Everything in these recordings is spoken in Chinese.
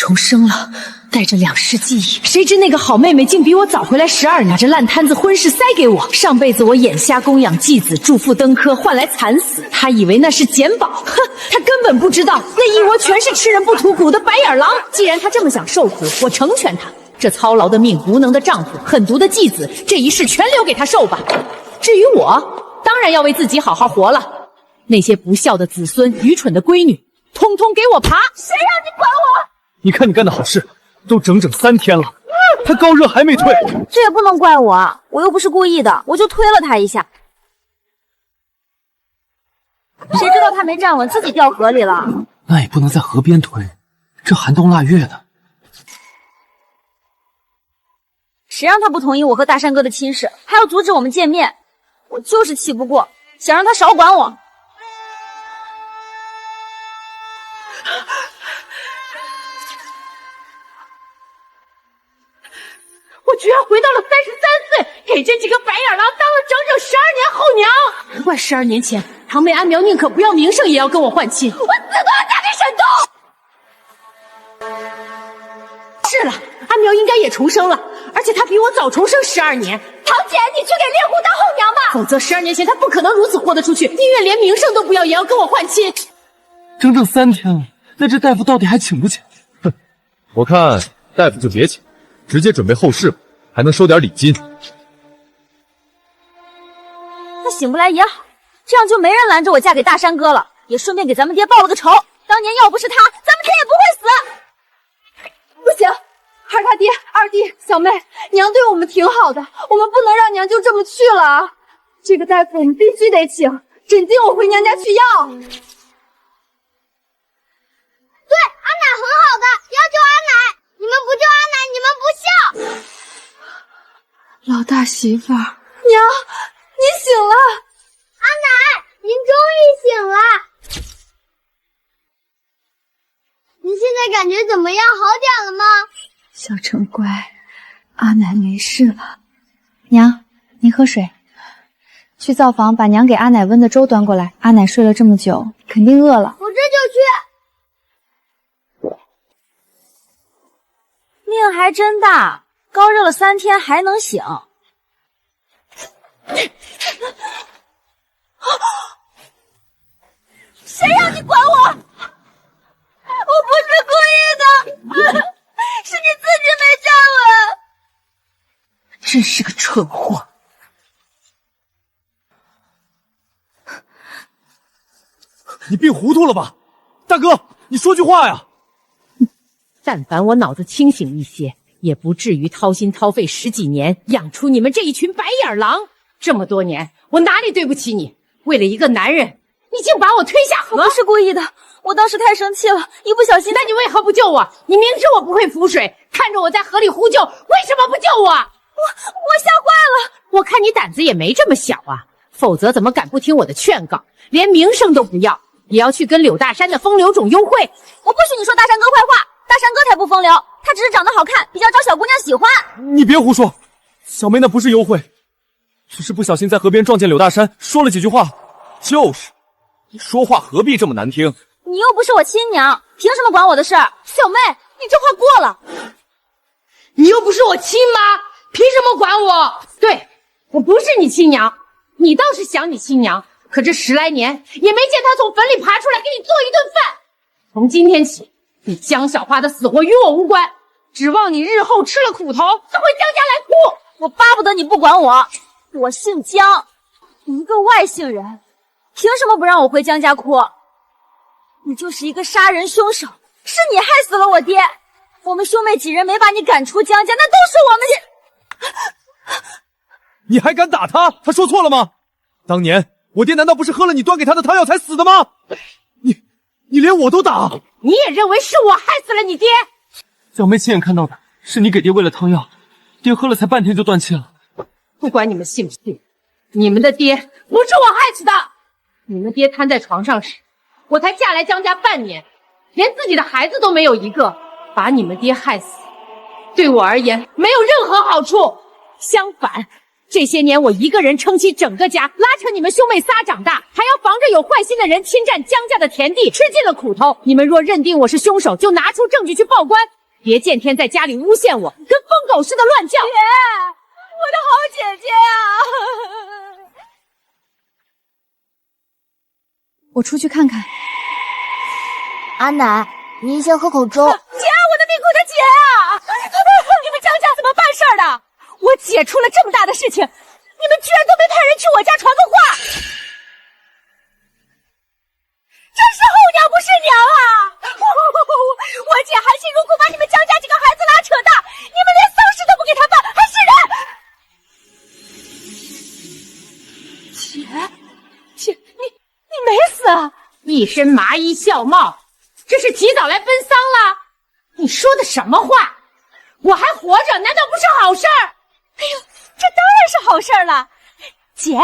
重生了，带着2世记忆。谁知那个好妹妹竟比我早回来12年，把这烂摊子婚事塞给我。上辈子我眼瞎供养继子，助父登科，换来惨死。他以为那是捡宝，哼，他根本不知道那一窝全是吃人不吐骨的白眼狼。既然他这么想受苦，我成全他。这操劳的命，无能的丈夫，狠毒的继子，这一世全留给他受吧。至于我，当然要为自己好好活了。那些不孝的子孙，愚蠢的闺女，通通给我爬！谁让你管我？你看你干的好事，都整整3天了，他高热还没退。这也不能怪我，我又不是故意的，我就推了他一下。谁知道他没站稳，自己掉河里了。那也不能在河边推，这寒冬腊月的。谁让他不同意我和大山哥的亲事，还要阻止我们见面？我就是气不过，想让他少管我。我居然回到了33岁，给这几个白眼狼当了整整12年后娘。难怪12年前堂妹安苗宁可不要名声也要跟我换亲，我死都要嫁给沈东。是了，安苗应该也重生了，而且她比我早重生12年。堂姐，你去给猎户当后娘吧，否则12年前她不可能如此豁得出去，宁愿连名声都不要，也要跟我换亲。整整3天了，那这大夫到底还请不请？哼，我看大夫就别请，直接准备后事吧，还能收点礼金。他醒不来也好，这样就没人拦着我嫁给大山哥了，也顺便给咱们爹报了个仇。当年要不是他，咱们爹也不会死。不行，二大爹、二弟、小妹，娘对我们挺好的，我们不能让娘就这么去了啊！这个大夫我们必须得请，诊金我回娘家去要。对，阿奶很好的，要救阿奶，你们不救阿奶，你们不孝。老大媳妇儿，娘，你醒了！阿奶，您终于醒了。您现在感觉怎么样？好点了吗？小成乖，阿奶没事了。娘，您喝水。去灶房把娘给阿奶温的粥端过来。阿奶睡了这么久，肯定饿了。我这就去。命还真大，高热了3天还能醒。谁让你管我？我不是故意的，是你自己没站稳。真是个蠢货！你病糊涂了吧？大哥，你说句话呀！但凡我脑子清醒一些，也不至于掏心掏肺10几年养出你们这一群白眼狼。这么多年，我哪里对不起你？为了一个男人，你竟把我推下河！我不是故意的，我当时太生气了，一不小心。那你为何不救我？你明知我不会浮水，看着我在河里呼救，为什么不救我？我吓坏了！我看你胆子也没这么小啊，否则怎么敢不听我的劝告，连名声都不要，也要去跟柳大山的风流种幽会？我不许你说大山哥坏话，大山哥才不风流，他只是长得好看，比较招小姑娘喜欢。你别胡说，小妹那不是幽会，只是不小心在河边撞见柳大山，说了几句话。就是，你说话何必这么难听？你又不是我亲娘，凭什么管我的事儿？小妹，你这话过了。你又不是我亲妈，凭什么管我？对，我不是你亲娘，你倒是想你亲娘，可这10来年也没见她从坟里爬出来给你做一顿饭。从今天起，你江小花的死活与我无关，指望你日后吃了苦头，再回江家来哭。我巴不得你不管我，我姓江，你一个外姓人，凭什么不让我回江家哭？你就是一个杀人凶手，是你害死了我爹。我们兄妹几人没把你赶出江家，那都是我们你还敢打他？他说错了吗？当年我爹难道不是喝了你端给他的汤药才死的吗？你连我都打，你也认为是我害死了你爹？小妹亲眼看到的是你给爹喂了汤药，爹喝了才半天就断气了。不管你们信不信，你们的爹不是我害死的。你们爹瘫在床上时，我才嫁来江家半年，连自己的孩子都没有一个，把你们爹害死，对我而言没有任何好处。相反，这些年我一个人撑起整个家，拉扯你们兄妹仨长大，还要防着有坏心的人侵占江家的田地，吃尽了苦头。你们若认定我是凶手，就拿出证据去报官，别见天在家里诬陷我，跟疯狗似的乱叫。姐，我的好姐姐啊！我出去看看。阿奶，您先喝口粥。姐，我的命苦的姐啊！你们江家怎么办事儿的？我姐出了这么大的事情，你们居然都没派人去我家传个话，真是后娘不是娘啊！我姐含辛茹苦把你们江家几个孩子拉扯大，你们连丧事都不给她办，还是人？姐，你没死啊？一身麻衣孝帽，这是提早来奔丧了？你说的什么话？我还活着，难道不是好事儿？哎呦，这当然是好事儿了。姐，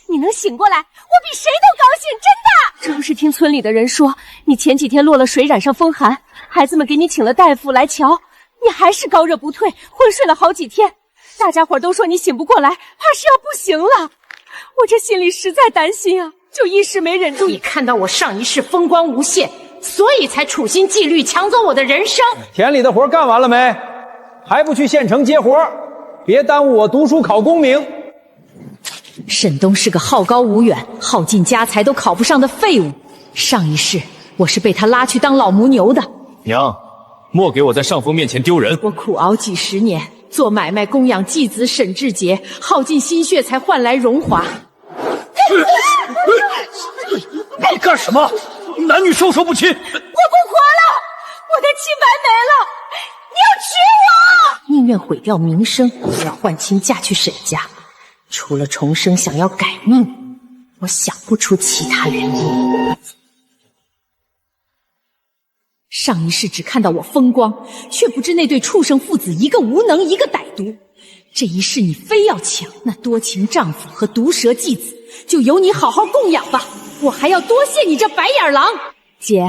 你能醒过来，我比谁都高兴，真的。这不是听村里的人说，你前几天落了水，染上风寒，孩子们给你请了大夫来瞧，你还是高热不退，昏睡了好几天。大家伙都说你醒不过来，怕是要不行了。我这心里实在担心啊，就一时没忍住。你看到我上一世风光无限，所以才处心积虑抢走我的人生。田里的活干完了没？还不去县城接活？别耽误我读书考功名。沈东是个好高骛远、耗尽家财都考不上的废物。上一世我是被他拉去当老母牛的。娘，莫给我在上峰面前丢人。我苦熬几十年，做买卖供养继子沈志杰，耗尽心血才换来荣华。你干什么？男女授受不亲。我不活了，我的清白没了，你要娶我！宁愿毁掉名声，也要换亲嫁去沈家。除了重生，想要改命，我想不出其他原因。上一世只看到我风光，却不知那对畜生父子一个无能，一个歹毒。这一世你非要抢，那多情丈夫和毒舌继子，就由你好好供养吧。我还要多谢你这白眼狼。姐，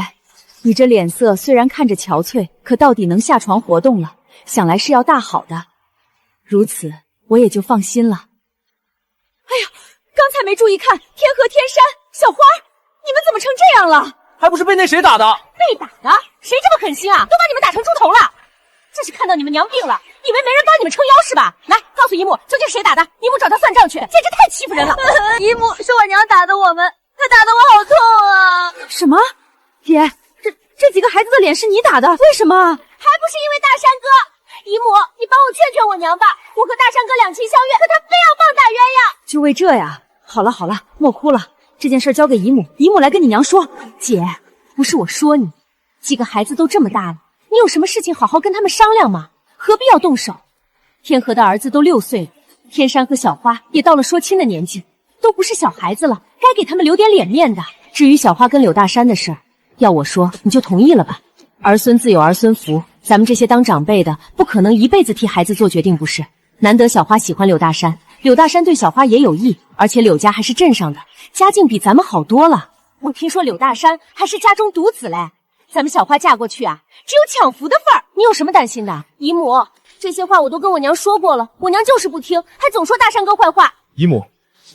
你这脸色虽然看着憔悴，可到底能下床活动了，想来是要大好的。如此，我也就放心了。哎呀，刚才没注意看，天河、天山、小花，你们怎么成这样了？还不是被那谁打的？被打的？谁这么狠心啊？都把你们打成猪头了！这是看到你们娘病了，以为没人帮你们撑腰是吧？来，告诉姨母，究竟谁打的？姨母找他算账去，简直太欺负人了！姨母，是我娘打的我们，她打的我好痛啊！什么？姐，这几个孩子的脸是你打的？为什么？还不是因为大山哥！姨母，你帮我劝劝我娘吧，我和大山哥两情相悦，可他非要棒打鸳鸯。就为这呀？好了好了，莫哭了，这件事交给姨母，姨母来跟你娘说。姐，不是我说你，几个孩子都这么大了，你有什么事情好好跟他们商量嘛，何必要动手？天河的儿子都6岁了，天山和小花也到了说亲的年纪，都不是小孩子了，该给他们留点脸面的。至于小花跟柳大山的事儿，要我说你就同意了吧。儿孙自有儿孙福，咱们这些当长辈的不可能一辈子替孩子做决定，不是？难得小花喜欢柳大山，柳大山对小花也有意，而且柳家还是镇上的，家境比咱们好多了。我听说柳大山还是家中独子嘞，咱们小花嫁过去啊，只有抢福的份儿，你有什么担心的？姨母，这些话我都跟我娘说过了，我娘就是不听，还总说大山哥坏话。姨母，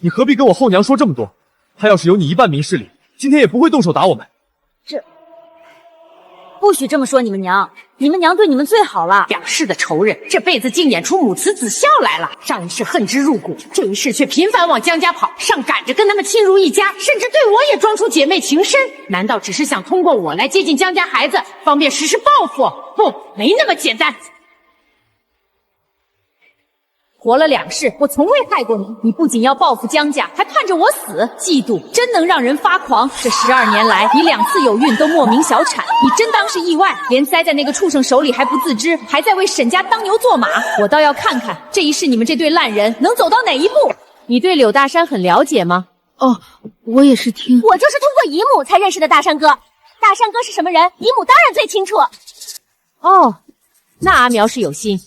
你何必跟我后娘说这么多？她要是有你一半明事理，今天也不会动手打我们。不许这么说你们娘，你们娘对你们最好了。两世的仇人，这辈子竟演出母慈子孝来了。上一世恨之入骨，这一世却频繁往江家跑，上赶着跟他们亲如一家，甚至对我也装出姐妹情深。难道只是想通过我来接近江家孩子，方便实施报复？不，没那么简单。活了2世，我从未害过你。你不仅要报复江家，还盼着我死，嫉妒真能让人发狂。这12年来，你2次有孕都莫名小产，你真当是意外？连栽在那个畜生手里还不自知，还在为沈家当牛做马。我倒要看看这一世你们这对烂人能走到哪一步。你对柳大山很了解吗？哦，我也是听。我就是通过姨母才认识的大山哥。大山哥是什么人，姨母当然最清楚。哦，那阿苗是有心。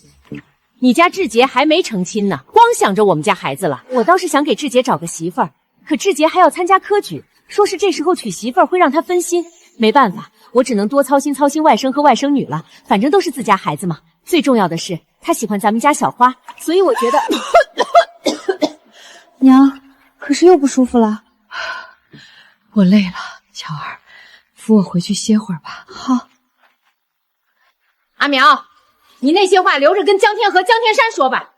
你家志杰还没成亲呢，光想着我们家孩子了。我倒是想给志杰找个媳妇儿，可志杰还要参加科举，说是这时候娶媳妇儿会让他分心。没办法，我只能多操心操心外甥和外甥女了，反正都是自家孩子嘛。最重要的是，他喜欢咱们家小花，所以我觉得娘，可是又不舒服了。我累了，巧儿，扶我回去歇会儿吧。好。阿苗，你那些话留着跟江天和、江天山说吧。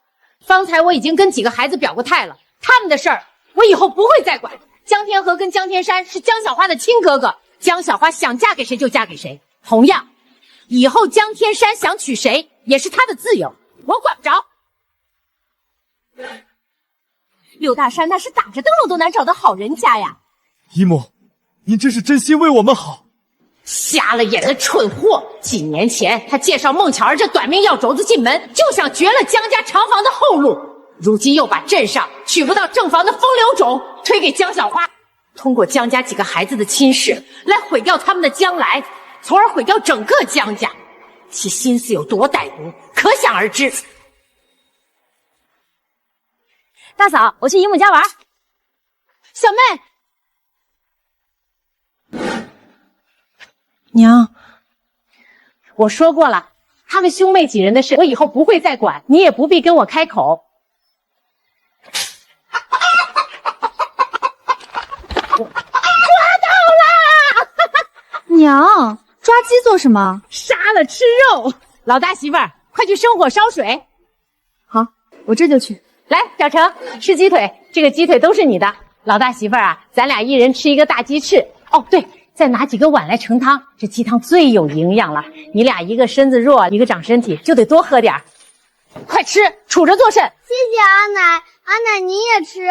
方才我已经跟几个孩子表过态了，他们的事儿我以后不会再管。江天和跟江天山是江小花的亲哥哥，江小花想嫁给谁就嫁给谁。同样，以后江天山想娶谁也是他的自由，我管不着。柳大山那是打着灯笼都难找的好人家呀！姨母，您这是真心为我们好。瞎了眼的蠢货！几年前他介绍孟巧儿这短命药种子进门，就想绝了江家长房的后路。如今又把镇上娶不到正房的风流种推给江小花，通过江家几个孩子的亲事来毁掉他们的将来，从而毁掉整个江家。其心思有多歹毒，可想而知。大嫂，我去姨母家玩。小妹，娘，我说过了，他们兄妹几人的事，我以后不会再管，你也不必跟我开口。娘，抓鸡做什么？杀了吃肉。老大媳妇儿，快去生火烧水。好，我这就去。来，小程吃鸡腿，这个鸡腿都是你的。老大媳妇儿啊，咱俩一人吃一个大鸡翅。哦，对，再拿几个碗来盛汤，这鸡汤最有营养了。你俩一个身子弱，一个长身体，就得多喝点儿。快吃，杵着做甚？谢谢阿奶，阿奶你也吃。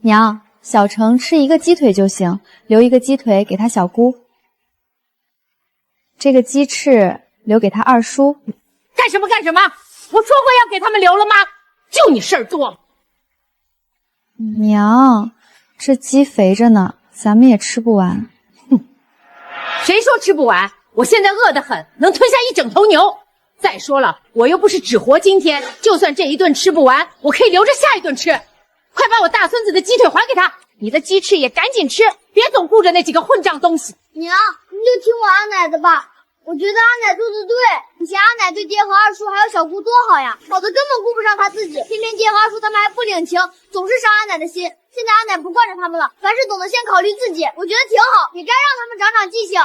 娘，小程吃一个鸡腿就行，留一个鸡腿给他小姑。这个鸡翅留给他二叔。干什么干什么？我说过要给他们留了吗？就你事儿多。娘，这鸡肥着呢，咱们也吃不完。谁说吃不完？我现在饿得很，能吞下一整头牛。再说了，我又不是只活今天，就算这一顿吃不完，我可以留着下一顿吃。快把我大孙子的鸡腿还给他，你的鸡翅也赶紧吃，别总顾着那几个混账东西。娘，你就听我阿奶的吧。我觉得阿奶做的对，以前阿奶对爹和二叔还有小姑多好呀，好的根本顾不上他自己，偏偏爹和二叔他们还不领情，总是伤阿奶的心。现在阿奶不惯着他们了，凡事懂得先考虑自己，我觉得挺好，也该让他们长长记性。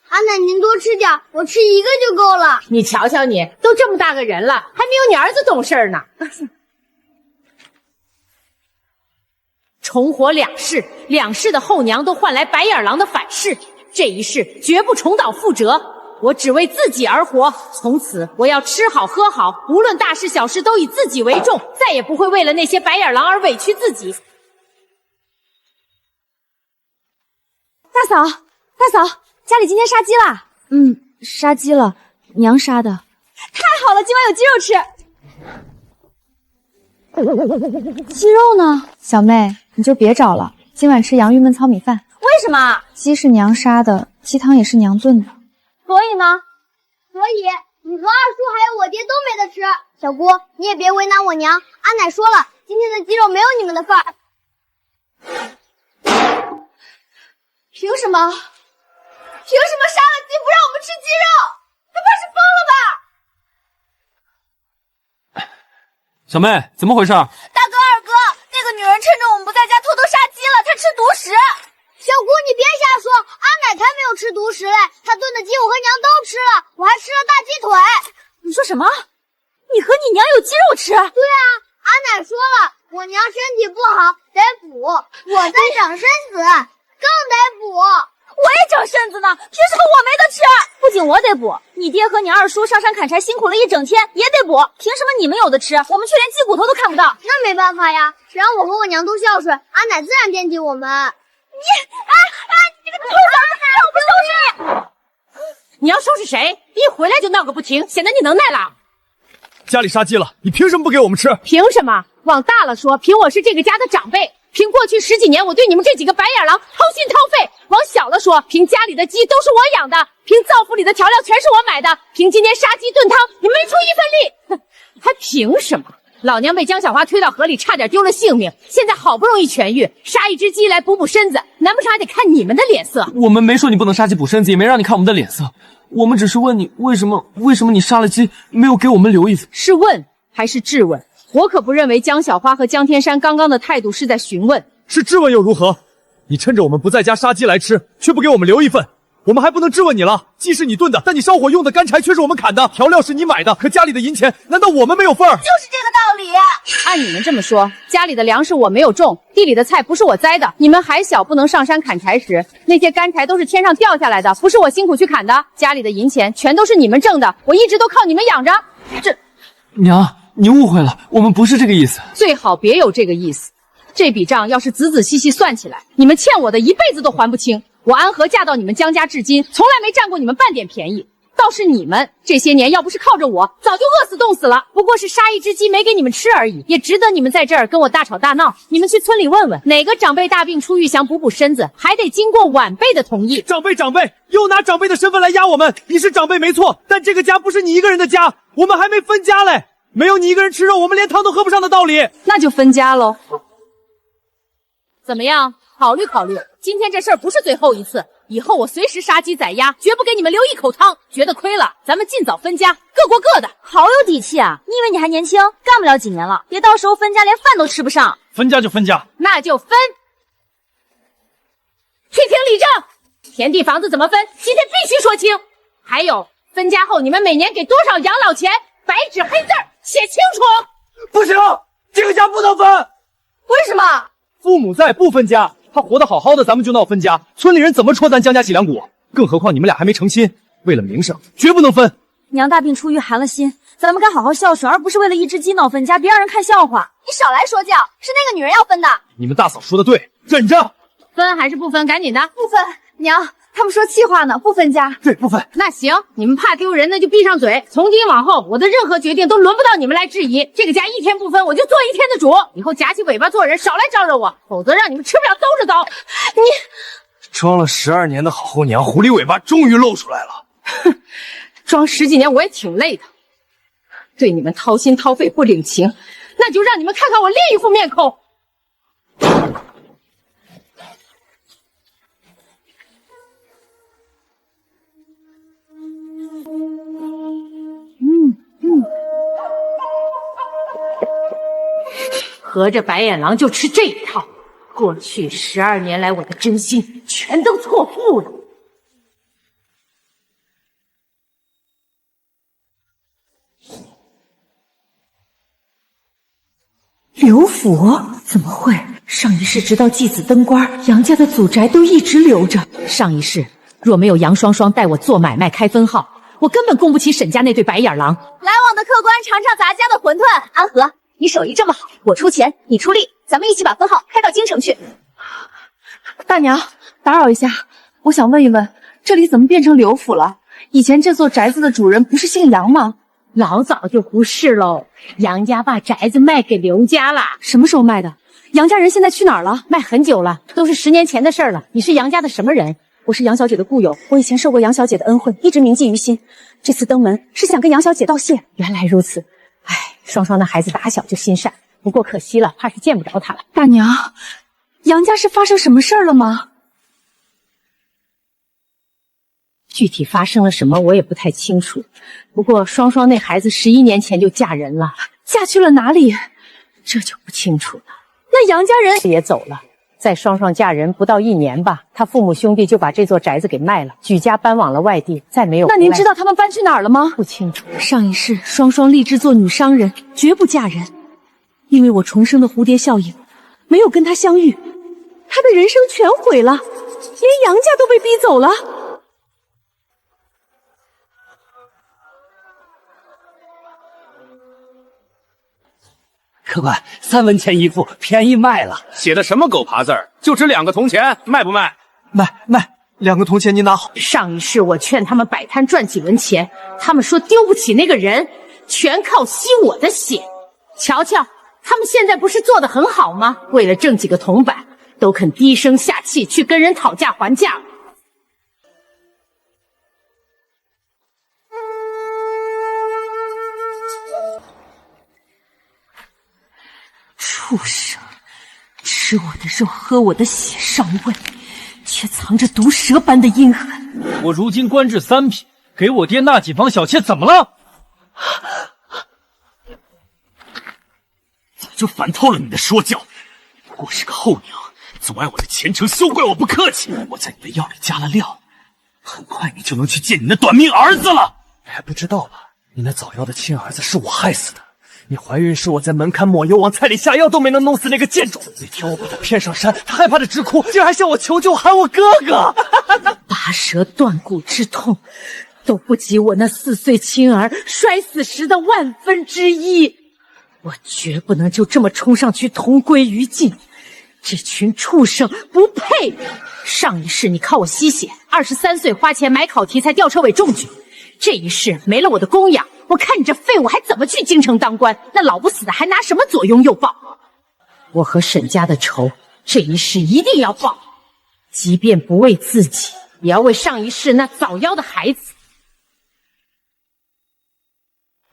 阿奶您多吃点，我吃一个就够了。你瞧瞧你，都这么大个人了，还没有你儿子懂事呢。重活两世，两世的后娘都换来白眼狼的反噬，这一世绝不重蹈覆辙。我只为自己而活，从此我要吃好喝好，无论大事小事都以自己为重，再也不会为了那些白眼狼而委屈自己。大嫂，大嫂，家里今天杀鸡啦？杀鸡了，娘杀的。太好了，今晚有鸡肉吃。鸡肉呢？小妹，你就别找了，今晚吃洋芋焖糙米饭。为什么？鸡是娘杀的，鸡汤也是娘炖的。所以呢？所以你和二叔还有我爹都没得吃。小姑，你也别为难我娘。阿奶说了，今天的鸡肉没有你们的份儿。凭什么？凭什么杀了鸡不让我们吃鸡肉？他怕是疯了吧？小妹，怎么回事？大哥二哥，那个女人趁着我们不在家偷偷杀鸡了，她吃独食。小姑，你别瞎说，阿奶才没有吃独食嘞，她炖的鸡我和娘都吃了，我还吃了大鸡腿。你说什么？你和你娘有鸡肉吃？对啊，阿奶说了，我娘身体不好得补，我在长身子更得补。我也长身子呢，凭什么我没得吃？不仅我得补，你爹和你二叔上山砍柴辛苦了一整天也得补，凭什么你们有的吃，我们却连鸡骨头都看不到？那没办法呀，谁让我和我娘都孝顺，阿奶自然惦记我们。你这个臭小子，让我不收拾你！你要收拾谁？一回来就闹个不停，显得你能耐了。家里杀鸡了，你凭什么不给我们吃？凭什么？往大了说，凭我是这个家的长辈，凭过去10几年我对你们这几个白眼狼掏心掏肺；往小了说，凭家里的鸡都是我养的，凭灶府里的调料全是我买的，凭今天杀鸡炖汤你没出一份力，哼，还凭什么？老娘被江小花推到河里，差点丢了性命，现在好不容易痊愈，杀一只鸡来补补身子，难不成还得看你们的脸色？我们没说你不能杀鸡补身子，也没让你看我们的脸色。我们只是问你为什么你杀了鸡没有给我们留一份？是问还是质问？我可不认为江小花和江天山刚刚的态度是在询问。是质问又如何？你趁着我们不在家杀鸡来吃，却不给我们留一份，我们还不能质问你了。鸡是你炖的，但你烧火用的干柴却是我们砍的，调料是你买的，可家里的银钱难道我们没有份儿？就是这个道理。按你们这么说，家里的粮食我没有种，地里的菜不是我栽的，你们还小不能上山砍柴时，那些干柴都是天上掉下来的，不是我辛苦去砍的。家里的银钱全都是你们挣的，我一直都靠你们养着。娘，你误会了，我们不是这个意思。最好别有这个意思。这笔账要是仔仔细细算起来，你们欠我的一辈子都还不清。我安和嫁到你们江家至今，从来没占过你们半点便宜。倒是你们这些年要不是靠着我，早就饿死冻死了。不过是杀一只鸡没给你们吃而已，也值得你们在这儿跟我大吵大闹。你们去村里问问，哪个长辈大病初愈想补补身子，还得经过晚辈的同意。长辈又拿长辈的身份来压我们，你是长辈没错，但这个家不是你一个人的家，我们还没分家嘞。没有你一个人吃肉，我们连汤都喝不上的道理。那就分家喽。怎么样？考虑考虑，今天这事儿不是最后一次，以后我随时杀鸡宰鸭，绝不给你们留一口汤。觉得亏了，咱们尽早分家，各过各的。好有底气啊！你以为你还年轻，干不了几年了，别到时候分家连饭都吃不上。分家就分家，那就分。去听理政，田地房子怎么分，今天必须说清。还有，分家后你们每年给多少养老钱，白纸黑字写清楚。不行，这个家不能分。为什么？父母在，不分家。他活得好好的，咱们就闹分家，村里人怎么戳咱江家脊梁骨？更何况你们俩还没成亲，为了名声，绝不能分。娘大病初愈寒了心，咱们该好好孝顺，而不是为了一只鸡闹分家，别让人看笑话。你少来说教，是那个女人要分的。你们大嫂说的对，忍着。分还是不分？赶紧的。不分，娘，他们说气话呢，不分家。对，不分。那行，你们怕丢人，那就闭上嘴。从今往后，我的任何决定都轮不到你们来质疑。这个家一天不分，我就做一天的主。以后夹起尾巴做人，少来招惹我，否则让你们吃不了兜着走。你装了12年的好后娘，狐狸尾巴终于露出来了。哼，装10几年我也挺累的，对你们掏心掏肺不领情，那就让你们看看我另一副面孔。合着白眼狼就吃这一套，过去12年来我的真心全都错付了。刘府？怎么会？上一世直到继子登官，杨家的祖宅都一直留着。上一世若没有杨双双带我做买卖开分号，我根本供不起沈家那对白眼狼。来往的客官尝尝咱家的馄饨。安和，你手艺这么好，我出钱，你出力，咱们一起把分号开到京城去。大娘，打扰一下，我想问一问，这里怎么变成刘府了？以前这座宅子的主人不是姓杨吗？老早就不是喽，杨家把宅子卖给刘家了。什么时候卖的？杨家人现在去哪儿了？卖很久了，都是10年前的事儿了。你是杨家的什么人？我是杨小姐的故友，我以前受过杨小姐的恩惠，一直铭记于心。这次登门是想跟杨小姐道谢。原来如此，唉，双双的孩子打小就心善，不过可惜了，怕是见不着他了。大娘，杨家是发生什么事儿了吗？具体发生了什么我也不太清楚，不过双双那孩子11年前就嫁人了。嫁去了哪里？这就不清楚了。那杨家人也走了。在双双嫁人不到1年吧，他父母兄弟就把这座宅子给卖了，举家搬往了外地，再没有。那您知道他们搬去哪儿了吗？不清楚。上一世双双立志做女商人，绝不嫁人，因为我重生的蝴蝶效应，没有跟他相遇，他的人生全毁了，连杨家都被逼走了。客官，3文钱一副，便宜卖了。写的什么狗爬字儿？就值2个铜钱，卖不卖？卖，2个铜钱您拿好。上一世我劝他们摆摊赚几文钱，他们说丢不起那个人，全靠吸我的血。瞧瞧，他们现在不是做得很好吗？为了挣几个铜板，都肯低声下气去跟人讨价还价。畜生，吃我的肉，喝我的血，上位，却藏着毒蛇般的阴狠。我如今官至3品，给我爹纳几房小妾怎么了？早就烦透了你的说教，不过是个后娘，阻碍我的前程，休怪我不客气。我在你的药里加了料，很快你就能去见你的短命儿子了。还不知道吧？你那早夭的亲儿子是我害死的。你怀孕是我在门槛抹油，往菜里下药都没能弄死那个贱种。那天我把他骗上山，他害怕的直哭，竟然还向我求救，喊我哥哥。拔舌断骨之痛，都不及我那4岁亲儿摔死时的1/1000。我绝不能就这么冲上去同归于尽，这群畜生不配！上一世你靠我吸血，23岁花钱买考题才吊车尾中举，这一世没了我的供养，我看你这废物还怎么去京城当官？那老不死的还拿什么左拥右抱？我和沈家的仇，这一世一定要报，即便不为自己，也要为上一世那早夭的孩子。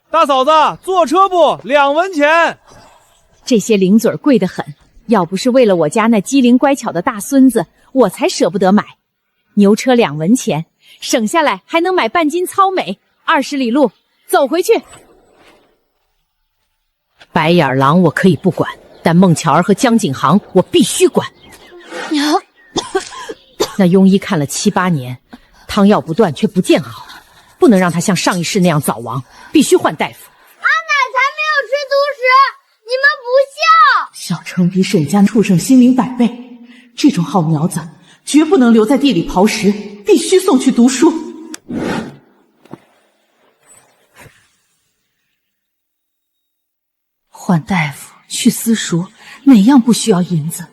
大嫂子，坐车不？2文钱。这些零嘴贵得很，要不是为了我家那机灵乖巧的大孙子，我才舍不得买。牛车2文钱，省下来还能买半斤糙米，20里路走回去。白眼狼我可以不管，但孟巧儿和江景行我必须管。娘，那庸医看了7、8年，汤药不断却不见好，不能让他像上一世那样早亡，必须换大夫。阿奶才没有吃独食，你们不孝！小程比沈家畜生心灵100倍，这种好苗子绝不能留在地里刨食，必须送去读书。换大夫，去私塾，哪样不需要银子？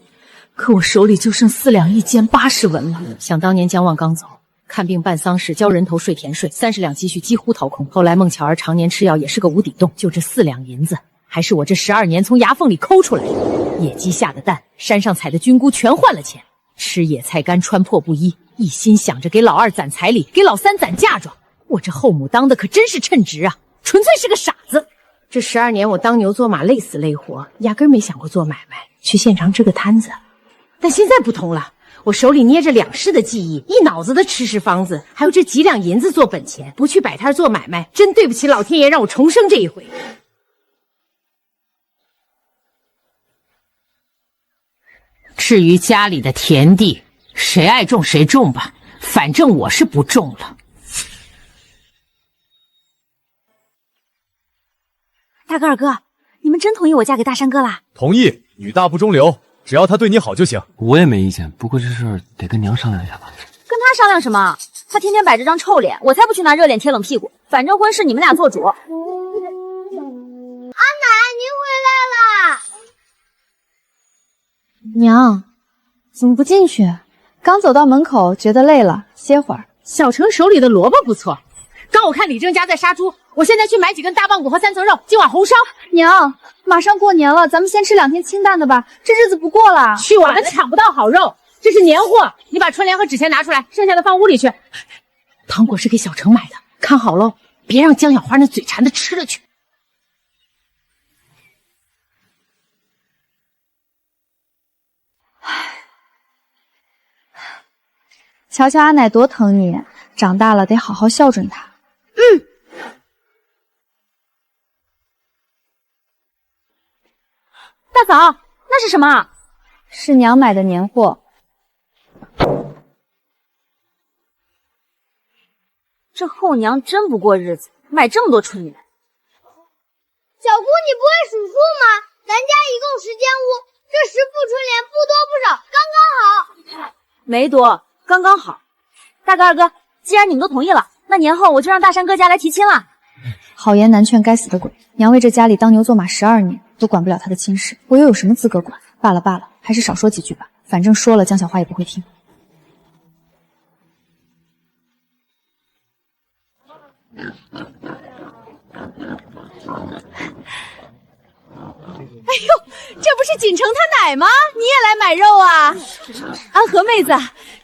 可我手里就剩4两1间80文了。想当年姜望刚走，看病办丧事交人头税田税，30两积蓄几乎掏空。后来孟巧儿常年吃药也是个无底洞，就这4两银子，还是我这12年从牙缝里抠出来的。野鸡下的蛋，山上采的菌菇全换了钱，吃野菜干，穿破布衣，一心想着给老2攒彩礼，给老3攒嫁妆。我这后母当的可真是称职啊，纯粹是个傻子。这12年我当牛做马，累死累活，压根没想过做买卖，去县城支个摊子。但现在不同了，我手里捏着2世的记忆，一脑子的吃食方子，还有这几两银子做本钱，不去摆摊做买卖，真对不起老天爷让我重生这一回。至于家里的田地，谁爱种谁种吧，反正我是不种了。大哥二哥，你们真同意我嫁给大山哥啦？同意，女大不中留，只要他对你好就行。我也没意见，不过这事儿得跟娘商量一下吧。跟他商量什么？他天天摆着张臭脸，我才不去拿热脸贴冷屁股。反正婚事你们俩做主。阿奶，您回来啦！娘，怎么不进去？刚走到门口，觉得累了，歇会儿。小程手里的萝卜不错，刚我看李正家在杀猪，我现在去买几根大棒骨和3层肉，今晚红烧。娘，马上过年了，咱们先吃2天清淡的吧，这日子不过了。去晚了抢不到好肉，这是年货。你把春联和纸钱拿出来，剩下的放屋里去。糖果是给小程买的，看好喽，别让江小花那嘴馋的吃了去。瞧瞧阿奶多疼你，长大了得好好孝顺她。大嫂，那是什么？是娘买的年货。这后娘真不过日子，买这么多春联。小姑，你不会数数吗？咱家一共10间屋，这10副春联不多不少，刚刚好。没多，刚刚好。大哥二哥，既然你们都同意了，那年后我就让大山哥家来提亲了。好言难劝，该死的鬼！娘为这家里当牛做马12年，都管不了他的亲事，我又有什么资格管？罢了罢了，还是少说几句吧，反正说了江小花也不会听。哎呦，这不是锦城他奶吗？你也来买肉啊？安和妹子，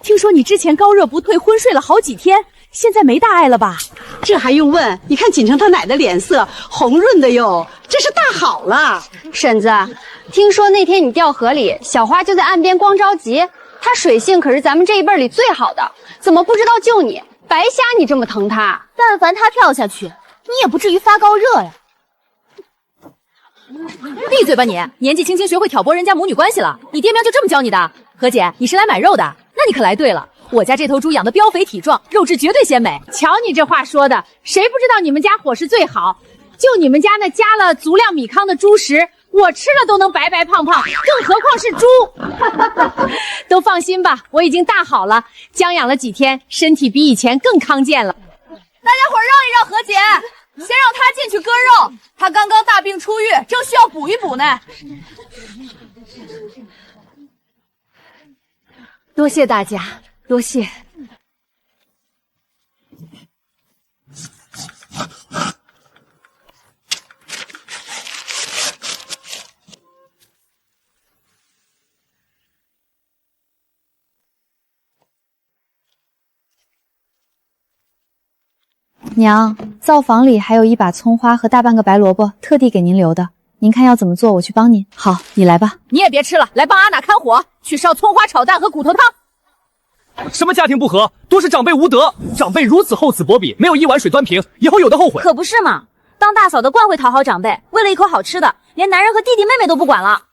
听说你之前高热不退，昏睡了好几天，现在没大碍了吧？这还用问？你看锦城他奶的脸色红润的哟，这是大好了。婶子，听说那天你掉河里，小花就在岸边光着急，她水性可是咱们这一辈里最好的，怎么不知道救你？白瞎你这么疼他。但凡他跳下去，你也不至于发高热呀。闭嘴吧你！年纪轻轻学会挑拨人家母女关系了，你爹喵就这么教你的？何姐，你是来买肉的？那你可来对了，我家这头猪养的膘肥体壮，肉质绝对鲜美。瞧你这话说的，谁不知道你们家伙食最好？就你们家那加了足量米糠的猪食，我吃了都能白白胖胖，更何况是猪。都放心吧，我已经大好了，将养了几天，身体比以前更康健了。大家伙让一让何姐，先让她进去割肉，她刚刚大病初愈，正需要补一补呢。多谢大家，多谢。娘，灶房里还有一把葱花和大半个白萝卜，特地给您留的。您看要怎么做，我去帮您。好，你来吧。你也别吃了，来帮阿娜看火，去烧葱花炒蛋和骨头汤。什么家庭不和，都是长辈无德。长辈如此厚此薄彼，没有一碗水端平，以后有的后悔。可不是嘛，当大嫂的惯会讨好长辈，为了一口好吃的，连男人和弟弟妹妹都不管了。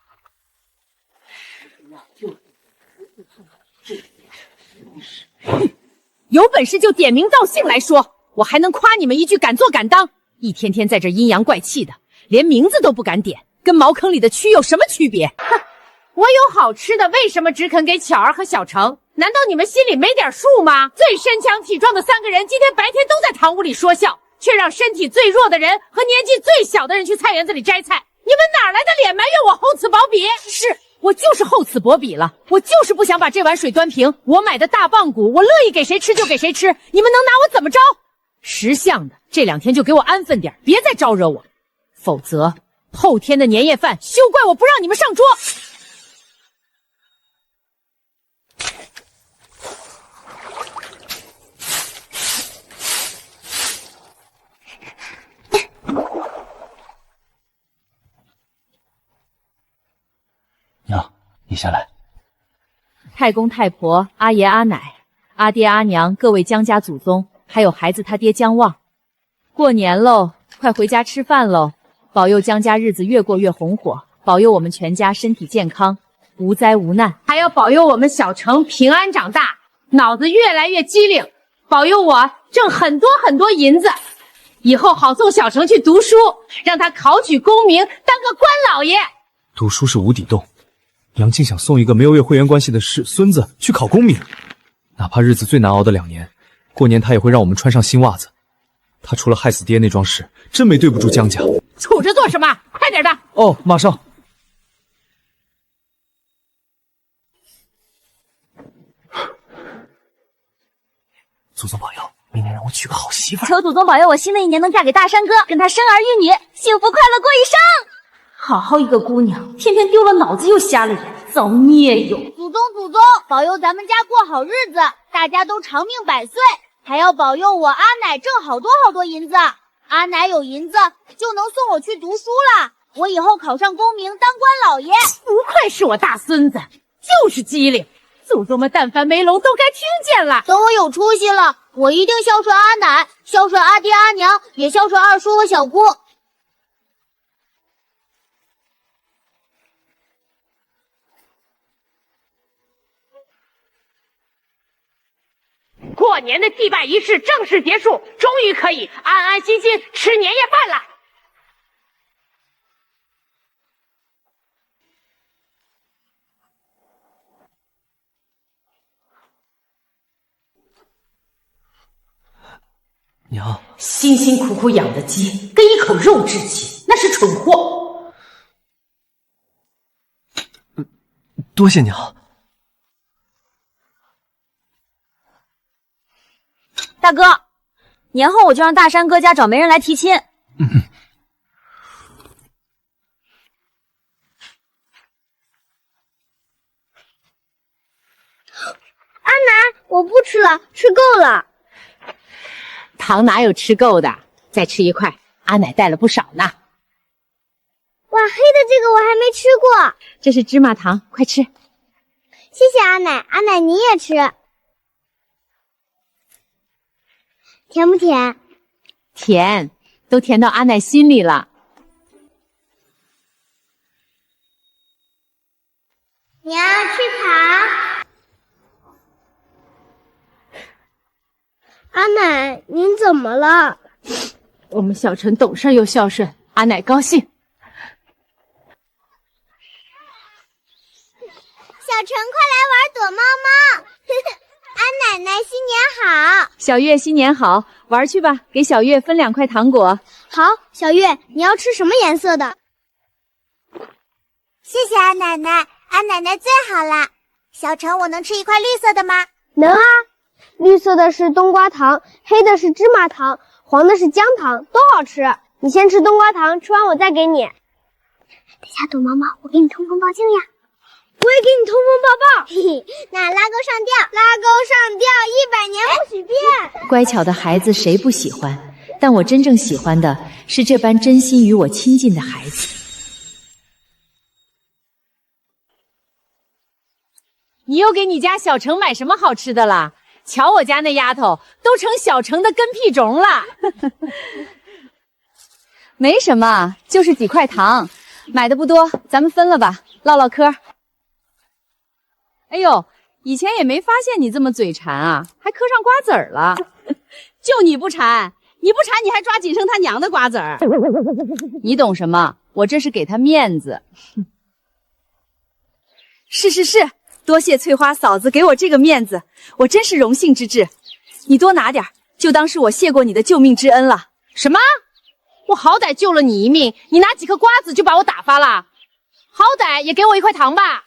有本事就点名道姓来说，我还能夸你们一句敢做敢当。一天天在这阴阳怪气的，连名字都不敢点，跟茅坑里的蛆有什么区别？哼！我有好吃的，为什么只肯给巧儿和小程？难道你们心里没点数吗？最身强体壮的三个人，今天白天都在堂屋里说笑，却让身体最弱的人和年纪最小的人去菜园子里摘菜。你们哪来的脸埋怨我厚此薄彼？是我就是厚此薄彼了，我就是不想把这碗水端平。我买的大棒骨，我乐意给谁吃就给谁吃，你们能拿我怎么着？识相的，这2天就给我安分点，别再招惹我，否则后天的年夜饭休怪我不让你们上桌。娘，你先来。太公太婆、阿爷阿奶、阿爹阿娘各位江家祖宗，还有孩子他爹江旺，过年喽，快回家吃饭喽！保佑江家日子越过越红火，保佑我们全家身体健康，无灾无难，还要保佑我们小程平安长大，脑子越来越机灵，保佑我挣很多很多银子，以后好送小程去读书，让他考取功名，当个官老爷。读书是无底洞，娘竟想送一个没有月会员关系的孙子去考功名，哪怕日子最难熬的2年，过年他也会让我们穿上新袜子。他除了害死爹那桩事，真没对不住江家。杵着做什么？快点的！哦，马上。祖宗保佑，明年让我娶个好媳妇。求祖宗保佑我新的一年能嫁给大山哥，跟他生儿育女，幸福快乐过一生。好好一个姑娘，偏偏丢了脑子又瞎了眼，造孽哟！祖宗保佑咱们家过好日子，大家都长命百岁，还要保佑我阿奶挣好多好多银子。阿奶有银子就能送我去读书了，我以后考上功名当官老爷。不愧是我大孙子，就是机灵。祖宗们但凡没聋都该听见了。等我有出息了，我一定孝顺阿奶，孝顺阿爹阿娘，也孝顺二叔和小姑。过年的祭拜仪式正式结束，终于可以安安心心吃年夜饭了。娘，辛辛苦苦养的鸡，跟一口肉置气，那是蠢货。多谢娘。大哥，年后我就让大山哥家找媒人来提亲。阿奶，我不吃了，吃够了。糖哪有吃够的？再吃一块，阿奶带了不少呢。哇，黑的这个我还没吃过。这是芝麻糖，快吃。谢谢阿奶，阿奶你也吃。甜不甜？甜，都甜到阿奶心里了。娘，去爬。阿奶，您怎么了？我们小陈懂事又孝顺，阿奶高兴。小陈，快来玩躲猫猫！安奶奶新年好！小月新年好，玩去吧，给小月分2块糖果。好，小月，你要吃什么颜色的？谢谢安奶奶，安奶奶最好了。小陈，我能吃一块绿色的吗？能啊，绿色的是冬瓜糖，黑的是芝麻糖，黄的是姜糖，都好吃。你先吃冬瓜糖，吃完我再给你。等下躲猫猫，我给你通风报信呀。我也给你通风报报。嘿嘿，那拉钩上吊，拉钩上吊，100年不许变。乖巧的孩子谁不喜欢？但我真正喜欢的是这般真心与我亲近的孩子。你又给你家小程买什么好吃的了？瞧我家那丫头都成小程的跟屁虫了。没什么，就是几块糖，买的不多，咱们分了吧，唠唠嗑。哎呦，以前也没发现你这么嘴馋啊，还嗑上瓜子儿了。就你不馋，你不馋你还抓锦生他娘的瓜子儿。你懂什么？我这是给他面子。是，多谢翠花嫂子给我这个面子，我真是荣幸之至。你多拿点，就当是我谢过你的救命之恩了。什么？我好歹救了你一命，你拿几颗瓜子就把我打发了？好歹也给我1块糖吧。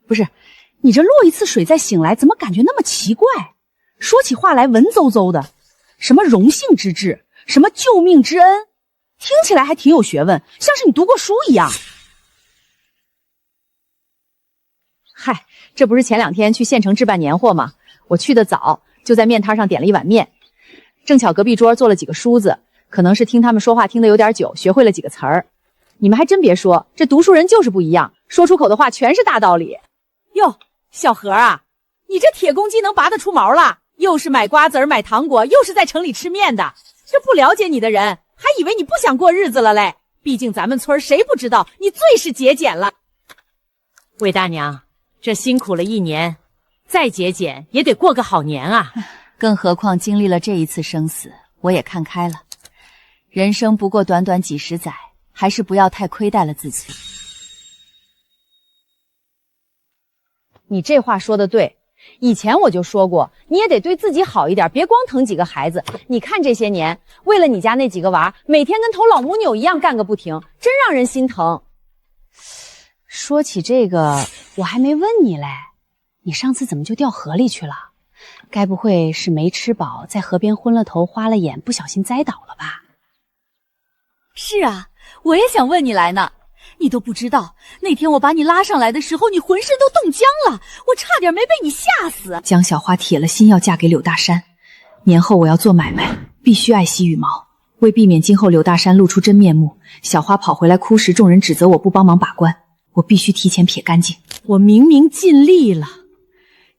不是，你这落一次水再醒来，怎么感觉那么奇怪？说起话来文绉绉的，什么荣幸之至，什么救命之恩，听起来还挺有学问，像是你读过书一样。嗨，这不是前2天去县城置办年货吗？我去的早，就在面摊上点了一碗面。正巧隔壁桌坐了几个叔子，可能是听他们说话听得有点久，学会了几个词儿。你们还真别说，这读书人就是不一样，说出口的话全是大道理。哟，小何啊，你这铁公鸡能拔得出毛了？又是买瓜子儿买糖果，又是在城里吃面的，这不了解你的人还以为你不想过日子了嘞。毕竟咱们村谁不知道你最是节俭了。魏大娘，这辛苦了1年，再节俭也得过个好年啊。更何况经历了这一次生死，我也看开了，人生不过短短几十载，还是不要太亏待了自己。你这话说的对，以前我就说过，你也得对自己好一点，别光疼几个孩子。你看这些年，为了你家那几个娃，每天跟头老母牛一样干个不停，真让人心疼。说起这个，我还没问你嘞，你上次怎么就掉河里去了？该不会是没吃饱，在河边昏了头，花了眼，不小心栽倒了吧？是啊，我也想问你来呢。你都不知道，那天我把你拉上来的时候，你浑身都冻僵了，我差点没被你吓死。江小花铁了心要嫁给柳大山，年后我要做买卖，必须爱惜羽毛。为避免今后柳大山露出真面目，小花跑回来哭时，众人指责我不帮忙把关，我必须提前撇干净。我明明尽力了，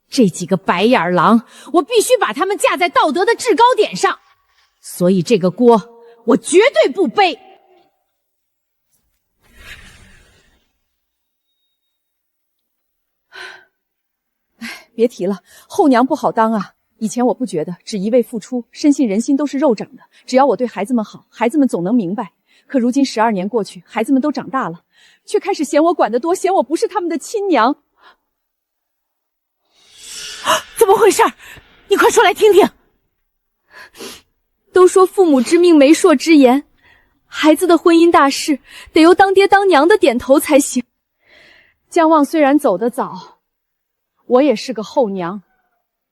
这几个白眼狼，我必须把他们架在道德的制高点上，所以这个锅我绝对不背。别提了，后娘不好当啊！以前我不觉得，只一味付出，深信人心都是肉长的，只要我对孩子们好，孩子们总能明白。可如今12年过去，孩子们都长大了，却开始嫌我管得多，嫌我不是他们的亲娘。怎么回事？你快说来听听。都说父母之命，媒妁之言，孩子的婚姻大事得由当爹当娘的点头才行。江望虽然走得早，我也是个后娘，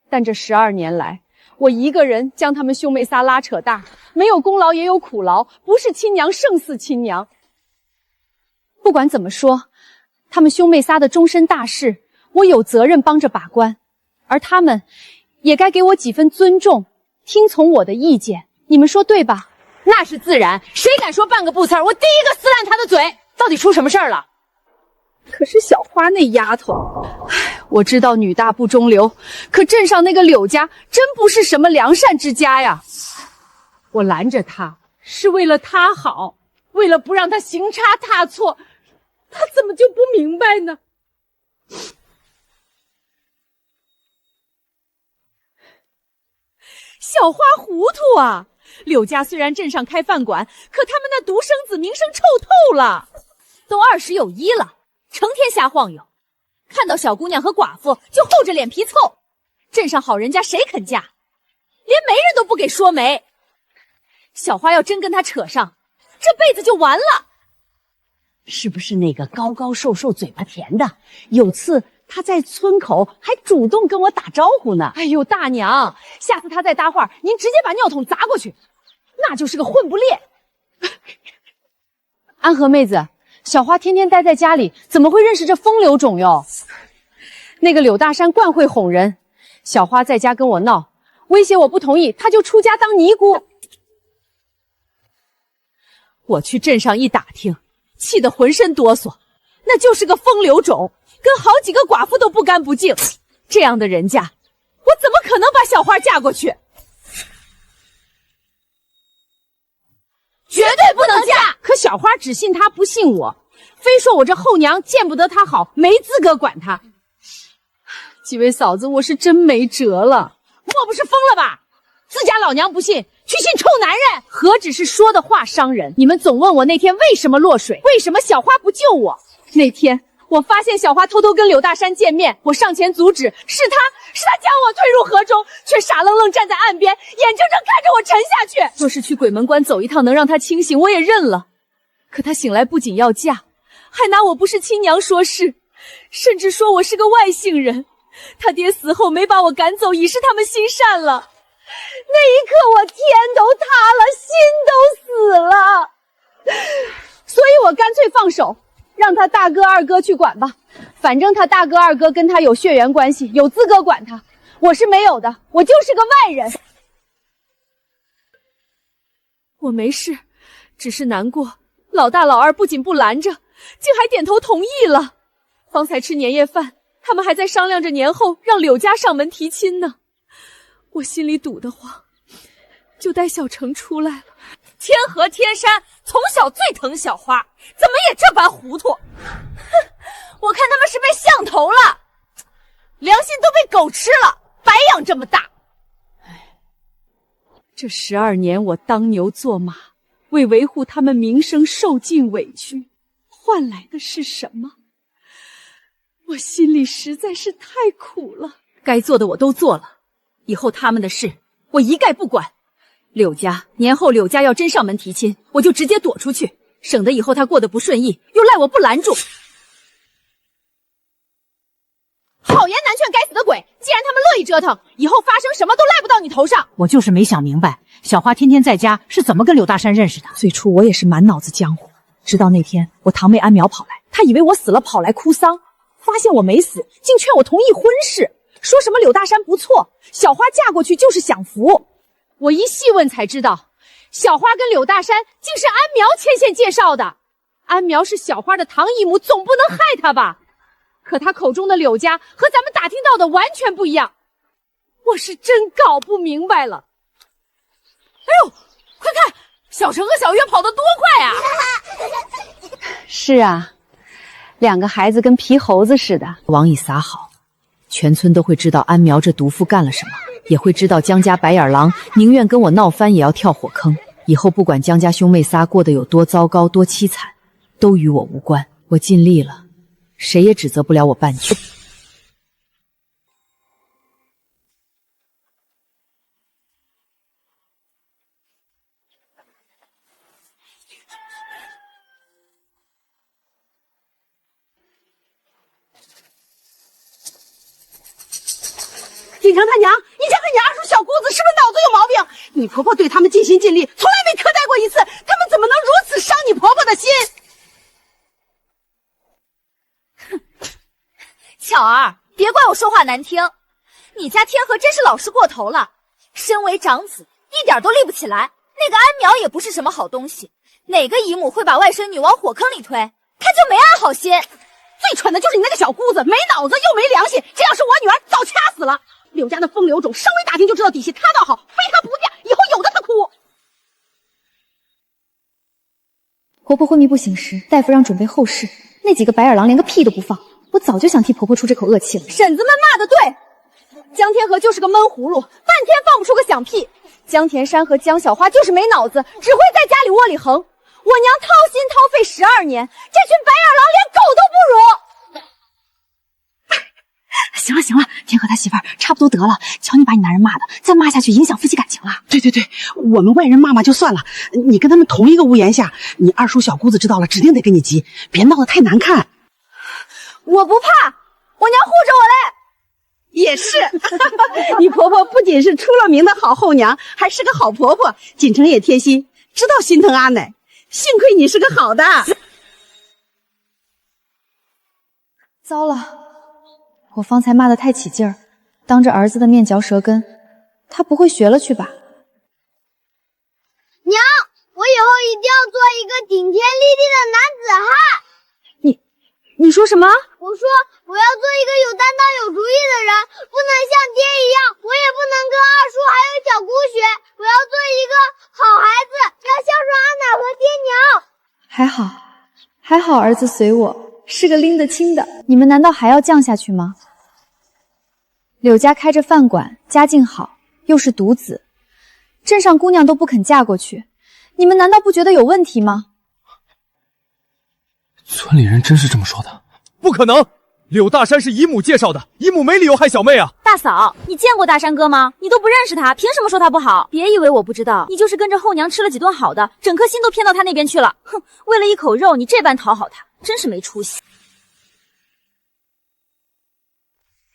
但这12年来，我一个人将他们兄妹仨拉扯大，没有功劳也有苦劳，不是亲娘胜似亲娘。不管怎么说，他们兄妹仨的终身大事，我有责任帮着把关，而他们也该给我几分尊重，听从我的意见。你们说对吧？那是自然，谁敢说半个不字儿，我第一个撕烂他的嘴。到底出什么事儿了？可是小花那丫头，我知道女大不中留，可镇上那个柳家真不是什么良善之家呀。我拦着他是为了他好，为了不让他行差踏错，他怎么就不明白呢？小花糊涂啊！柳家虽然镇上开饭馆，可他们那独生子名声臭透了，都20有1了，成天瞎晃悠，看到小姑娘和寡妇就厚着脸皮凑，镇上好人家谁肯嫁？连媒人都不给说媒。小花要真跟他扯上，这辈子就完了。是不是那个高高瘦瘦、嘴巴甜的？有次他在村口还主动跟我打招呼呢。哎呦，大娘，下次他再搭话，您直接把尿桶砸过去，那就是个混不吝。安和妹子，小花天天待在家里，怎么会认识这风流种哟？那个柳大山惯会哄人，小花在家跟我闹，威胁我不同意，他就出家当尼姑。我去镇上一打听，气得浑身哆嗦，那就是个风流种，跟好几个寡妇都不干不净。这样的人家，我怎么可能把小花嫁过去？绝对不能嫁！可小花只信他不信我，非说我这后娘见不得他好，没资格管他。几位嫂子，我是真没辙了。莫不是疯了吧？自家老娘不信，去信臭男人？何止是说的话伤人？你们总问我那天为什么落水，为什么小花不救我？那天我发现小花偷偷跟柳大山见面，我上前阻止，是他将我推入河中，却傻愣愣站在岸边，眼睁睁看着我沉下去。若是去鬼门关走一趟能让他清醒，我也认了。可他醒来不仅要嫁，还拿我不是亲娘说事，甚至说我是个外姓人。他爹死后没把我赶走，已是他们心善了。那一刻我天都塌了，心都死了，所以我干脆放手，让他大哥二哥去管吧。反正他大哥二哥跟他有血缘关系，有资格管他，我是没有的，我就是个外人。我没事，只是难过，老大老二不仅不拦着，竟还点头同意了。方才吃年夜饭，他们还在商量着年后让柳家上门提亲呢。我心里堵得慌，就带小程出来了。天河天山从小最疼小花，怎么也这般糊涂？哼，我看他们是被象投了，良心都被狗吃了，白养这么大。这12年我当牛做马，为维护他们名声受尽委屈，换来的是什么？我心里实在是太苦了。该做的我都做了，以后他们的事我一概不管。年后柳家要真上门提亲，我就直接躲出去，省得以后他过得不顺意，又赖我不拦住。好言难劝该死的鬼，既然他们乐意折腾，以后发生什么都赖不到你头上。我就是没想明白，小花天天在家是怎么跟柳大山认识的。最初我也是满脑子浆糊，直到那天我堂妹安苗跑来，她以为我死了跑来哭丧，发现我没死，竟劝我同意婚事，说什么柳大山不错，小花嫁过去就是享福。我一细问才知道，小花跟柳大山竟是安苗牵线介绍的。安苗是小花的堂姨母，总不能害她吧？可她口中的柳家和咱们打听到的完全不一样，我是真搞不明白了。哎呦，快看，小程和小月跑得多快啊！是啊，两个孩子跟皮猴子似的。王一撒好，全村都会知道安苗这毒妇干了什么，也会知道江家白眼狼宁愿跟我闹翻也要跳火坑。以后不管江家兄妹仨过得有多糟糕多凄惨，都与我无关。我尽力了，谁也指责不了我半句。锦城他娘，你这个你二叔小姑子是不是脑子有毛病？你婆婆对他们尽心尽力，从来没苛待过一次，他们怎么能如此伤你婆婆的心？哼，巧儿，别怪我说话难听，你家天河真是老实过头了。身为长子，一点都立不起来。那个安苗也不是什么好东西，哪个姨母会把外甥女往火坑里推？她就没安好心。最蠢的就是你那个小姑子，没脑子又没良心。这要是我女儿，早掐死了。柳家的风流种，稍微打听就知道底细，她倒好，非她不嫁，以后有的她哭。婆婆昏迷不醒时，大夫让准备后事，那几个白眼狼连个屁都不放。我早就想替婆婆出这口恶气了。婶子们骂的对，江天河就是个闷葫芦，半天放不出个响屁。江田山和江小花就是没脑子，只会在家里窝里横。我娘掏心掏肺12年，这群白眼狼连狗都不如。行了行了，天河他媳妇儿差不多得了，瞧你把你男人骂的，再骂下去影响夫妻感情了。对，我们外人骂就算了，你跟他们同一个屋檐下，你二叔小姑子知道了指定得跟你急，别闹得太难看。我不怕，我娘护着我嘞。也是，你婆婆不仅是出了名的好后娘，还是个好婆婆，锦城也贴心，知道心疼阿奶。幸亏你是个好的。糟了，我方才骂得太起劲儿，当着儿子的面嚼舌根，他不会学了去吧？娘，我以后一定要做一个顶天立地的男子汉。你说什么？我说我要做一个有担当有主意的人，不能像爹一样，我也不能跟二叔还有小姑学，我要做一个好孩子，要孝顺阿奶和爹娘。还好儿子随我，是个拎得清的。你们难道还要犟下去吗？柳家开着饭馆，家境好，又是独子，镇上姑娘都不肯嫁过去，你们难道不觉得有问题吗？村里人真是这么说的？不可能！柳大山是姨母介绍的，姨母没理由害小妹啊！大嫂，你见过大山哥吗？你都不认识他，凭什么说他不好？别以为我不知道，你就是跟着后娘吃了几顿好的，整颗心都偏到他那边去了。哼，为了一口肉，你这般讨好他，真是没出息。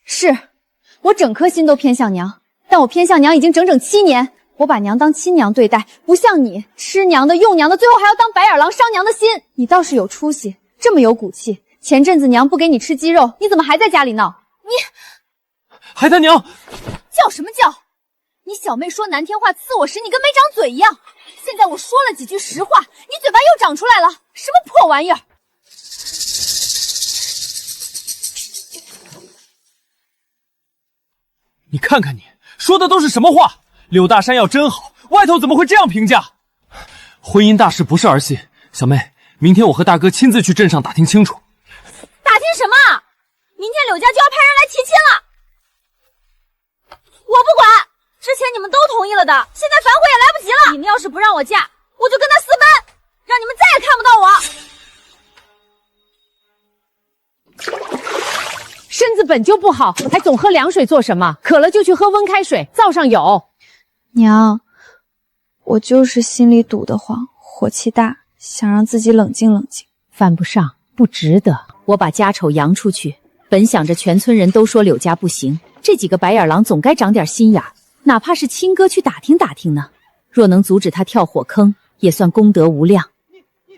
是，我整颗心都偏向娘，但我偏向娘已经整整7年，我把娘当亲娘对待，不像你吃娘的用娘的，最后还要当白眼狼伤娘的心。你倒是有出息，这么有骨气。前阵子娘不给你吃鸡肉，你怎么还在家里闹？你海他娘叫什么叫？你小妹说难听话刺我时，你跟没长嘴一样。现在我说了几句实话，你嘴巴又长出来了，什么破玩意儿？你看看你说的都是什么话？柳大山要真好，外头怎么会这样评价？婚姻大事不是儿戏，小妹，明天我和大哥亲自去镇上打听清楚。打听什么？明天柳家就要派人来提亲了。我不管，之前你们都同意了的，现在反悔也来不及了。你们要是不让我嫁，我就跟他私奔，让你们再也看不到我。身子本就不好，还总喝凉水做什么？渴了就去喝温开水，灶上有。娘，我就是心里堵得慌，火气大，想让自己冷静冷静。犯不上，不值得。我把家丑扬出去，本想着全村人都说柳家不行，这几个白眼狼总该长点心眼儿，哪怕是亲哥去打听打听呢。若能阻止他跳火坑，也算功德无量。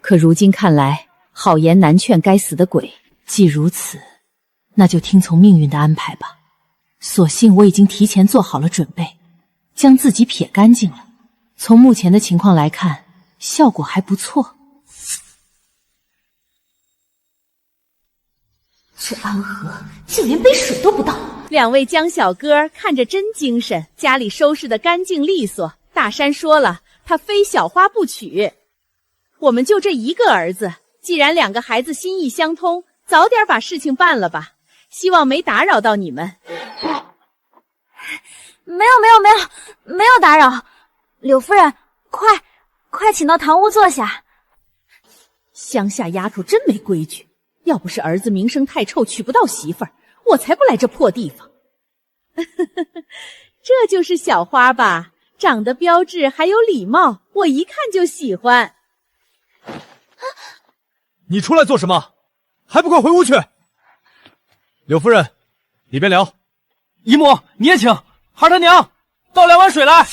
可如今看来，好言难劝该死的鬼。既如此，那就听从命运的安排吧。所幸我已经提前做好了准备，将自己撇干净了。从目前的情况来看，效果还不错。这安和竟连杯水都不倒。两位江小哥看着真精神，家里收拾得干净利索。大山说了，他非小花不娶。我们就这一个儿子，既然两个孩子心意相通，早点把事情办了吧。希望没打扰到你们。没有打扰。柳夫人，快请到堂屋坐下。乡下丫头真没规矩，要不是儿子名声太臭，娶不到媳妇儿，我才不来这破地方。这就是小花吧，长得标致还有礼貌，我一看就喜欢。你出来做什么？还不快回屋去！柳夫人，里边聊。姨母，你也请。孩他娘，倒2碗水来。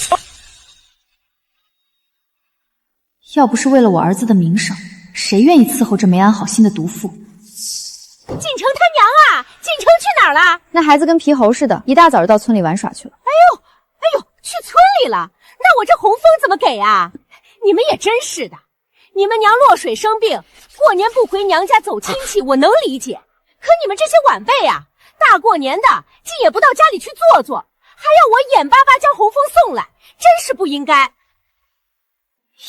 要不是为了我儿子的名声，谁愿意伺候这没安好心的毒妇？锦城他娘啊！锦城去哪儿了？那孩子跟皮猴似的，一大早就到村里玩耍去了。哎呦，去村里了？那我这红封怎么给啊？你们也真是的，你们娘落水生病，过年不回娘家走亲戚，我能理解。可你们这些晚辈啊，大过年的竟也不到家里去坐坐，还要我眼巴巴将红枫送来，真是不应该。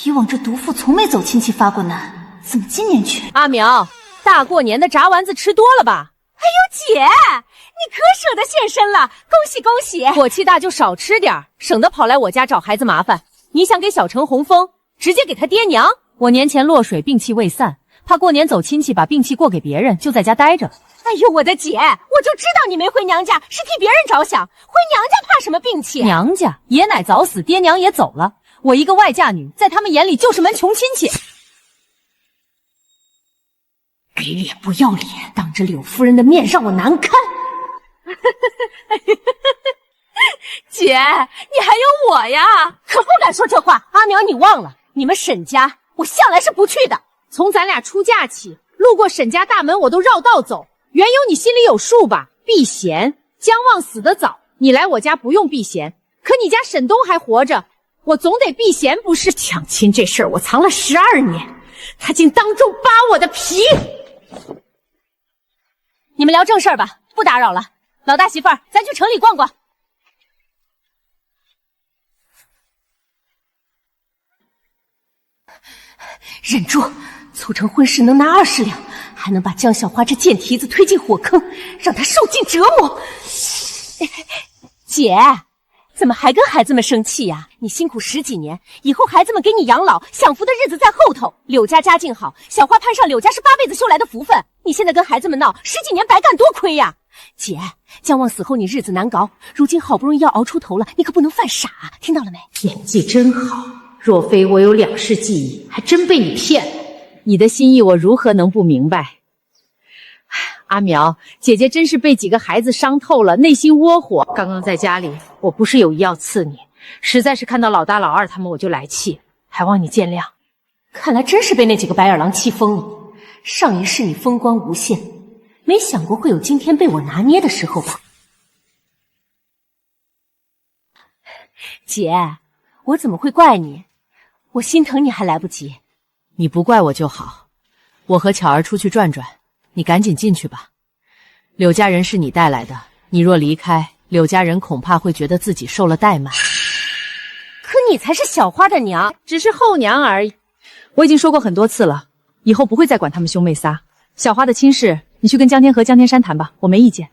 以往这毒妇从没走亲戚发过难，怎么今年却……阿苗，大过年的炸丸子吃多了吧？哎呦姐，你可舍得现身了，恭喜恭喜！火气大就少吃点，省得跑来我家找孩子麻烦。你想给小城红枫，直接给他爹娘。我年前落水病气未散，怕过年走亲戚把病气过给别人，就在家待着。哎呦我的姐，我就知道你没回娘家是替别人着想，回娘家怕什么病气？娘家爷奶早死，爹娘也走了，我一个外嫁女，在他们眼里就是门穷亲戚。给脸不要脸，当着柳夫人的面让我难堪。姐，你还有我呀，可不敢说这话。阿苗，你忘了，你们沈家我向来是不去的。从咱俩出嫁起，路过沈家大门我都绕道走，缘由你心里有数吧？避嫌，姜旺死得早，你来我家不用避嫌，可你家沈东还活着，我总得避嫌不是？抢亲这事儿我藏了12年，他竟当众扒我的皮。你们聊正事儿吧，不打扰了。老大媳妇儿，咱去城里逛逛。忍住，促成婚事能拿20两，还能把江小花这贱蹄子推进火坑，让她受尽折磨。姐，怎么还跟孩子们生气呀？你辛苦10几年，以后孩子们给你养老享福的日子在后头。柳家家境好，小花攀上柳家是8辈子修来的福分。你现在跟孩子们闹10几年白干，多亏呀！姐，姜旺死后你日子难熬，如今好不容易要熬出头了，你可不能犯傻，听到了没？演技真好，若非我有2世记忆，还真被你骗了。你的心意我如何能不明白？阿苗，姐姐真是被几个孩子伤透了，内心窝火。刚刚在家里，我不是有意要刺你，实在是看到老大老二他们我就来气，还望你见谅。看来真是被那几个白眼狼气疯了。上一世你风光无限，没想过会有今天被我拿捏的时候吧？姐，我怎么会怪你？我心疼你还来不及。你不怪我就好。我和巧儿出去转转，你赶紧进去吧。柳家人是你带来的，你若离开，柳家人恐怕会觉得自己受了怠慢。可你才是小花的娘，只是后娘而已。我已经说过很多次了，以后不会再管他们兄妹仨。小花的亲事，你去跟江天和、江天山谈吧，我没意见。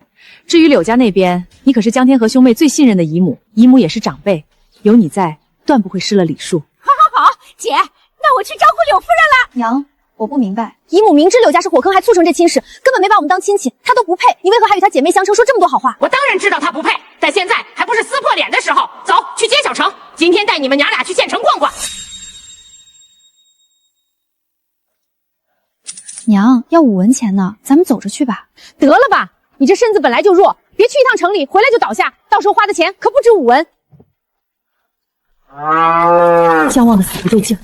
至于柳家那边，你可是江天和兄妹最信任的姨母，姨母也是长辈，有你在，断不会失了礼数。好，姐，那我去招呼柳夫人了。娘，我不明白，姨母明知柳家是火坑，还促成这亲事，根本没把我们当亲戚，她都不配，你为何还与她姐妹相称，说这么多好话？我当然知道她不配，但现在还不是撕破脸的时候。走，去接小城，今天带你们娘俩去县城逛逛。娘，要5文钱呢，咱们走着去吧。得了吧，你这身子本来就弱，别去一趟城里，回来就倒下，到时候花的钱可不止5文。姜旺的死不对劲，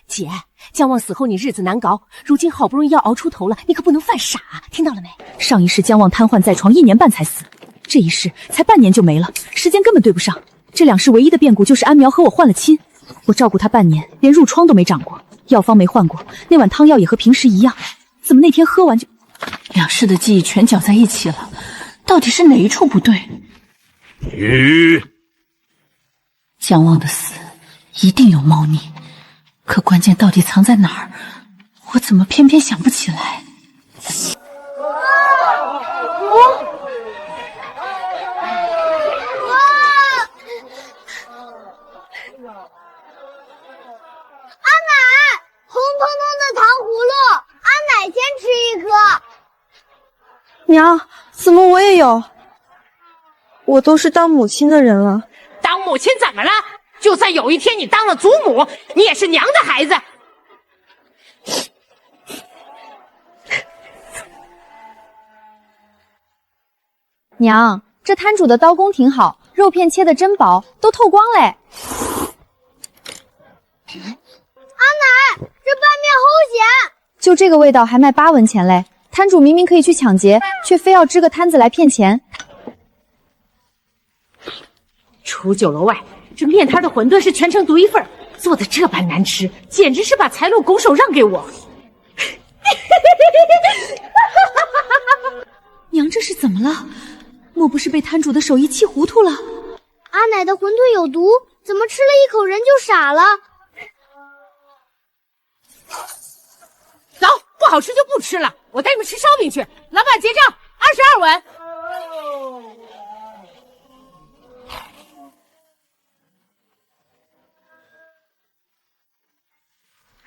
姐，姜旺死后你日子难熬，如今好不容易要熬出头了，你可不能犯傻，听到了没？上一世姜旺瘫痪在床1年半才死，这一世才半年就没了，时间根本对不上。这2世唯一的变故就是安苗和我换了亲，我照顾他半年，连褥疮都没长过，药方没换过，那碗汤药也和平时一样，怎么那天喝完就？2世的记忆全搅在一起了，到底是哪一处不对？姜旺的死一定有猫腻，可关键到底藏在哪儿？我怎么偏偏想不起来？阿奶，红彤彤的糖葫芦，阿奶先吃一颗。娘，怎么我也有？我都是当母亲的人了。当母亲怎么了？就算有一天你当了祖母，你也是娘的孩子。娘，这摊主的刀工挺好，肉片切的真薄，都透光嘞。阿奶，这拌面齁咸。就这个味道还卖8文钱嘞！摊主明明可以去抢劫，却非要支个摊子来骗钱。出酒楼外，这面摊的馄饨是全城独一份，做的这般难吃，简直是把财路拱手让给我。么了？莫不是被摊主的手艺气糊涂了？阿奶的馄饨有毒，怎么吃了一口人就傻了？走，不好吃就不吃了，我带你们吃烧饼去。老板结账，22文。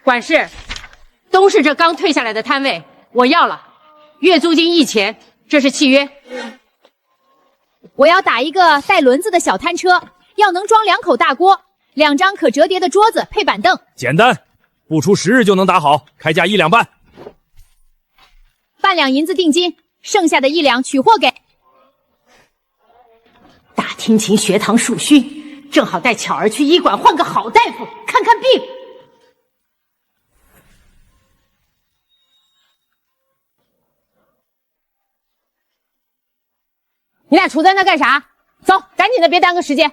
管事，东市这刚退下来的摊位我要了，月租金1000，这是契约。我要打一个带轮子的小摊车，要能装2口大锅，2张可折叠的桌子配板凳。简单，不出10日就能打好，开价1两半。半两银子定金，剩下的1两取货给。大听琴学堂暑训，正好带巧儿去医馆换个好大夫看看病。你俩杵在那干啥？走，赶紧的，别耽搁时间。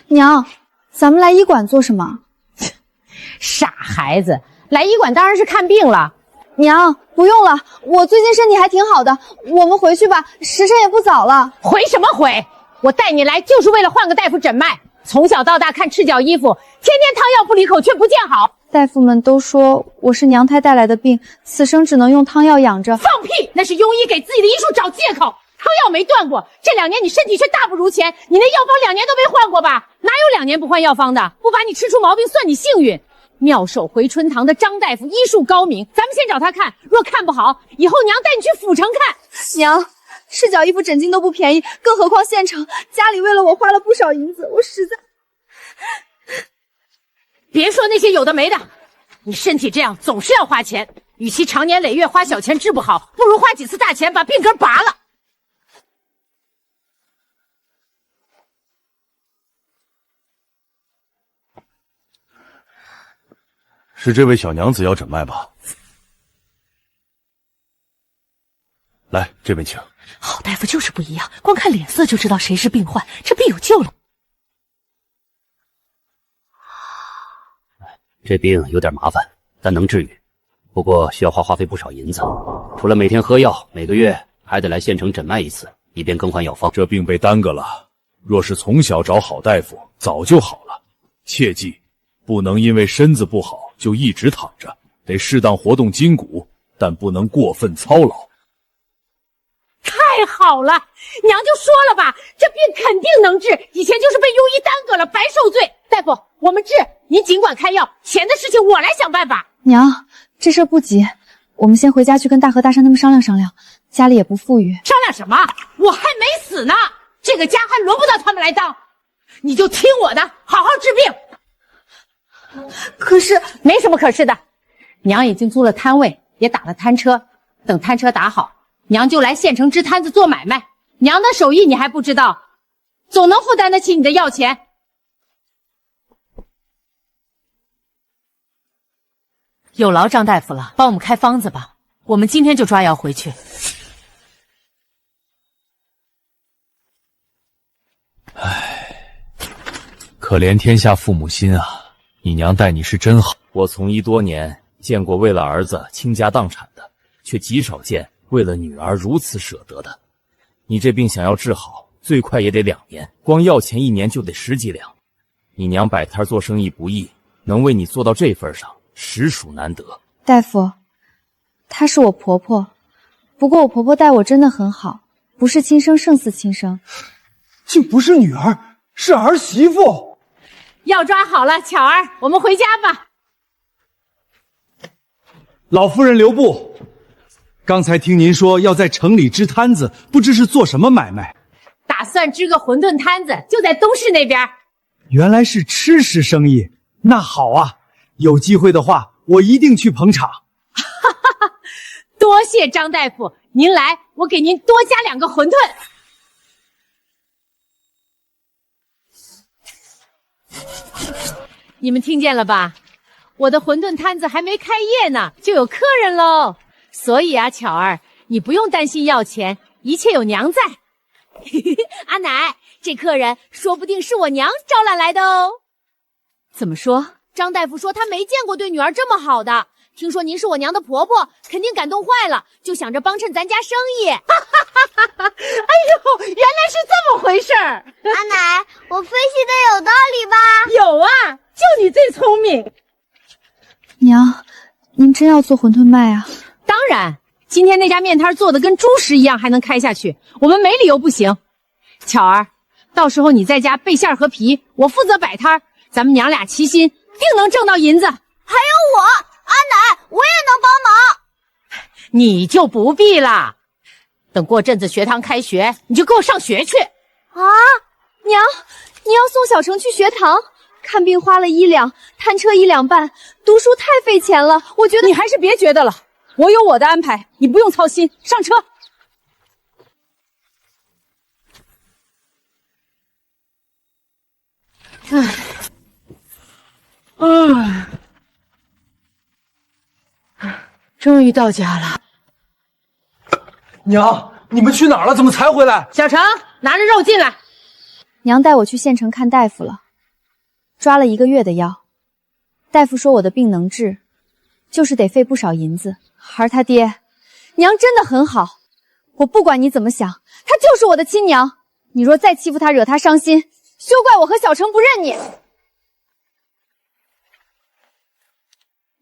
娘，咱们来医馆做什么？傻孩子，来医馆当然是看病了。娘，不用了，我最近身体还挺好的，我们回去吧，时辰也不早了。回什么回？我带你来就是为了换个大夫诊脉。从小到大看赤脚医傅，天天汤药不离口，却不见好。大夫们都说我是娘胎带来的病，此生只能用汤药养着。放屁！那是庸医给自己的医术找借口。汤药没断过，这2年你身体却大不如前，你那药方2年都没换过吧？哪有2年不换药方的？不把你吃出毛病算你幸运。妙手回春堂的张大夫医术高明，咱们先找他看，若看不好，以后娘带你去府城看。娘，赤脚医傅诊金都不便宜，更何况县城，家里为了我花了不少银子，我实在……别说那些有的没的，你身体这样总是要花钱，与其长年累月花小钱治不好，不如花几次大钱把病根拔了。是这位小娘子要诊脉吧？来，这边请。好大夫就是不一样，光看脸色就知道谁是病患，这病有救了。这病有点麻烦，但能治愈，不过需要花费不少银子。除了每天喝药，每个月还得来县城诊脉一次，以便更换药方。这病被耽搁了，若是从小找好大夫，早就好了。切记，不能因为身子不好就一直躺着，得适当活动筋骨，但不能过分操劳。太好了，娘就说了吧，这病肯定能治，以前就是被庸医耽搁了，白受罪。大夫，我们治，您尽管开药，钱的事情我来想办法。娘，这事不急，我们先回家去跟大河大山他们商量商量，家里也不富裕。商量什么？我还没死呢，这个家还轮不到他们来当。你就听我的，好好治病。可是没什么可是的，娘已经租了摊位，也打了摊车，等摊车打好，娘就来县城支摊子做买卖。娘的手艺你还不知道，总能负担得起你的药钱。有劳张大夫了，帮我们开方子吧，我们今天就抓药回去。可怜天下父母心啊！你娘待你是真好。我从医多年，见过为了儿子倾家荡产的，却极少见为了女儿如此舍得的。你这病想要治好，最快也得2年，光药钱1年就得10几两。你娘摆摊做生意不易，能为你做到这份上，实属难得。大夫，她是我婆婆，不过我婆婆待我真的很好，不是亲生胜似亲生。竟不是女儿，是儿媳妇。药抓好了，巧儿，我们回家吧。老夫人留步，刚才听您说要在城里支摊子，不知是做什么买卖？打算支个馄饨摊子，就在东市那边。原来是吃食生意，那好啊，有机会的话，我一定去捧场。多谢张大夫，您来，我给您多加2个馄饨。你们听见了吧？我的馄饨摊子还没开业呢，就有客人喽。所以啊，巧儿，你不用担心要钱，一切有娘在。阿奶，这客人说不定是我娘招揽来的哦。怎么说？张大夫说他没见过对女儿这么好的，听说您是我娘的婆婆，肯定感动坏了，就想着帮衬咱家生意。哎呦，原来是这么回事儿！阿奶，我分析的有道理吧？有啊，就你最聪明。娘，您真要做馄饨卖啊？当然，今天那家面摊做的跟猪食一样，还能开下去，我们没理由不行。巧儿，到时候你在家备馅和皮，我负责摆摊，咱们娘俩齐心，定能挣到银子。还有我，阿奶，我也能帮忙。你就不必啦，等过阵子学堂开学，你就给我上学去。啊，娘，你要送小程去学堂？看病花了1两，摊车1两半，读书太费钱了。我觉得你还是别觉得了，我有我的安排，你不用操心。上车。终于到家了。娘，你们去哪儿了？怎么才回来？小程，拿着肉进来。娘带我去县城看大夫了，抓了1个月的药。大夫说我的病能治，就是得费不少银子。而他爹，娘真的很好，我不管你怎么想，她就是我的亲娘。你若再欺负她，惹她伤心，休怪我和小程不认你。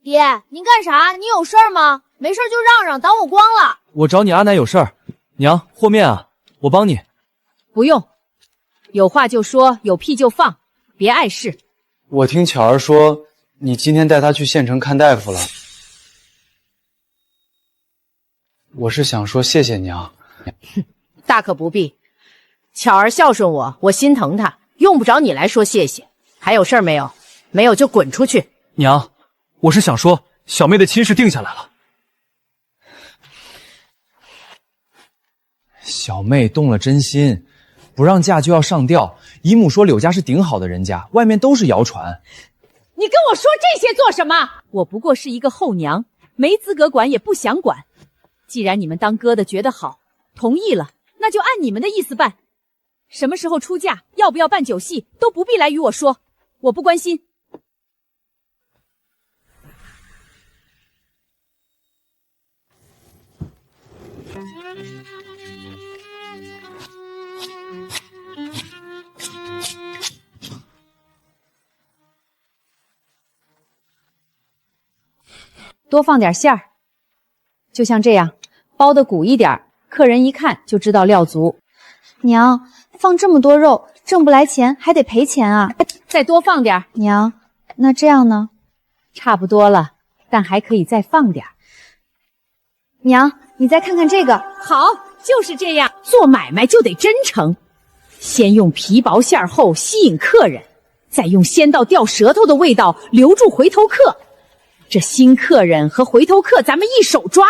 爹，您干啥？你有事儿吗？没事就让让，挡我光了。我找你阿奶有事儿。娘，和面啊，我帮你。不用，有话就说，有屁就放，别碍事。我听巧儿说，你今天带她去县城看大夫了。我是想说谢谢娘。大可不必，巧儿孝顺我，我心疼她，用不着你来说谢谢。还有事儿没有？没有就滚出去。娘，我是想说，小妹的亲事定下来了。小妹动了真心，不让嫁就要上吊。姨母说柳家是顶好的人家，外面都是谣传。你跟我说这些做什么？我不过是一个后娘，没资格管也不想管。既然你们当哥的觉得好，同意了，那就按你们的意思办。什么时候出嫁，要不要办酒席，都不必来与我说，我不关心。多放点馅儿，就像这样，包的鼓一点，客人一看就知道料足。娘，放这么多肉，挣不来钱，还得赔钱啊！再多放点。娘，那这样呢？差不多了，但还可以再放点。娘，你再看看这个。好，就是这样，做买卖就得真诚。先用皮薄馅厚吸引客人，再用鲜到掉舌头的味道留住回头客。这新客人和回头客咱们一手抓，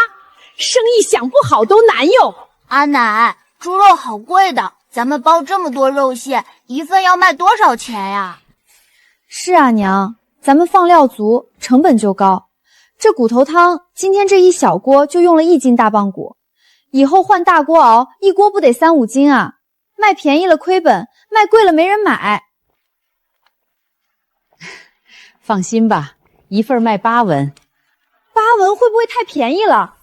生意想不好都难哟。阿奶，猪肉好贵的，咱们包这么多肉馅，一份要卖多少钱呀？是啊，娘，咱们放料足，成本就高。这骨头汤今天这一小锅就用了1斤大棒骨，以后换大锅熬，一锅不得3、5斤啊？卖便宜了亏本，卖贵了没人买。放心吧，一份卖8文。8文会不会太便宜了？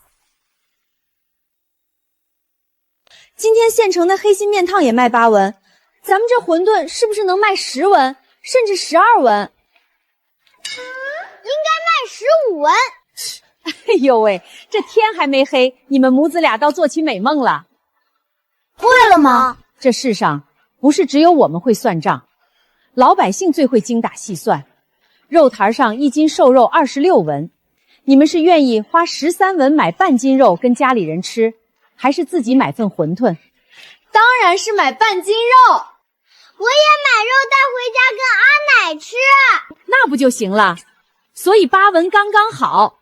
今天县城的黑心面烫也卖8文，咱们这馄饨是不是能卖10文，甚至12文？应该卖15文。哎呦喂，这天还没黑，你们母子俩倒做起美梦了。会了吗？这世上不是只有我们会算账，老百姓最会精打细算。肉摊上1斤瘦肉26文，你们是愿意花13文买半斤肉跟家里人吃，还是自己买份馄饨？当然是买半斤肉。我也买肉带回家跟阿奶吃。那不就行了？所以8文刚刚好。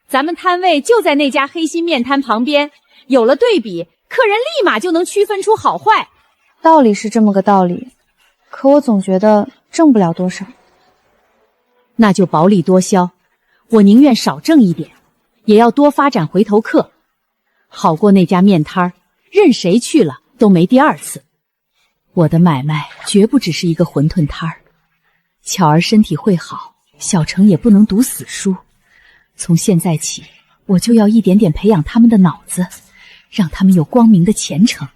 咱们摊位就在那家黑心面摊旁边，有了对比，客人立马就能区分出好坏。道理是这么个道理，可我总觉得挣不了多少。那就薄利多销，我宁愿少挣一点，也要多发展回头客，好过那家面摊儿，任谁去了都没第二次。我的买卖绝不只是一个馄饨摊儿，巧儿身体会好，小程也不能读死书。从现在起，我就要一点点培养他们的脑子，让他们有光明的前程。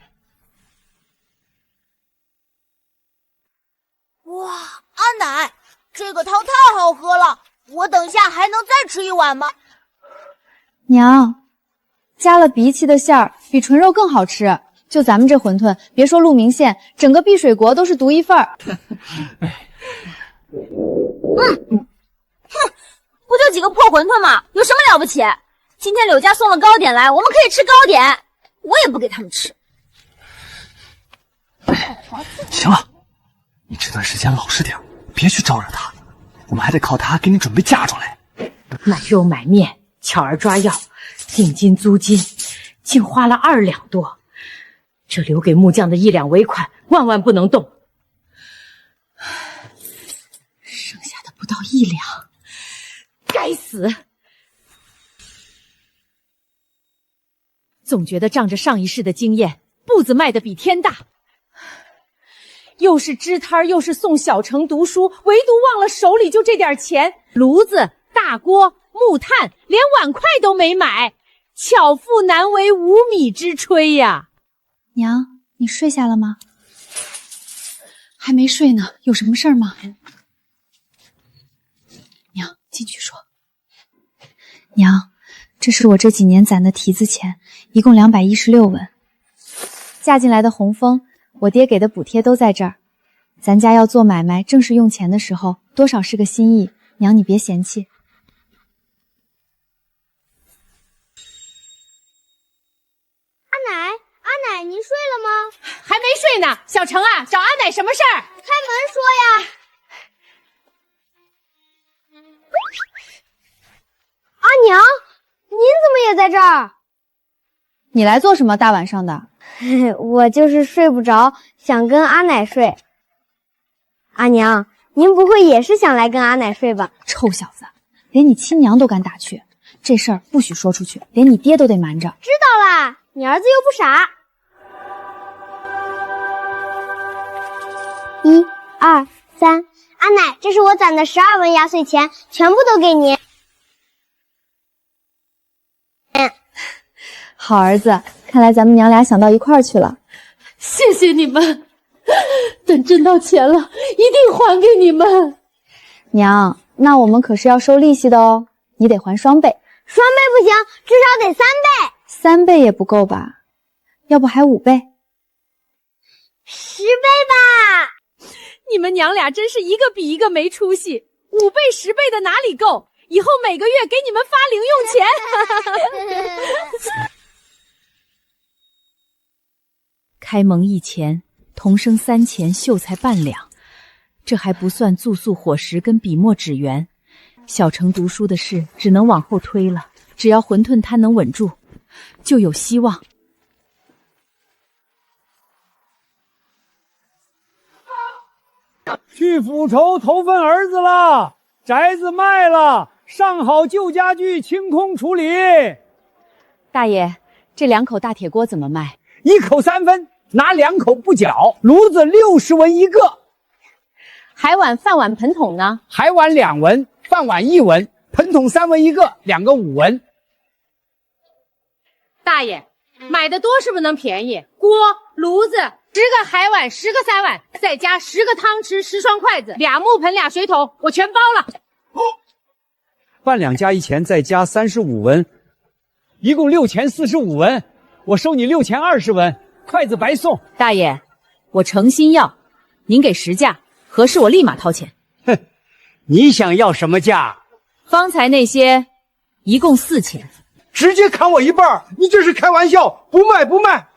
哇，阿奶，这个汤太好喝了，我等下还能再吃一碗吗？娘，加了荸荠的馅儿，比纯肉更好吃。就咱们这馄饨，别说鹿鸣县，整个碧水国都是独一份儿。不就几个破馄饨吗？有什么了不起？今天柳家送了糕点来，我们可以吃糕点，我也不给他们吃。行了，你这段时间老实点，别去招惹他，我们还得靠他给你准备嫁妆来。买肉买面，巧儿抓药，定金租金，竟花了2两多。这留给木匠的1两尾款，万万不能动。剩下的不到1两，该死！总觉得仗着上一世的经验，步子迈得比天大。又是支摊又是送小城读书，唯独忘了手里就这点钱，炉子、大锅、木炭，连碗筷都没买，巧妇难为无米之炊呀！娘，你睡下了吗？还没睡呢，有什么事儿吗？娘，进去说。娘，这是我这几年攒的提子钱，一共216文。嫁进来的红枫，我爹给的补贴都在这儿。咱家要做买卖，正是用钱的时候，多少是个心意，娘你别嫌弃。阿奶，您睡了吗？还没睡呢。小程啊，找阿奶什么事儿？开门说呀。阿娘，您怎么也在这儿？你来做什么？大晚上的。我就是睡不着，想跟阿奶睡。阿娘，您不会也是想来跟阿奶睡吧？臭小子，连你亲娘都敢打趣，这事儿不许说出去，连你爹都得瞒着。知道啦，你儿子又不傻。1、2、3，阿奶，这是我攒的12文压岁钱，全部都给您。好儿子，看来咱们娘俩想到一块儿去了。谢谢你们，等挣到钱了，一定还给你们。娘，那我们可是要收利息的哦，你得还双倍。双倍不行，至少得3倍。3倍也不够吧？要不还5倍？10倍吧。你们娘俩真是一个比一个没出息，5倍10倍的哪里够？以后每个月给你们发零用钱。开蒙1钱，同生3钱，秀才半两，这还不算住宿伙食跟笔墨纸元。小城读书的事只能往后推了，只要馄饨摊能稳住，就有希望。去府筹投奔儿子了，宅子卖了，上好旧家具清空处理。大爷，这2口大铁锅怎么卖？1口3分，拿2口不缴。炉子60文一个。海碗、饭碗、盆桶呢？海碗2文，饭碗1文，盆桶3文一个，2个5文。大爷，买的多是不是能便宜？锅、炉子10个海碗，10个3碗，再加10个汤匙，10双筷子，2木盆，2水桶，我全包了。半两加1钱，再加35文，一共6钱45文，我收你6钱20文，筷子白送。大爷，我诚心要，您给实价，合适我立马掏钱。哼，你想要什么价？方才那些，一共4钱。直接砍我一半，你这是开玩笑！不卖不卖。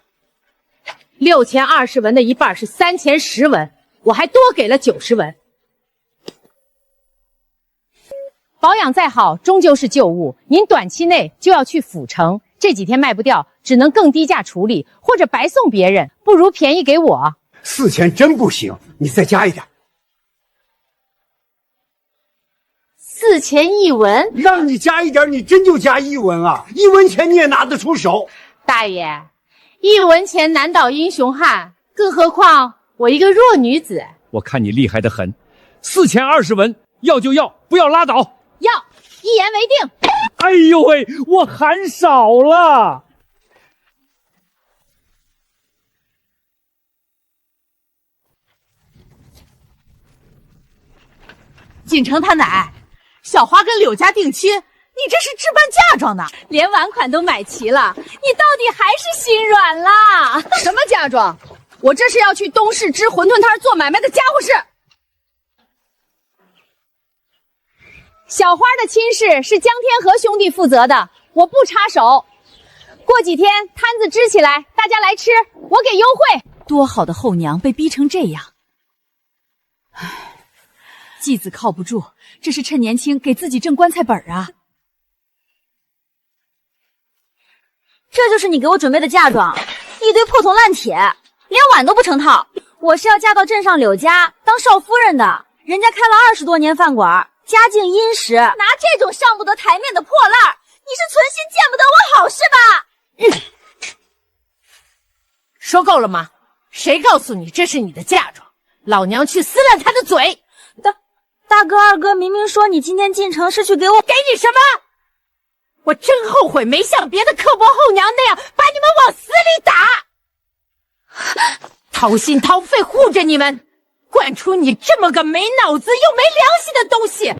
6钱20文的一半是3钱10文，我还多给了90文。保养再好，终究是旧物。您短期内就要去府城，这几天卖不掉，只能更低价处理，或者白送别人，不如便宜给我。4钱真不行，你再加一点。4钱1文，让你加一点，你真就加1文啊？1文钱你也拿得出手？大爷，1文钱难倒英雄汉，更何况我一个弱女子。我看你厉害得很，4钱20文，要就要，不要拉倒。要，一言为定。哎呦喂，我喊少了。锦城他奶，小花跟柳家定亲，你这是置办嫁妆呢？连碗款都买齐了，你到底还是心软啦？什么嫁妆？我这是要去东市支馄饨摊做买卖的家伙事。小花的亲事是江天和兄弟负责的，我不插手。过几天摊子支起来，大家来吃，我给优惠。多好的后娘被逼成这样，唉，继子靠不住，这是趁年轻给自己挣棺材本啊！这就是你给我准备的嫁妆，一堆破铜烂铁，连碗都不成套。我是要嫁到镇上柳家当少夫人的，人家开了20多年饭馆，家境殷实，拿这种上不得台面的破烂，你是存心见不得我好是吧？说够了吗？谁告诉你这是你的嫁妆？老娘去撕烂他的嘴！大哥二哥明明说你今天进城是去给我……给你什么？我真后悔没像别的刻薄后娘那样把你们往死里打，掏心掏肺护着你们，惯出你这么个没脑子又没良心的东西！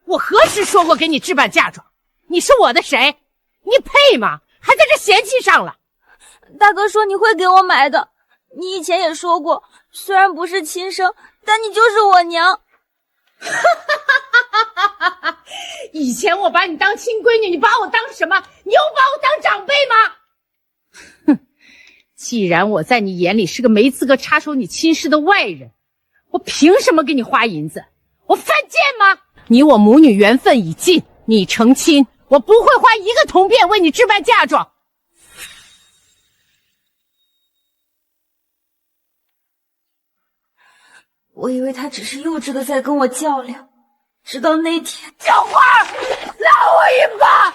我何时说过给你置办嫁妆？你是我的谁？你配吗？还在这嫌弃上了？大哥说你会给我买的，你以前也说过，虽然不是亲生，但你就是我娘。以前我把你当亲闺女，你把我当什么？你又把我当长辈吗？哼！既然我在你眼里是个没资格插手你亲事的外人，我凭什么给你花银子？我犯贱吗？你我母女缘分已尽，你成亲，我不会花一个铜片为你置办嫁妆。我以为他只是幼稚的在跟我较量，直到那天，小花，拉我一把！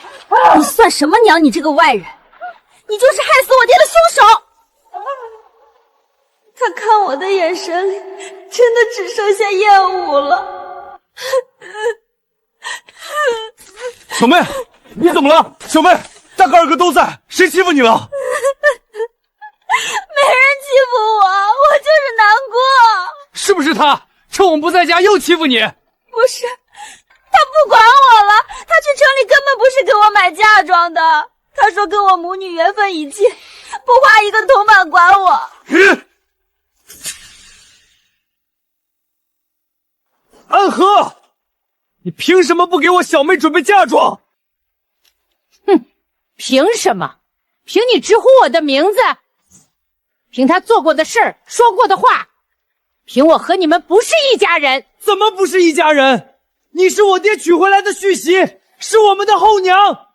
你算什么娘？你这个外人，你就是害死我爹的凶手！他看我的眼神里，真的只剩下厌恶了。小妹，你怎么了？小妹，大哥二哥都在，谁欺负你了？没人欺负我，我就是难过。是不是他趁我们不在家又欺负你？不是，他不管我了，他去城里根本不是给我买嫁妆的。他说跟我母女缘分已尽，不花一个铜板管我。安和，你凭什么不给我小妹准备嫁妆？哼，凭什么？凭你直呼我的名字？凭他做过的事儿，说过的话？凭我和你们不是一家人？怎么不是一家人？你是我爹娶回来的续媳，是我们的后娘。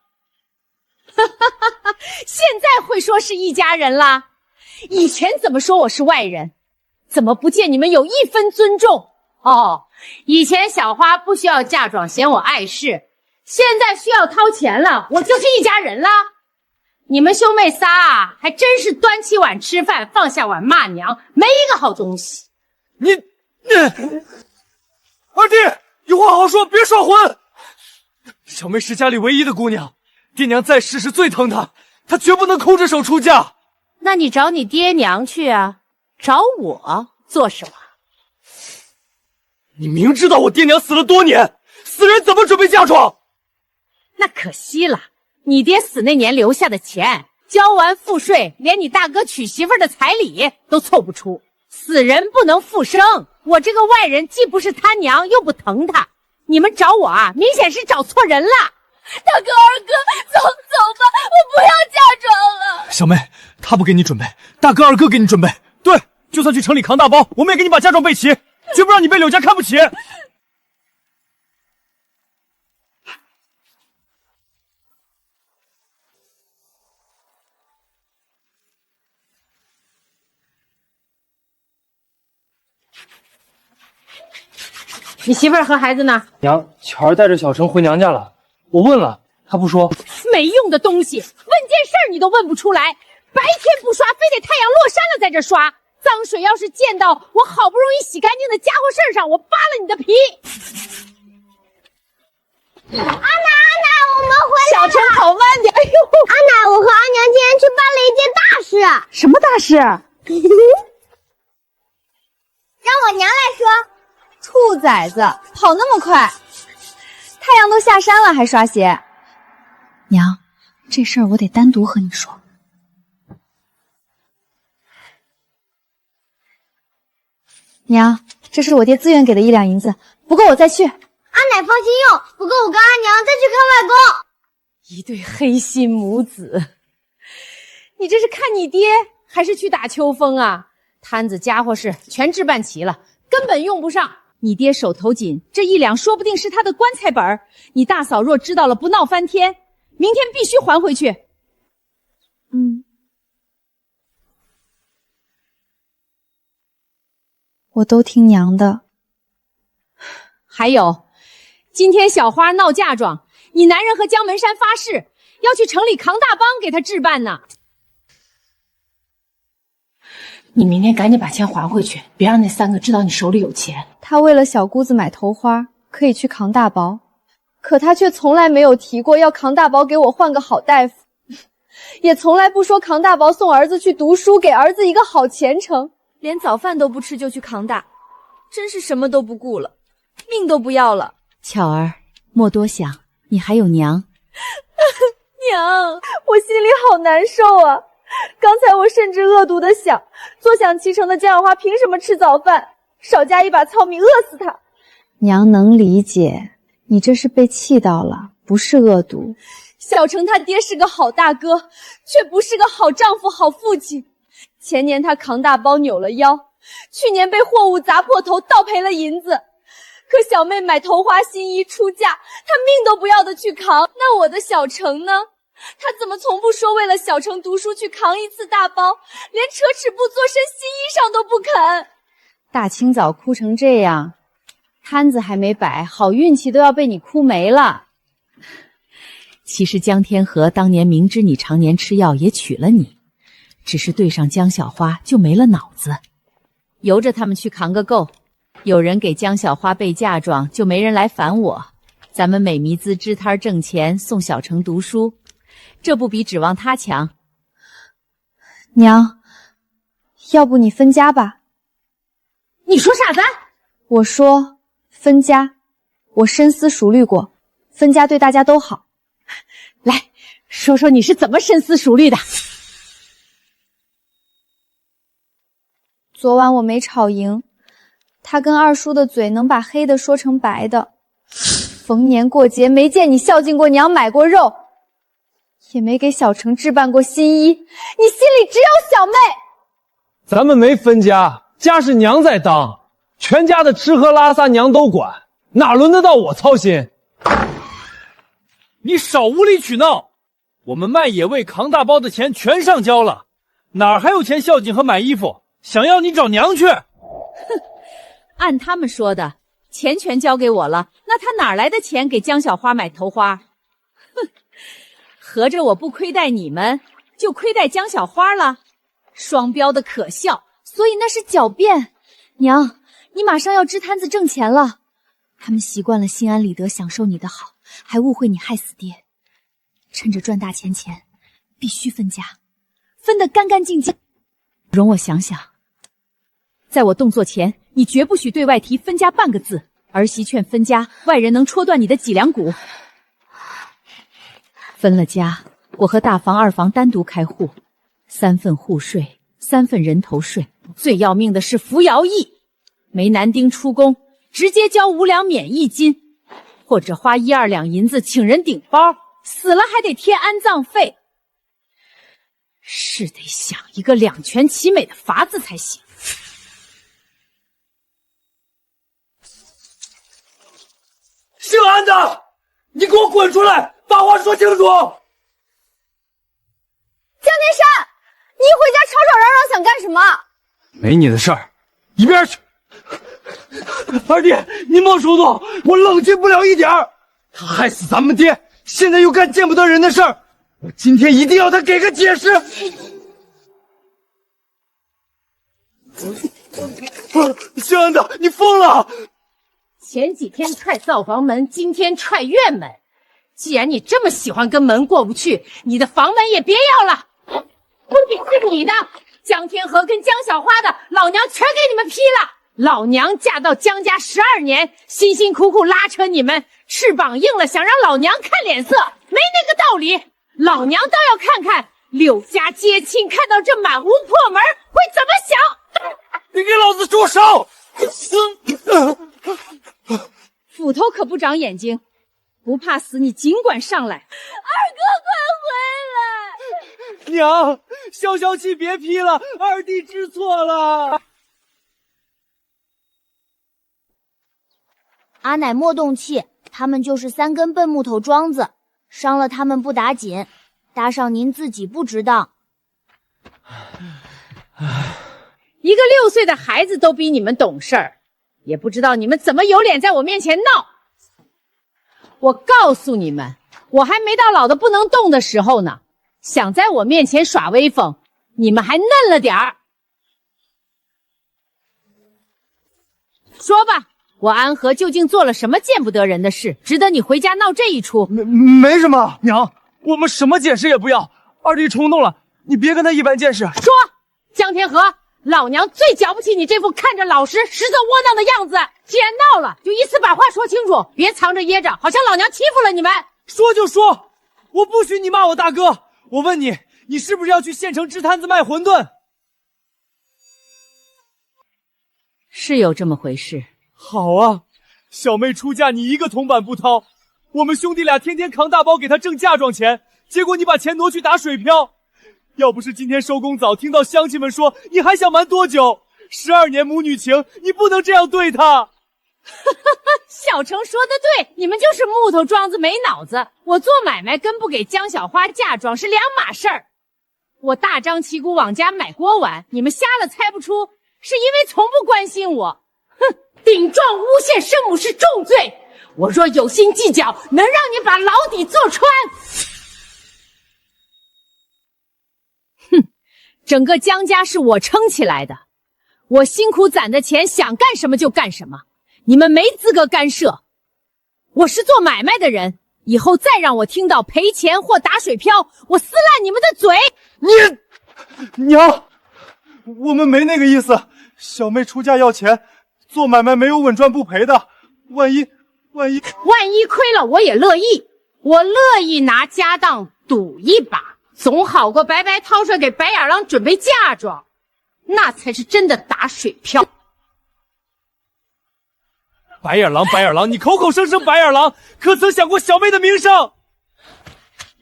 现在会说是一家人啦？以前怎么说我是外人？怎么不见你们有一分尊重？哦，以前小花不需要嫁妆嫌我碍事，现在需要掏钱了，我就是一家人啦。你们兄妹仨啊，还真是端起碗吃饭，放下碗骂娘，没一个好东西。二弟，有话好说，别耍混。小妹是家里唯一的姑娘，爹娘在世是最疼她，她绝不能空着手出嫁。那你找你爹娘去啊，找我做什么？你明知道我爹娘死了多年，死人怎么准备嫁妆？那可惜了，你爹死那年留下的钱，交完赋税，连你大哥娶媳妇的彩礼都凑不出。死人不能复生，我这个外人既不是他娘，又不疼他。你们找我啊，明显是找错人了。大哥二哥，走吧，我不要嫁妆了。小妹，他不给你准备，大哥二哥给你准备。对，就算去城里扛大包，我们也给你把嫁妆备齐，绝不让你被柳家看不起。你媳妇儿和孩子呢？娘，巧儿带着小程回娘家了。我问了，他不说。没用的东西，问件事儿你都问不出来。白天不刷，非得太阳落山了在这刷。脏水要是溅到我好不容易洗干净的家伙事儿上，我扒了你的皮。安娜，们回来了。小陈跑慢点。哎呦，阿奶，我和阿娘今天去办了一件大事。什么大事？让我娘来说。兔崽子，跑那么快，太阳都下山了还刷鞋。娘，这事儿我得单独和你说。娘，这是我爹自愿给的1两银子，不够我再去。阿奶放心用，不够我跟阿娘再去看外公。一对黑心母子，你这是看你爹还是去打秋风啊？摊子家伙事全置办齐了，根本用不上。你爹手头紧，这1两说不定是他的棺材本儿。你大嫂若知道了，不闹翻天，明天必须还回去。我都听娘的。还有，今天小花闹嫁妆，你男人和江门山发誓要去城里扛大帮给他置办呢。你明天赶紧把钱还回去，别让那3个知道你手里有钱。他为了小姑子买头花，可以去扛大包，可他却从来没有提过要扛大包给我换个好大夫，也从来不说扛大包送儿子去读书，给儿子一个好前程，连早饭都不吃就去扛大，真是什么都不顾了，命都不要了。巧儿，莫多想，你还有娘。娘，我心里好难受啊！刚才我甚至恶毒的想，坐享其成的江小花凭什么吃早饭？少加一把糙米，饿死她。娘能理解，你这是被气到了，不是恶毒。小成他爹是个好大哥，却不是个好丈夫、好父亲。前年他扛大包扭了腰，去年被货物砸破头，倒赔了银子。可小妹买头花新衣出嫁，他命都不要的去扛，那我的小成呢？他怎么从不说为了小成读书去扛一次大包，连扯尺布做身新衣裳都不肯。大清早哭成这样，摊子还没摆，好运气都要被你哭没了。其实江天河当年明知你常年吃药，也娶了你，只是对上江小花就没了脑子，由着他们去扛个够。有人给江小花备嫁妆，就没人来烦我。咱们美弥滋支摊挣钱，送小成读书，这不比指望他强。娘，要不你分家吧？你说啥子？我说分家，我深思熟虑过，分家对大家都好。来，说说你是怎么深思熟虑的？昨晚我没吵赢，他跟二叔的嘴能把黑的说成白的。逢年过节没见你孝敬过娘，买过肉，也没给小成置办过新衣，你心里只有小妹。咱们没分家，家是娘在当，全家的吃喝拉撒娘都管，哪轮得到我操心？你少无理取闹！我们卖野味扛大包的钱全上交了，哪儿还有钱孝敬和买衣服？想要你找娘去！哼，按他们说的，钱全交给我了，那他哪来的钱给江小花买头花？哼，合着我不亏待你们，就亏待江小花了，双标的可笑。所以那是狡辩。娘，你马上要支摊子挣钱了，他们习惯了心安理得享受你的好，还误会你害死爹。趁着赚大钱前，必须分家，分得干干净净。容我想想，在我动作前，你绝不许对外提分家半个字。儿媳劝分家，外人能戳断你的脊梁骨。分了家，我和大房、二房单独开户，3份户税，3份人头税。最要命的是服徭役，没男丁出宫，直接交5两免役金，或者花1、2两银子请人顶包，死了还得贴安葬费。是得想一个两全其美的法子才行。姓安的，你给我滚出来，把话说清楚！江天山，你一回家吵吵嚷嚷想干什么？没你的事儿，一边去！二弟，你莫冲动，我冷静不了一点儿。他害死咱们爹，现在又干见不得人的事儿，我今天一定要他给个解释。姓安的，你疯了！前几天踹灶房门，今天踹院门，既然你这么喜欢跟门过不去，你的房门也别要了。不仅是你的，江天河跟江小花的，老娘全给你们批了。老娘嫁到江家12年，辛辛苦苦拉扯你们，翅膀硬了想让老娘看脸色，没那个道理。老娘倒要看看柳家接亲看到这满屋破门会怎么想。你给老子住手！斧头可不长眼睛，不怕死你尽管上来。二哥快回来！娘，消消气，别批了，二弟知错了。阿奶莫动气，他们就是3根笨木头桩子，伤了他们不打紧，搭上您自己不值当。一个6岁的孩子都比你们懂事儿，也不知道你们怎么有脸在我面前闹。我告诉你们，我还没到老的不能动的时候呢，想在我面前耍威风，你们还嫩了点儿。说吧，我安和究竟做了什么见不得人的事，值得你回家闹这一出？没什么，娘，我们什么解释也不要。二弟冲动了，你别跟他一般见识。说，江天河，老娘最瞧不起你这副看着老实实则窝囊的样子。既然闹了，就一次把话说清楚，别藏着掖着，好像老娘欺负了你们。说就说，我不许你骂我大哥。我问你，你是不是要去县城支摊子卖馄饨？是有这么回事。好啊，小妹出嫁你一个铜板不掏，我们兄弟俩天天扛大包给她挣嫁妆钱，结果你把钱挪去打水漂。要不是今天收工早听到乡亲们说你还想瞒多久，12年母女情，你不能这样对她。小程说的对，你们就是木头桩子没脑子。我做买卖跟不给江小花嫁妆是两码事儿。我大张旗鼓往家买锅碗，你们瞎了猜不出，是因为从不关心我。哼，顶撞诬陷生母是重罪，我若有心计较，能让你把牢底坐穿。哼，整个江家是我撑起来的，我辛苦攒的钱，想干什么就干什么。你们没资格干涉，我是做买卖的人，以后再让我听到赔钱或打水漂，我撕烂你们的嘴！娘，我们没那个意思，小妹出嫁要钱，做买卖没有稳赚不赔的，万一亏了我也乐意，我乐意拿家当赌一把，总好过白白掏出来给白眼狼准备嫁妆，那才是真的打水漂。白眼狼，你口口声声白眼狼，可曾想过小妹的名声？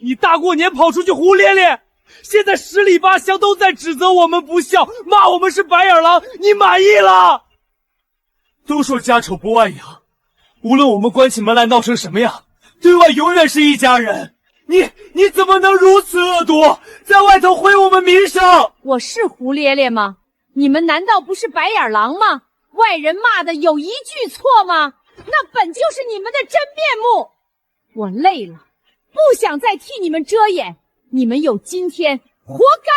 你大过年跑出去胡咧咧，现在10里8乡都在指责我们不孝，骂我们是白眼狼，你满意了？都说家丑不外扬，无论我们关起门来闹成什么样，对外永远是一家人。你怎么能如此恶毒，在外头毁我们名声？我是胡咧咧吗？你们难道不是白眼狼吗？外人骂的有一句错吗？那本就是你们的真面目。我累了，不想再替你们遮掩，你们有今天，活该。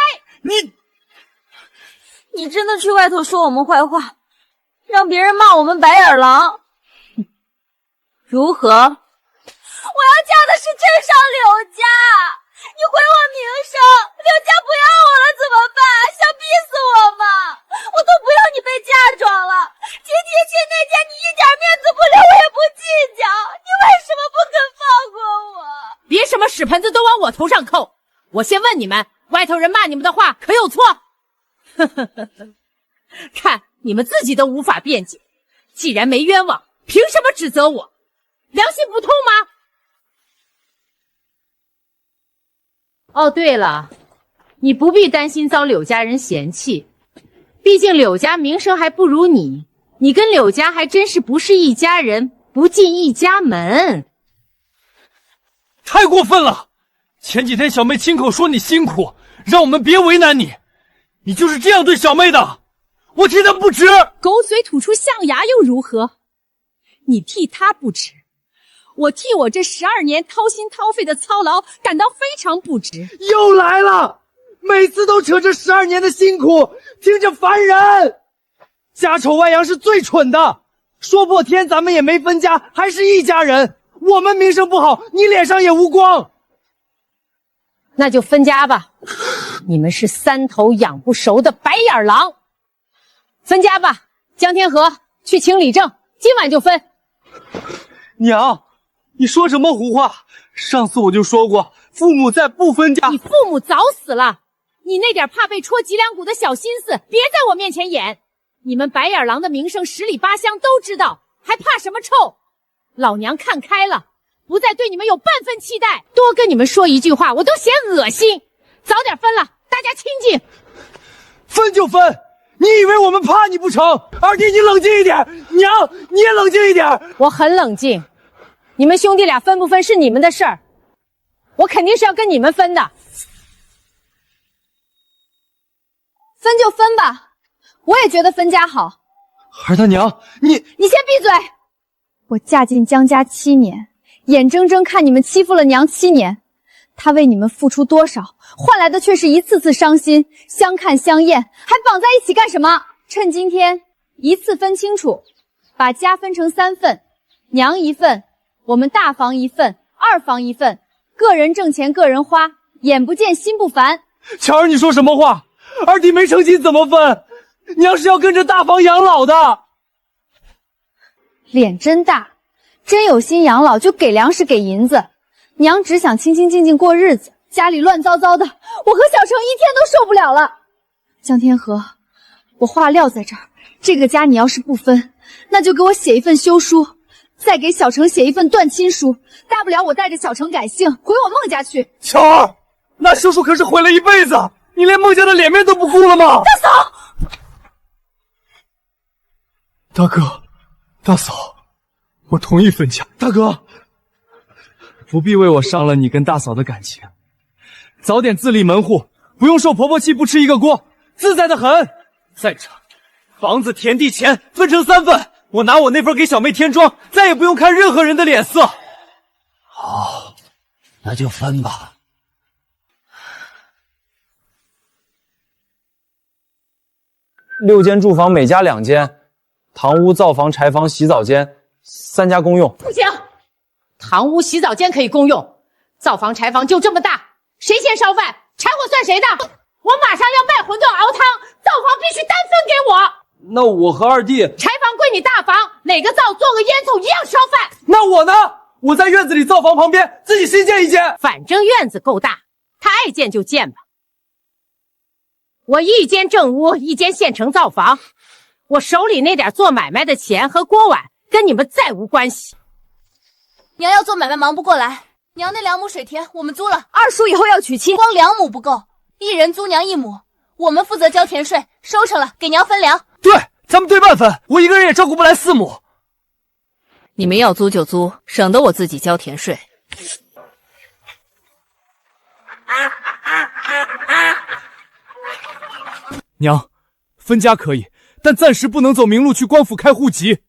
你真的去外头说我们坏话，让别人骂我们白眼狼，如何？我要嫁的是镇上柳家，你毁我名声，柳家不要我了怎么办？想逼死我吗？我都不要你被嫁妆了，今天亲那家你一点面子不留，我也不计较，你为什么不肯放过我？别什么屎盆子都往我头上扣，我先问你们，外头人骂你们的话可有错？看你们自己都无法辩解，既然没冤枉，凭什么指责我？良心不通吗？哦，对了，你不必担心遭柳家人嫌弃，毕竟柳家名声还不如你，你跟柳家还真是不是一家人，不进一家门。太过分了！前几天小妹亲口说你辛苦，让我们别为难你，你就是这样对小妹的，我替她不值。狗嘴吐出象牙又如何？你替她不值，我替我这12年掏心掏肺的操劳感到非常不值。又来了，每次都扯着12年的辛苦，听着烦人。家丑外扬是最蠢的，说破天咱们也没分家，还是一家人，我们名声不好，你脸上也无光。那就分家吧，你们是3头养不熟的白眼狼。分家吧，江天河去请李正，今晚就分。娘，你说什么胡话？上次我就说过，父母在不分家。你父母早死了，你那点怕被戳脊梁骨的小心思，别在我面前演。你们白眼狼的名声10里8乡都知道，还怕什么臭？老娘看开了，不再对你们有半分期待。多跟你们说一句话，我都嫌恶心。早点分了，大家清静。分就分，你以为我们怕你不成？二弟，你冷静一点。娘，你也冷静一点。我很冷静。你们兄弟俩分不分是你们的事儿，我肯定是要跟你们分的。分就分吧，我也觉得分家好。儿他娘，你先闭嘴！我嫁进江家7年，眼睁睁看你们欺负了娘7年，她为你们付出多少，换来的却是一次次伤心，相看相厌，还绑在一起干什么？趁今天一次分清楚，把家分成3份，娘1份，我们大房1份，二房1份，个人挣钱个人花，眼不见心不烦。巧儿，你说什么话？二弟没成亲怎么分？娘是要跟着大房养老的。脸真大，真有心养老就给粮食给银子，娘只想清清静静过日子，家里乱糟糟的，我和小程一天都受不了了。江天河，我话撂在这儿，这个家你要是不分，那就给我写一份休书，再给小程写一份断亲书，大不了我带着小程改姓回我孟家去。巧儿，那休书可是毁了一辈子，你连孟家的脸面都不顾了吗？大嫂，大哥，大嫂，我同意分家。大哥，不必为我伤了你跟大嫂的感情，早点自立门户，不用受婆婆气，不吃一个锅，自在的很。再者，房子田地钱分成3份，我拿我那份给小妹添妆，再也不用看任何人的脸色。好，那就分吧。6间住房，每家2间，堂屋、灶房、柴房、洗澡间3家公用。不行，堂屋、洗澡间可以公用，灶房、柴房就这么大，谁先烧饭，柴火算谁的？我马上要卖馄饨熬汤，灶房必须单分给我。那我和二弟，柴房归你大房，哪个灶做个烟囱一样烧饭。那我呢？我在院子里灶房旁边自己新建一间。反正院子够大，他爱建就建吧。我一间正屋，一间现成灶房，我手里那点做买卖的钱和锅碗跟你们再无关系。娘要做买卖忙不过来，娘那2亩水田我们租了，二叔以后要娶亲，光2亩不够，一人租娘1亩，我们负责交田税，收成了给娘分粮。对，咱们对半分，我一个人也照顾不来4亩。你们要租就租，省得我自己交田税。娘，分家可以，但暂时不能走明路去官府开户籍。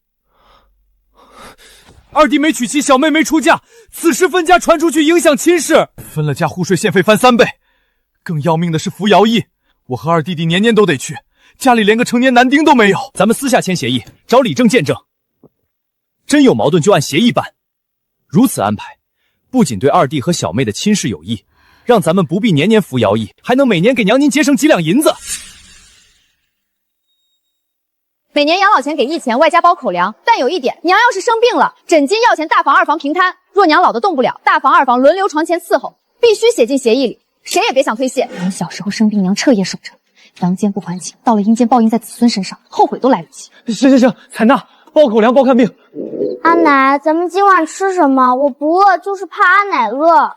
二弟没娶妻，小妹没出嫁，此时分家传出去影响亲事，分了家户税现费翻3倍。更要命的是服徭役，我和二弟弟年年都得去，家里连个成年男丁都没有。咱们私下签协议，找李正见证，真有矛盾就按协议办。如此安排，不仅对二弟和小妹的亲事有益，让咱们不必年年服徭役，还能每年给娘您节省几两银子。每年养老钱给1钱，外加包口粮。但有一点，娘要是生病了，诊金要钱大房二房平摊。若娘老的动不了，大房二房轮流床前伺候，必须写进协议里，谁也别想推卸。你小时候生病，娘彻夜守着，阳间不还情，到了阴间报应在子孙身上，后悔都来不及。行，采纳，包口粮包看病。阿奶，咱们今晚吃什么？我不饿，就是怕阿奶饿。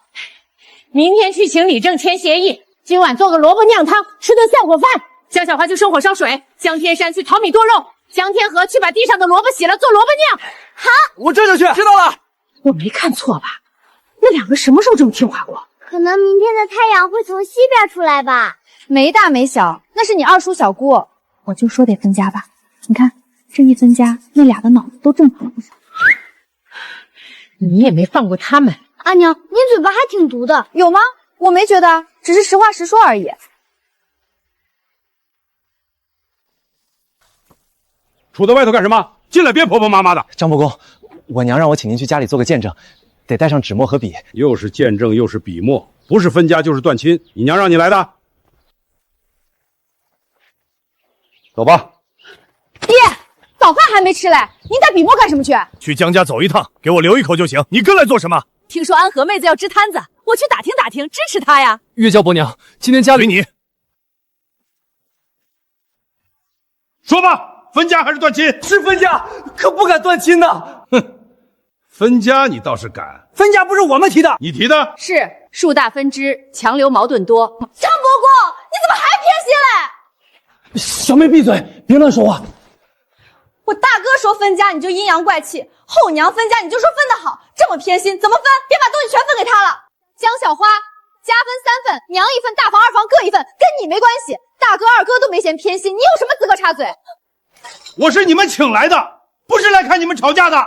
明天去请李正签协议，今晚做个萝卜酿汤，吃顿散伙饭。江小花去生火烧水，江天山去淘米剁肉，江天河去把地上的萝卜洗了做萝卜酿。好，我这就去。知道了。我没看错吧？那2个什么时候这么听话过？可能明天的太阳会从西边出来吧。没大没小，那是你二叔小姑。我就说得分家吧，你看这一分家，那俩的脑子都正好不少。你也没放过他们。阿娘，您嘴巴还挺毒的。有吗？我没觉得，只是实话实说而已。杵在外头干什么？进来别婆婆妈妈的。张伯公，我娘让我请您去家里做个见证，得带上纸墨和笔。又是见证又是笔墨，不是分家就是断亲。你娘让你来的？走吧。爹，早饭还没吃嘞，您带笔墨干什么去？去江家走一趟，给我留一口就行。你跟来做什么？听说安和妹子要支摊子，我去打听打听，支持她呀。月娇伯娘，今天家里你说吧，分家还是断亲？是分家，可不敢断亲呐。哼，分家你倒是敢。分家不是我们提的，你提的。是树大分支，强留矛盾多。张伯公，你怎么还偏心嘞？小妹闭嘴，别乱说话。我大哥说分家你就阴阳怪气，后娘分家你就说分得好，这么偏心怎么分？别把东西全分给他了。江小花，家分3份，娘1份，大房2房各1份，跟你没关系。大哥二哥都没嫌偏心，你有什么资格插嘴？我是你们请来的，不是来看你们吵架的。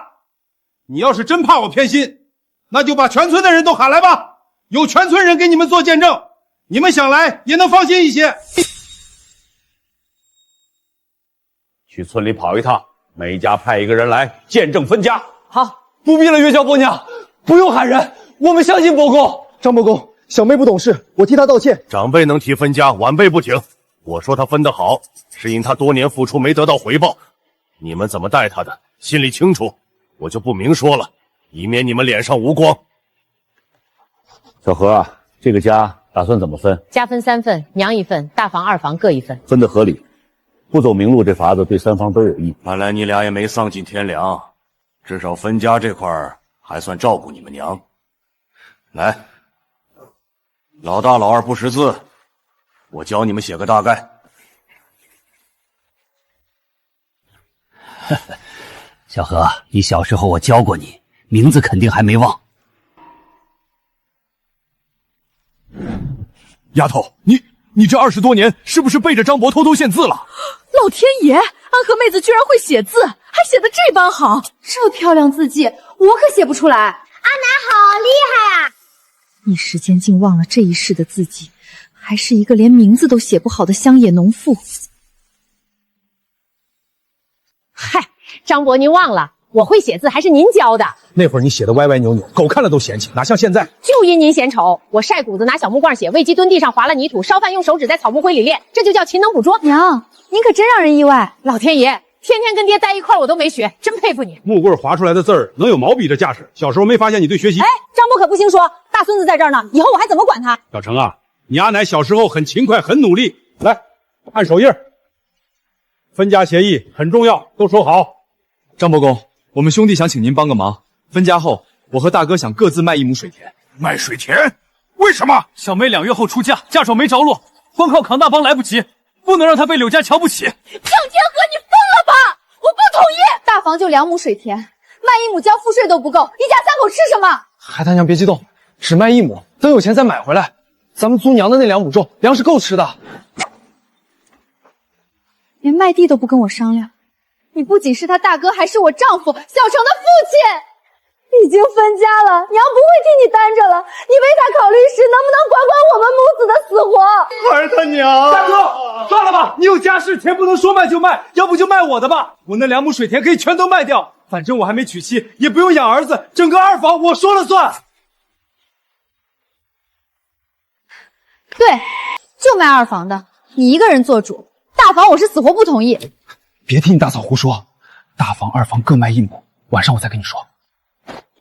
你要是真怕我偏心，那就把全村的人都喊来吧，有全村人给你们做见证，你们想来也能放心一些。去村里跑一趟，每家派一个人来见证分家。好，不必了，月娇伯娘，不用喊人，我们相信伯公。张伯公，小妹不懂事，我替她道歉。长辈能提分家，晚辈不听。我说他分得好，是因他多年付出没得到回报。你们怎么待他的，心里清楚，我就不明说了，以免你们脸上无光。小何啊，这个家打算怎么分？家分3份，娘1份，大房2房各1份，分得合理，不走明路，这法子对3方都有益。看来你俩也没丧尽天良，至少分家这块还算照顾你们娘。来，老大老二不识字，我教你们写个大概。小何，你小时候我教过你，名字肯定还没忘。丫头，你这20多年是不是背着张博偷偷献字了？老天爷，安和妹子居然会写字，还写得这般好，这漂亮字迹我可写不出来。阿奶好厉害啊！一时间竟忘了这一世的自己，还是一个连名字都写不好的乡野农妇。嗨，张伯，您忘了，我会写字还是您教的。那会儿你写的歪歪扭扭，狗看了都嫌弃，哪像现在。就因您嫌丑，我晒谷子拿小木棍写，喂鸡蹲地上划了泥土，烧饭用手指在草木灰里练，这就叫勤能补拙。娘，您可真让人意外。老天爷，天天跟爹待一块我都没学，真佩服你。木棍划出来的字儿能有毛笔的架势，小时候没发现你对学习。哎，张伯可不兴说，大孙子在这儿呢，以后我还怎么管他？小程啊，你阿奶小时候很勤快，很努力。来，按手印。分家协议很重要，都收好。张伯公，我们兄弟想请您帮个忙。分家后，我和大哥想各自卖1亩水田。卖水田？为什么？小妹2月后出嫁，嫁妆没着落，光靠扛大帮来不及，不能让她被柳家瞧不起。张天和，你疯了吧！我不同意。大房就2亩水田，卖1亩交赋税都不够，一家3口吃什么？海大娘别激动，只卖1亩，等有钱再买回来。咱们租娘的那2亩种，粮食够吃的。连卖地都不跟我商量，你不仅是他大哥，还是我丈夫小程的父亲。已经分家了，娘不会替你担着了。你为他考虑时，能不能管管我们母子的死活？孩他娘！大哥，算了吧，你有家室，田不能说卖就卖，要不就卖我的吧。我那2亩水田可以全都卖掉，反正我还没娶妻，也不用养儿子，整个2房我说了算。对，就卖2房的，你一个人做主。大房我是死活不同意。别听你大嫂胡说，大房2房各卖1亩，晚上我再跟你说。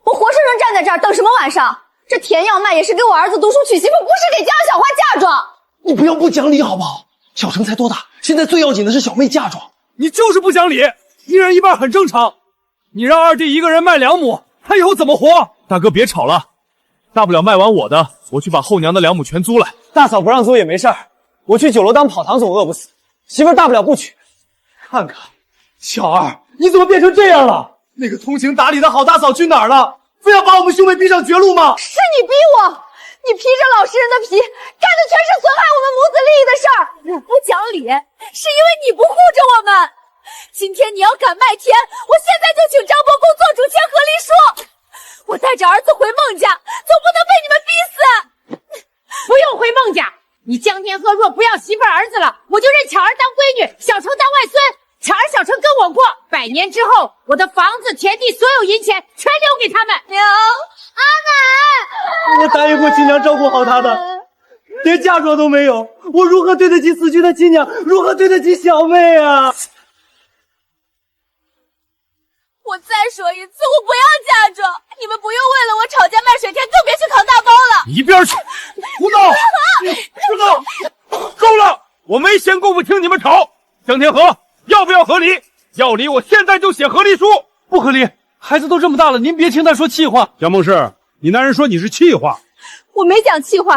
我活生生站在这儿等什么晚上？这田要卖也是给我儿子读书娶媳妇，不是给江小花嫁妆。你不要不讲理好不好？小程才多大，现在最要紧的是小妹嫁妆。你就是不讲理，一人一半很正常。你让二弟一个人卖2亩，他以后怎么活？大哥别吵了，大不了卖完我的，我去把后娘的2亩全租来。大嫂不让租也没事儿，我去酒楼当跑堂总饿不死。媳妇大不了不娶。看看，小二，你怎么变成这样了？那个通情达理的好大嫂去哪儿了？非要把我们兄妹逼上绝路吗？是你逼我，你披着老实人的皮，干的全是损害我们母子利益的事儿。我不讲理，是因为你不护着我们。今天你要敢卖田，我现在就请张伯公做主签和离书。我带着儿子回孟家，总不能被你们逼死。不用回孟家，你江天鹤若不要媳妇儿子了，我就认巧儿当闺女，小程当外孙。巧儿小程跟我过，100年之后，我的房子、田地、所有银钱全留给他们。娘，我答应过亲娘照顾好她的，连嫁妆都没有，我如何对得起死去的亲娘？如何对得起小妹啊？我再说一次，我不要嫁妆！你们不用为了我吵架卖水田，更别去扛大包了！一边去！胡闹！知道！够了！我没闲工夫听你们吵。江天河，要不要和离？要离，我现在就写和离书。不和离，孩子都这么大了，您别听他说气话。杨梦氏，你男人说你是气话。我没讲气话，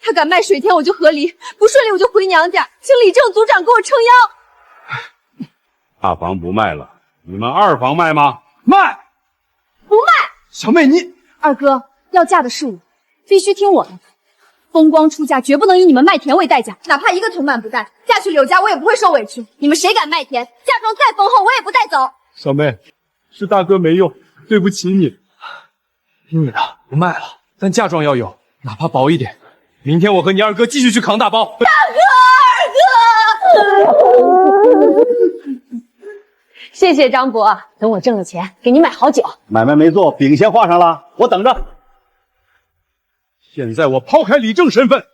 他敢卖水田我就和离，不顺利我就回娘家，请李正组长给我撑腰。大房不卖了，你们二房卖吗？卖。不卖。小妹你，二哥要嫁的是我，必须听我的。风光出嫁绝不能以你们卖田为代价，哪怕一个铜板不带，嫁去柳家我也不会受委屈。你们谁敢卖田，嫁妆再丰厚我也不带走。小妹，是大哥没用，对不起你。听你的，不卖了，但嫁妆要有，哪怕薄一点。明天我和你二哥继续去扛大包。大哥，二哥，谢谢张伯，等我挣了钱，给你买好酒。买卖没做，饼先画上了，我等着。现在我抛开李正身份，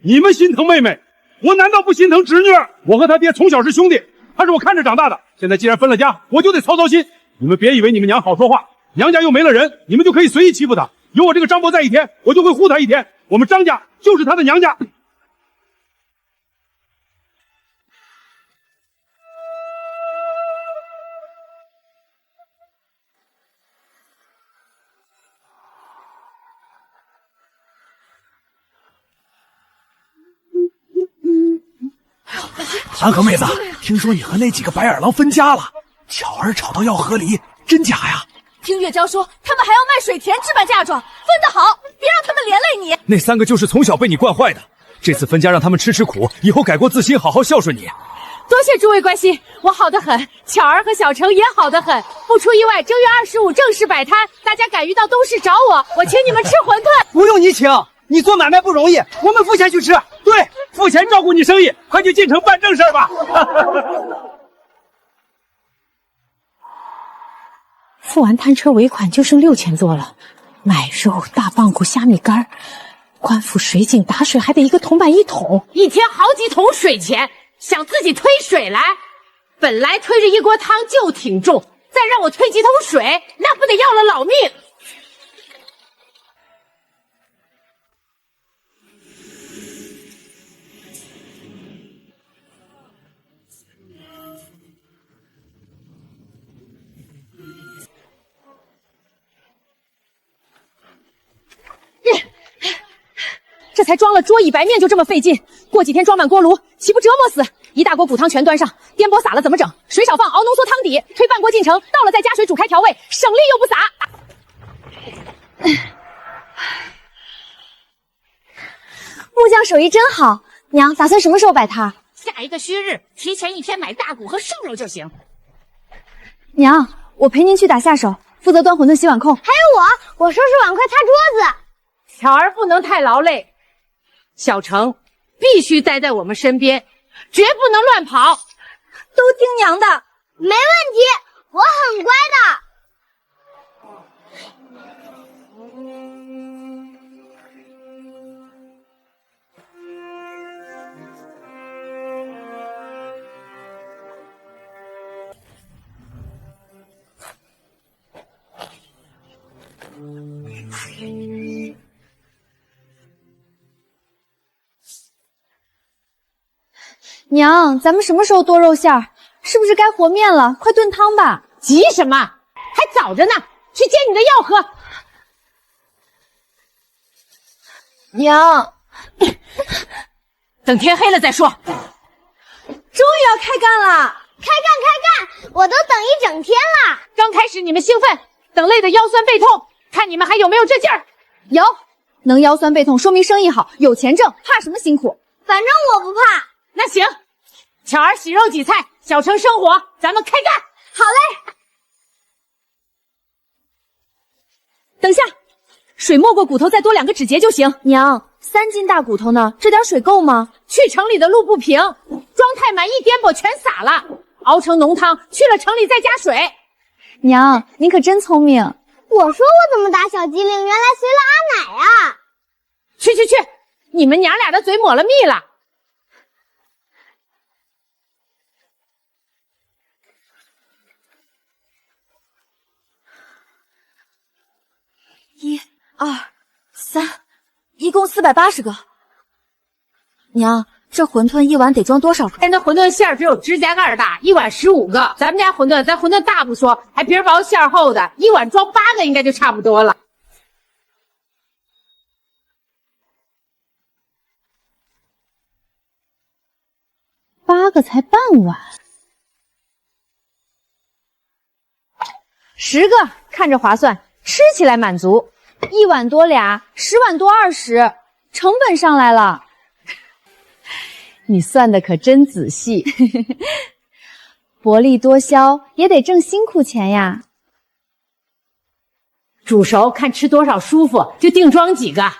你们心疼妹妹，我难道不心疼侄女？我和他爹从小是兄弟，他是我看着长大的。现在既然分了家，我就得操心。你们别以为你们娘好说话，娘家又没了人，你们就可以随意欺负她。有我这个张伯在一天，我就会护她一天。我们张家就是她的娘家。韩河妹子，听说你和那几个白眼狼分家了，巧儿吵到要和离，真假呀？听月娇说，他们还要卖水田置办嫁妆，分得好，别让他们连累你。那3个就是从小被你惯坏的，这次分家让他们吃苦，以后改过自新，好好孝顺你。多谢诸位关心，我好得很，巧儿和小程也好得很。不出意外，正月25正式摆摊，大家赶鱼到东市找我，我请你们吃馄饨。不用你请，你做买卖不容易，我们付钱去吃。对，付钱照顾你生意，快去进城办正事吧。付完摊车尾款就剩6000多了，买肉、大棒骨、虾米干，官府水井打水还得1个铜板1桶，一天好几桶水钱，想自己推水来？本来推着1锅汤就挺重，再让我推几桶水，那不得要了老命？这才装了桌椅白面就这么费劲，过几天装满锅炉，岂不折磨死？一大锅骨汤全端上，颠簸撒了怎么整？水少放，熬浓缩汤底，推半锅进城，到了再加水煮开调味，省力又不洒。木匠手艺真好，娘打算什么时候摆摊？下一个虚日，提前1天买大骨和瘦肉就行。娘，我陪您去打下手，负责端馄饨洗碗控。还有我收拾碗筷擦桌子。巧儿不能太劳累。小程必须待在我们身边，绝不能乱跑，都听娘的，没问题，我很乖的。娘，咱们什么时候剁肉馅儿？是不是该和面了？快炖汤吧！急什么？还早着呢，去煎你的药喝。娘，等天黑了再说。终于要开干了！开干！我都等一整天了。刚开始你们兴奋，等累得腰酸背痛，看你们还有没有这劲儿？有，能腰酸背痛说明生意好，有钱挣，怕什么辛苦？反正我不怕。那行，巧儿洗肉挤菜，小程生火，咱们开干。好嘞。等下，水没过骨头，再多2个指节就行。娘，3斤大骨头呢，这点水够吗？去城里的路不平，装太满一颠簸全洒了，熬成浓汤，去了城里再加水。娘，您可真聪明。我说我怎么打小机灵，原来随了阿奶啊！去，你们娘俩的嘴抹了蜜了。1、2、3，一共480个。娘，这馄饨一碗得装多少个？那馄饨馅儿只有指甲盖大，一碗15个。咱们家馄饨大不说，还皮薄馅厚的，一碗装8个应该就差不多了。8个才半碗，10个看着划算，吃起来满足。1碗多俩，10碗多20，成本上来了。你算的可真仔细，薄利多销也得挣辛苦钱呀。煮熟看吃多少舒服，就定装几个。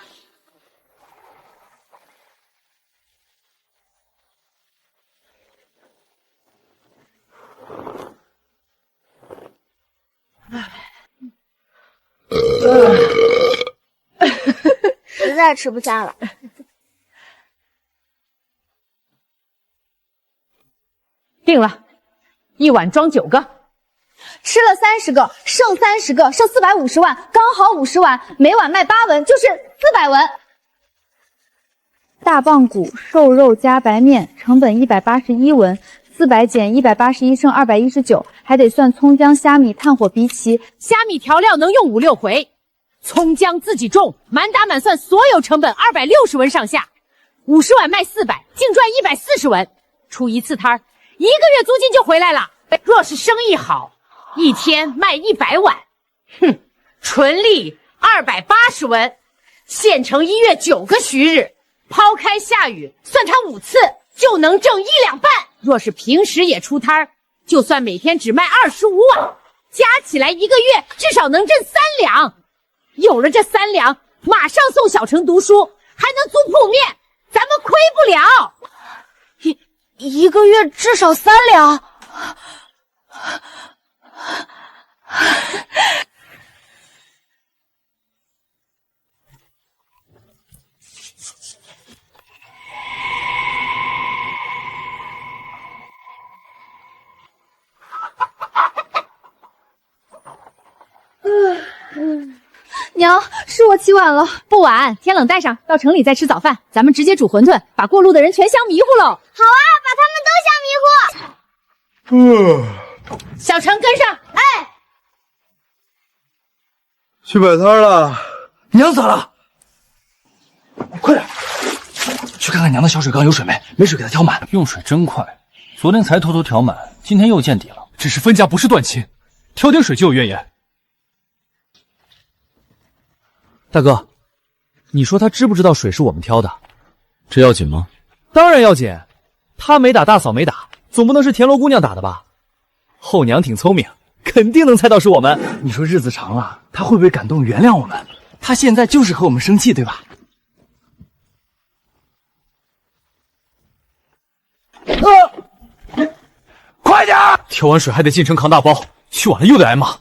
实在吃不下了。定了，一碗装9个。吃了30个，剩30个，剩450万，刚好50碗，每碗卖8文，就是400文。大棒骨瘦肉加白面，成本181文，400减181剩219，还得算葱姜虾米炭火荸荠。虾米调料能用5、6回，葱姜自己种，满打满算所有成本260文上下，50碗卖400，净赚140文，出一次摊儿，1个月租金就回来了。若是生意好，一天卖100碗，纯利280文，现成1月9个徐日，抛开下雨，算他5次就能挣1两半。若是平时也出摊儿，就算每天只卖25碗，加起来1个月至少能挣3两。有了这3两，马上送小城读书，还能租铺面，咱们亏不了。一个月至少3两。娘，是我起晚了。不晚，天冷带上，到城里再吃早饭。咱们直接煮馄饨，把过路的人全香迷糊喽。好啊，把他们都香迷糊。小城跟上，哎，去摆摊了。娘咋了？快点，去看看娘的小水缸有水没？没水给她调满。用水真快，昨天才偷偷调满，今天又见底了。只是分家不是断亲，挑点水就有怨言。大哥，你说他知不知道水是我们挑的？这要紧吗？当然要紧，他没打，大嫂没打，总不能是田螺姑娘打的吧？后娘挺聪明，肯定能猜到是我们。你说日子长了，他会不会感动原谅我们？他现在就是和我们生气，对吧？快点！挑完水还得进城扛大包，去晚了又得挨骂。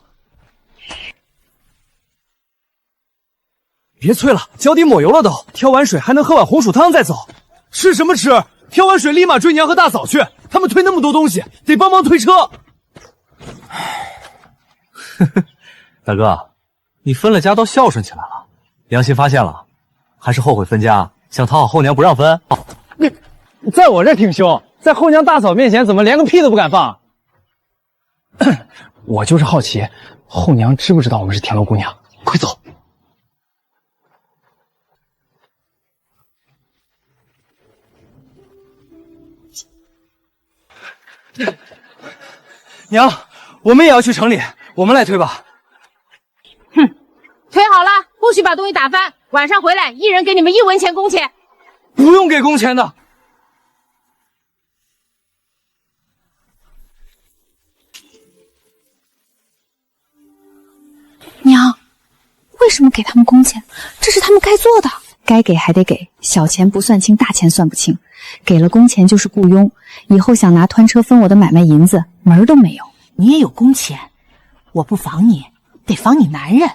别催了，脚底抹油了都。挑完水还能喝碗红薯汤再走。吃什么吃？挑完水立马追娘和大嫂去，他们推那么多东西，得帮忙推车。大哥，你分了家都孝顺起来了，良心发现了，还是后悔分家，想讨好后娘不让分？你在我这挺凶，在后娘大嫂面前怎么连个屁都不敢放？我就是好奇，后娘知不知道我们是田螺姑娘？快走！娘，我们也要去城里，我们来推吧。推好了，不许把东西打翻。晚上回来，一人给你们1文钱工钱。不用给工钱的。娘，为什么给他们工钱？这是他们该做的。该给还得给，小钱不算清，大钱算不清。给了工钱就是雇佣，以后想拿团车分我的买卖银子，门儿都没有。你也有工钱，我不防你，得防你男人。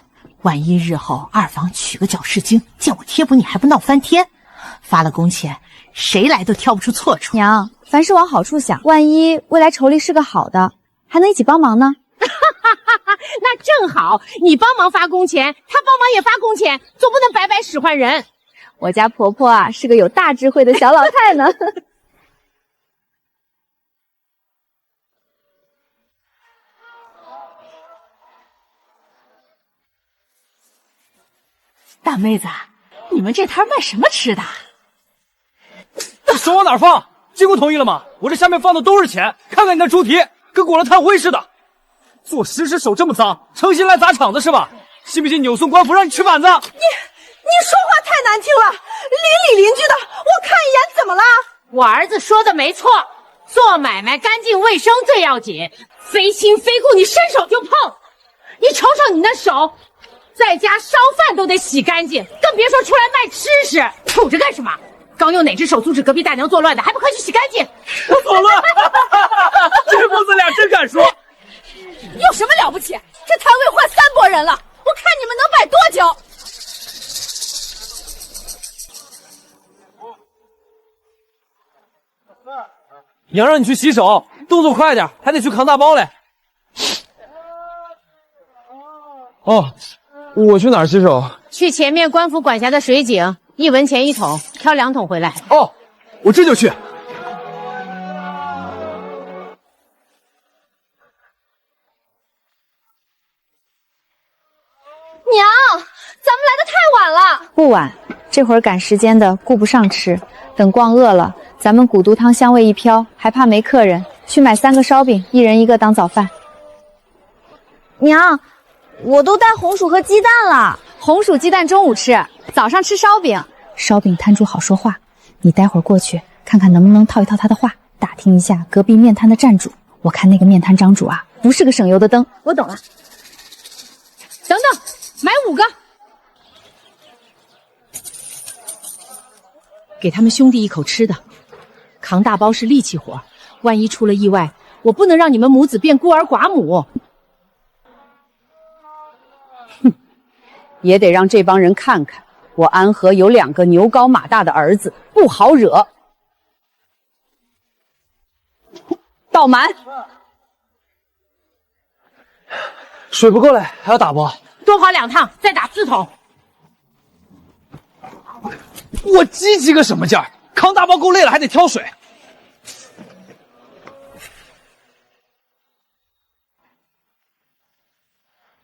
万一日后二房娶个搅事精，见我贴补你还不闹翻天？发了工钱，谁来都挑不出错处。娘，凡事往好处想，万一未来妯娌是个好的，还能一起帮忙呢。那正好，你帮忙发工钱，他帮忙也发工钱，总不能白白使唤人。我家婆婆啊，是个有大智慧的小老太呢。大妹子，你们这摊卖什么吃的？手往哪儿放？经过同意了吗？我这下面放的都是钱，看看你那猪蹄，跟裹了炭灰似的。做实手这么脏，诚心来砸场子是吧？信不信扭送官府让你吃板子？你说话太难听了，邻里邻居的，我看一眼怎么了？我儿子说的没错，做买卖干净卫生最要紧，非亲非故你伸手就碰。你瞅瞅你那手，在家烧饭都得洗干净，更别说出来卖吃食。瞅着干什么？刚用哪只手阻止隔壁大娘作乱的，还不快去洗干净？作乱！这母子俩真敢说。有什么了不起？这摊位换3拨人了，我看你们能摆多久？娘让你去洗手，动作快点，还得去扛大包嘞。哦，我去哪儿洗手？去前面官府管辖的水井，1文钱1桶，挑2桶回来。哦，我这就去。娘，咱们来的太晚了。不晚，这会儿赶时间的顾不上吃，等逛饿了，咱们古都汤香味一飘，还怕没客人，去买3个烧饼，1人1个当早饭。娘，我都带红薯和鸡蛋了。红薯鸡蛋中午吃，早上吃烧饼。烧饼摊主好说话，你待会儿过去看看能不能套一套他的话，打听一下隔壁面摊的站主。我看那个面摊张主啊，不是个省油的灯。我懂了。等等，买5个，给他们兄弟一口吃的。扛大包是力气活，万一出了意外，我不能让你们母子变孤儿寡母。也得让这帮人看看，我安和有2个牛高马大的儿子，不好惹。倒满，水不够嘞，还要打不？多跑2趟，再打4桶。我积极个什么劲儿？扛大包够累了，还得挑水。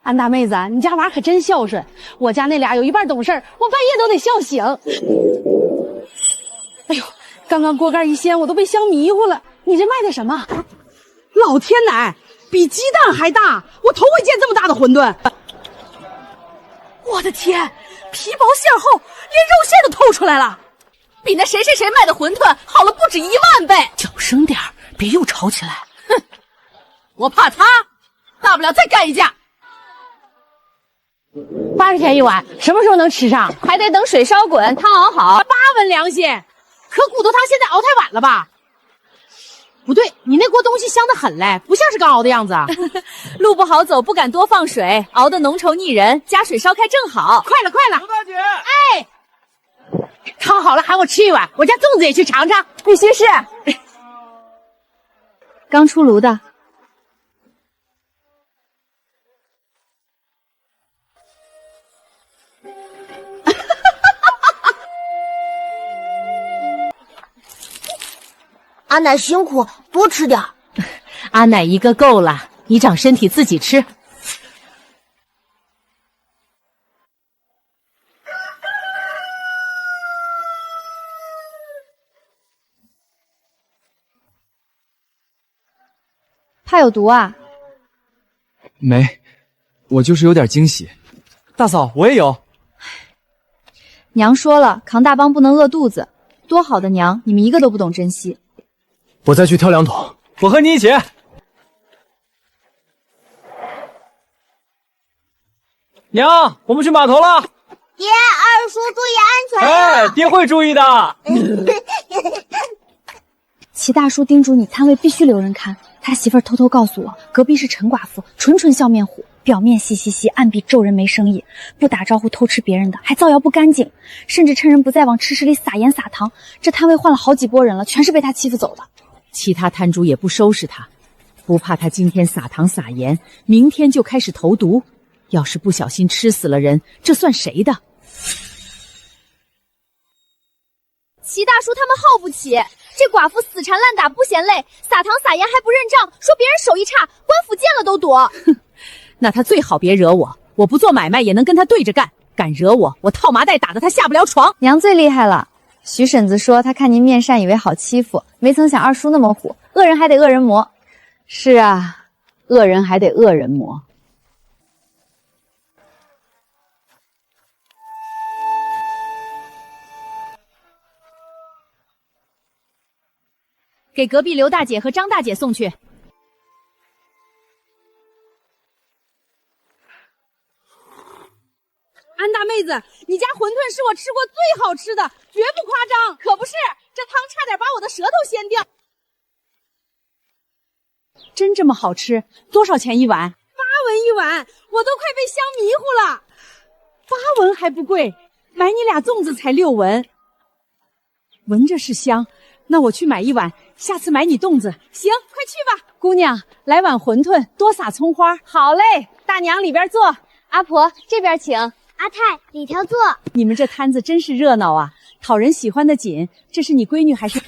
安大妹子，你家娃可真孝顺，我家那俩有一半懂事，我半夜都得笑醒。哎呦，刚刚锅盖一掀，我都被香迷糊了。你这卖的什么？老天奶，比鸡蛋还大！我头回见这么大的馄饨。我的天，皮薄馅厚，连肉馅都透出来了，比那谁谁谁卖的馄饨好了不止1万倍。小声点儿，别又吵起来。哼，我怕他，大不了再干一架。80钱1碗，什么时候能吃上？还得等水烧滚，汤熬好。8文良心，可骨头汤现在熬太晚了吧？不对，你那锅东西香得很嘞，不像是刚熬的样子啊。路不好走，不敢多放水，熬得浓稠腻人，加水烧开正好。快了，快了，刘大姐！哎，汤好了，喊我吃1碗，我家粽子也去尝尝。必须是刚出炉的。阿奶辛苦，多吃点。阿奶1个够了，你长身体自己吃。怕有毒啊？没，我就是有点惊喜。大嫂，我也有。娘说了，扛大帮不能饿肚子。多好的娘，你们一个都不懂珍惜。我再去挑2桶，我和你一起。娘，我们去码头了。爹，二叔注意安全。哎，爹会注意的。齐大叔叮嘱你摊位必须留人看，他媳妇儿偷偷告诉我，隔壁是陈寡妇，纯笑面虎，表面嘻嘻嘻，暗地咒人没生意，不打招呼偷吃别人的，还造谣不干净，甚至趁人不在往吃食里撒盐撒糖。这摊位换了好几拨人了，全是被他欺负走的。其他摊主也不收拾他，不怕他今天撒糖撒盐，明天就开始投毒。要是不小心吃死了人，这算谁的？齐大叔他们耗不起，这寡妇死缠烂打不嫌累，撒糖撒盐还不认账，说别人手艺差，官府见了都躲。哼，那他最好别惹我，我不做买卖也能跟他对着干。敢惹我，我套麻袋打得他下不了床。娘最厉害了，徐婶子说她看您面善，以为好欺负，没曾想二叔那么虎，恶人还得恶人磨。是啊，恶人还得恶人磨。给隔壁刘大姐和张大姐送去。安大妹子，你家馄饨是我吃过最好吃的，绝不夸张。可不是，这汤差点把我的舌头掀掉。真这么好吃？多少钱一碗？8文一碗，我都快被香迷糊了。8文还不贵，买你俩粽子才6文。闻着是香，那我去买一碗，下次买你粽子。行，快去吧。姑娘，来碗馄饨，多撒葱花。好嘞，大娘里边坐，阿婆这边请。阿太里头坐。你们这摊子真是热闹啊，讨人喜欢的紧。这是你闺女还是？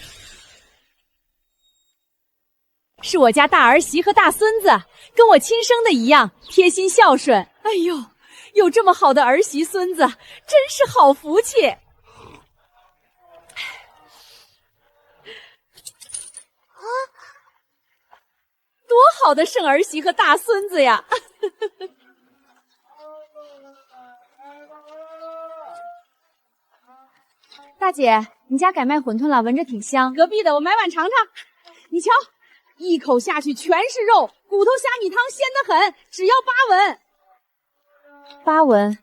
是我家大儿媳和大孙子，跟我亲生的一样，贴心孝顺。哎呦，有这么好的儿媳孙子，真是好福气。多好的生儿媳和大孙子呀！大姐，你家改卖馄饨了，闻着挺香。隔壁的，我买碗尝尝。你瞧，一口下去全是肉，骨头虾米汤鲜得很，只要8文。8文？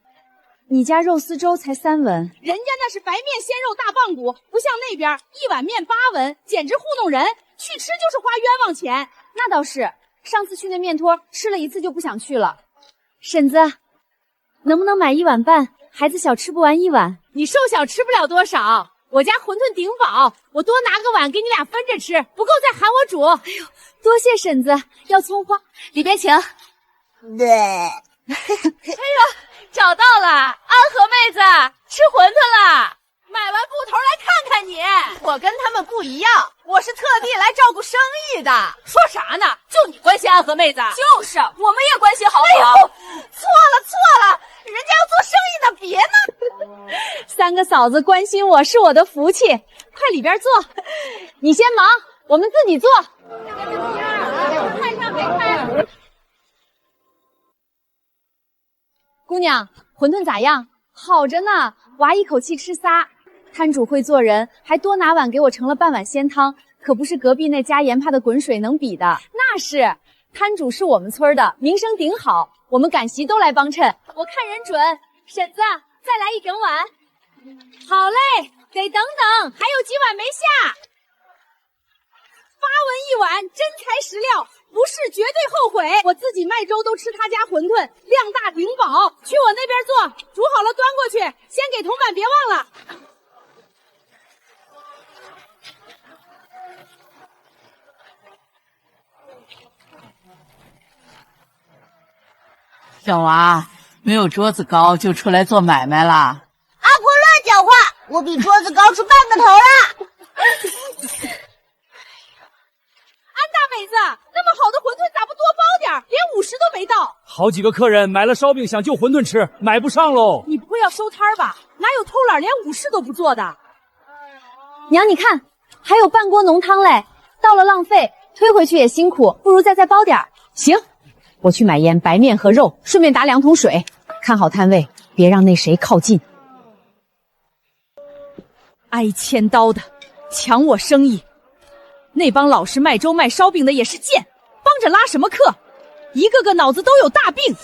你家肉丝粥才3文。人家那是白面鲜肉大棒骨，不像那边一碗面8文，简直糊弄人。去吃就是花冤枉钱。那倒是，上次去那面托吃了一次就不想去了。婶子，能不能买1碗半？孩子小吃不完1碗。你瘦小吃不了多少，我家馄饨顶饱，我多拿个碗给你俩分着吃，不够再喊我煮。哎呦，多谢婶子，要葱花，里边请。对。哎呦，找到了，安和妹子，吃馄饨了。买完布头来看看你，我跟他们不一样，我是特地来照顾生意的。说啥呢？就你关心安和妹子？就是，我们也关心好不好？哎呦，错了，人家要做生意呢，别呢。3个嫂子关心我是我的福气，快里边坐。你先忙，我们自己做。看上没看？姑娘，馄饨咋样？好着呢，娃一口气吃仨。摊主会做人，还多拿碗给我盛了半碗鲜汤，可不是隔壁那加盐帕的滚水能比的。那是，摊主是我们村的，名声顶好，我们赶集都来帮衬。我看人准，婶子再来1整碗。好嘞，得等等，还有几碗没下。8文一碗，真材实料，不是绝对后悔。我自己卖粥都吃他家馄饨，量大顶饱。去我那边做，煮好了端过去，先给铜板别忘了。小娃，没有桌子高就出来做买卖啦？阿婆乱讲话，我比桌子高出半个头啦。安大妹子，那么好的馄饨咋不多包点？连50都没到。好几个客人买了烧饼想就馄饨吃，买不上喽。你不会要收摊吧？哪有偷懒连50都不做的？娘，你看，还有半锅浓汤嘞，倒了浪费，推回去也辛苦，不如再包点。行，我去买盐、白面和肉，顺便打2桶水。看好摊位，别让那谁靠近。挨千刀的，抢我生意。那帮老实卖粥卖烧饼的也是贱，帮着拉什么客？一个个脑子都有大病。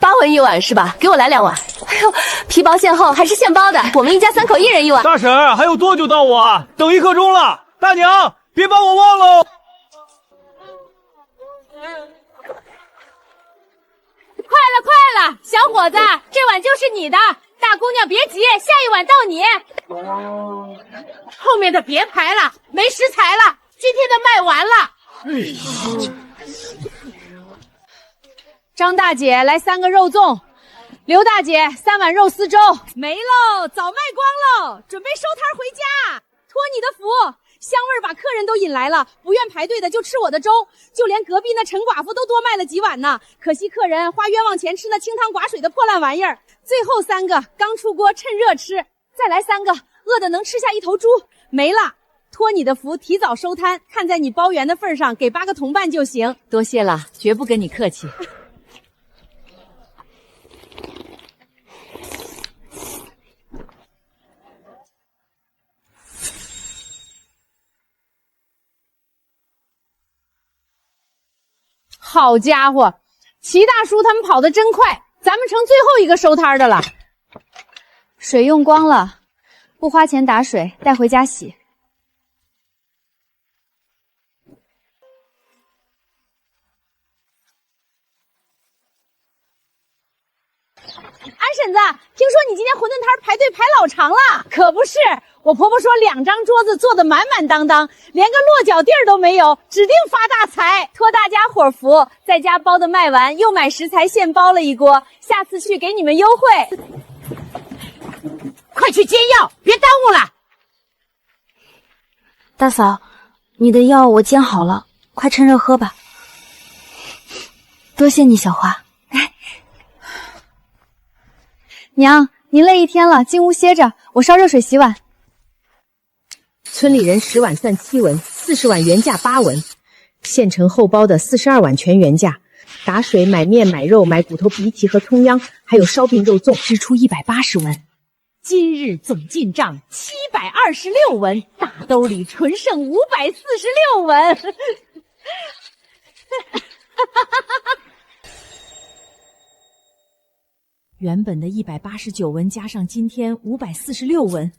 8文一碗是吧？给我来2碗。哎呦，皮薄馅厚，还是现包的。我们一家3口1人1碗。大婶，还有多久到我啊？等1刻钟了。大娘，别把我忘喽。快了，小伙子，这碗就是你的。大姑娘别急，下一碗到你。后面的别排了，没食材了，今天的卖完了。张大姐来3个肉粽，刘大姐3碗肉丝粥。没喽，早卖光喽，准备收摊回家。托你的福，香味把客人都引来了，不愿排队的就吃我的粥，就连隔壁那陈寡妇都多卖了几碗呢。可惜客人花冤枉钱吃那清汤寡水的破烂玩意儿。最后3个刚出锅趁热吃，再来3个饿得能吃下1头猪。没了，托你的福提早收摊，看在你包圆的份上，给8个同伴就行。多谢了，绝不跟你客气。好家伙，齐大叔他们跑得真快，咱们成最后一个收摊的了。水用光了，不花钱打水，带回家洗。安婶子，听说你今天馄饨摊排队排老长了。可不是，我婆婆说2张桌子坐得满满当当，连个落脚地儿都没有，指定发大财。托大家伙福，在家包的卖完，又买食材现包了1锅，下次去给你们优惠。快去煎药，别耽误了。大嫂，你的药我煎好了，快趁热喝吧。多谢你，小花。娘，您累1天了，进屋歇着，我烧热水洗碗。村里人10碗算7文，40碗原价8文，现成后包的42碗全原价。打水、买面、买肉、买骨头、荸荠和葱秧，还有烧饼肉粽，支出180文。今日总进账726文，大兜里纯剩546文。原本的189文加上今天546文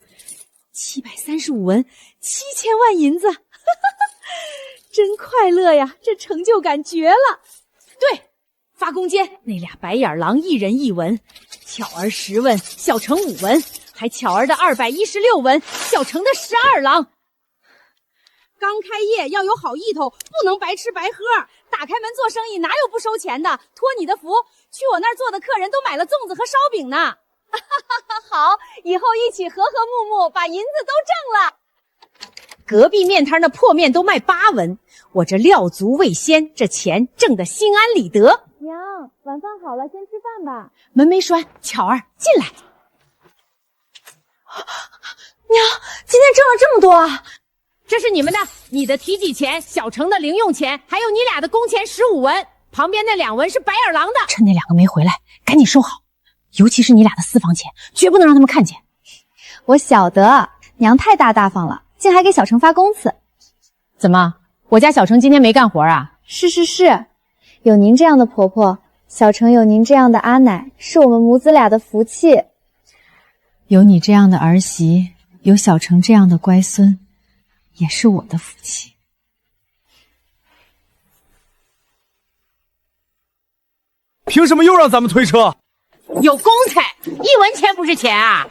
，735文，7000万银子，真快乐呀！这成就感绝了。对，发工监，那俩白眼狼1人1文，巧儿10文，小程5文，还巧儿的216文，小程的12郎。刚开业要有好意头，不能白吃白喝。打开门做生意哪有不收钱的？托你的福，去我那儿做的客人都买了粽子和烧饼呢。好，以后一起和和睦睦，把银子都挣了。隔壁面摊的破面都卖8文，我这料足未鲜，这钱挣得心安理得。娘，晚饭好了，先吃饭吧。门没栓，巧儿进来。娘，今天挣了这么多啊！这是你们的，你的提给钱，小程的零用钱，还有你俩的工钱15文，旁边那2文是白眼狼的。趁那2个没回来，赶紧收好，尤其是你俩的私房钱，绝不能让他们看见。我晓得，娘太大方了，竟还给小程发工资。怎么，我家小程今天没干活啊？是，有您这样的婆婆，小程有您这样的阿奶，是我们母子俩的福气。有你这样的儿媳，有小程这样的乖孙，也是我的福气。凭什么又让咱们推车？有公差，1文钱不是钱啊！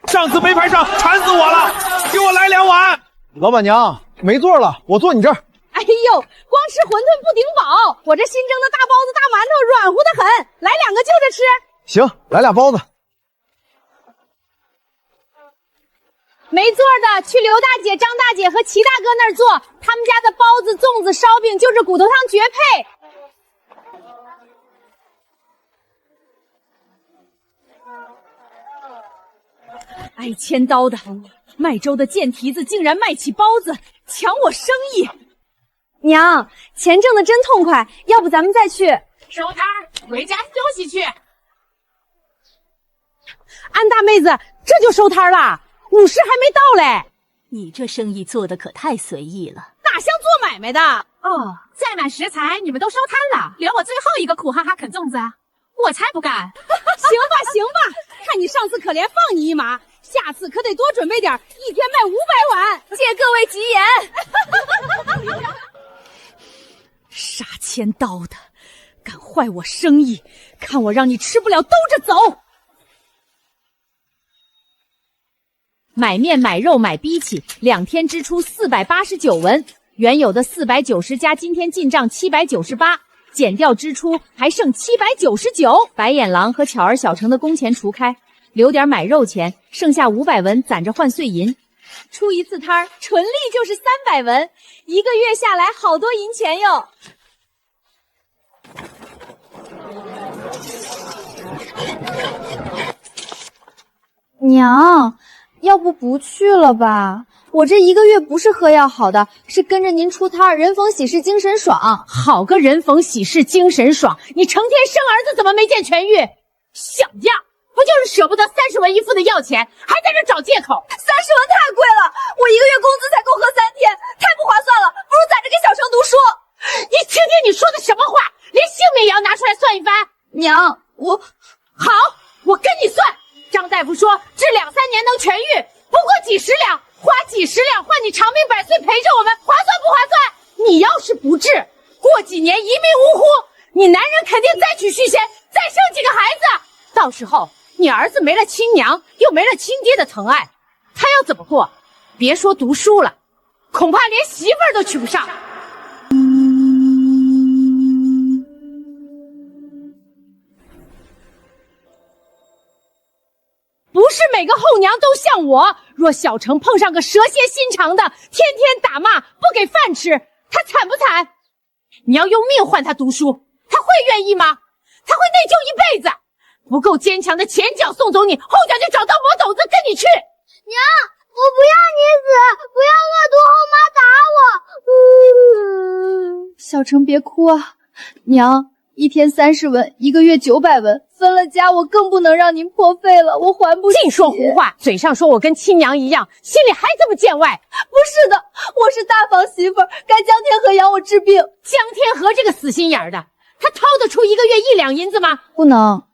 上次没排上，馋死我了！给我来2碗。老板娘，没座了，我坐你这儿。哎呦，光吃馄饨不顶饱，我这新蒸的大包子、大馒头软乎的很，来2个就着吃。行，来2包子。没座的去刘大姐、张大姐和齐大哥那儿坐，他们家的包子、粽子、烧饼就是骨头汤绝配。挨千刀的，卖粥的贱蹄子竟然卖起包子，抢我生意。娘，钱挣得真痛快，要不咱们再去收摊，回家休息去。安大妹子，这就收摊了，50还没到嘞。你这生意做的可太随意了，哪像做买卖的？哦，再买食材你们都收摊了，留我最后一个苦哈哈啃粽子啊！我才不干！行吧，行吧，看你上次可怜放你一马，下次可得多准备点，一天卖500碗，借各位吉言。杀千刀的，敢坏我生意，看我让你吃不了兜着走！买面、买肉、买逼气，2天支出489文，原有的490加今天进账798，减掉支出还剩799。白眼狼和巧儿小城的工钱除开，留点买肉钱，剩下500文攒着换碎银。出一次摊儿，纯利就是300文，1个月下来好多银钱哟。娘，要不去了吧？我这1个月不是喝药好的，是跟着您出摊，人逢喜事精神爽。好个人逢喜事精神爽！你成天生儿子怎么没见痊愈？小样，不就是舍不得30文一副的药钱，还在这找借口？30文太贵了，我1个月工资才够喝3天，太不划算了，不如攒着给小城读书。你听听你说的什么话，连性命也要拿出来算一番。娘，好，我跟你算。张大夫说治2、3年能痊愈，不过几十两，花几十两换你长命百岁陪着我们，划算不划算？你要是不治，过几年一命呜呼，你男人肯定再娶续弦，再生几个孩子，到时候你儿子没了亲娘，又没了亲爹的疼爱，他要怎么过？别说读书了，恐怕连媳妇儿都娶不上。不是每个后娘都像我，若小城碰上个蛇蝎心肠的，天天打骂，不给饭吃，他惨不惨？你要用命换他读书，他会愿意吗？他会内疚一辈子。不够坚强的前脚送走你，后脚就找到魔斗子跟你去。娘，我不要你死，不要恶毒后妈打我。小城别哭啊，娘，1天30文，1个月900文，分了家我更不能让您破费了，我还不起。净说胡话，嘴上说我跟亲娘一样，心里还这么见外。不是的，我是大房媳妇儿，该江天河养我治病。江天河这个死心眼儿的，他掏得出1个月1两银子吗？不能，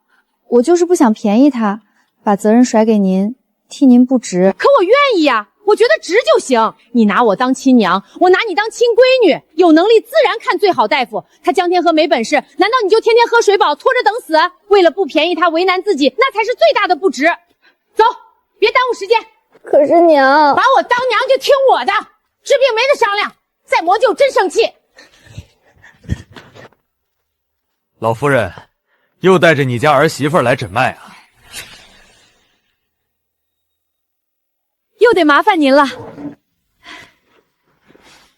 我就是不想便宜他，把责任甩给您，替您不值。可我愿意呀，我觉得值就行。你拿我当亲娘，我拿你当亲闺女，有能力自然看最好大夫。他江天河没本事，难道你就天天喝水饱，拖着等死？为了不便宜他，为难自己，那才是最大的不值。走，别耽误时间。可是娘，把我当娘就听我的，治病没得商量。再磨就真生气。老夫人，又带着你家儿媳妇来诊脉啊？又得麻烦您了。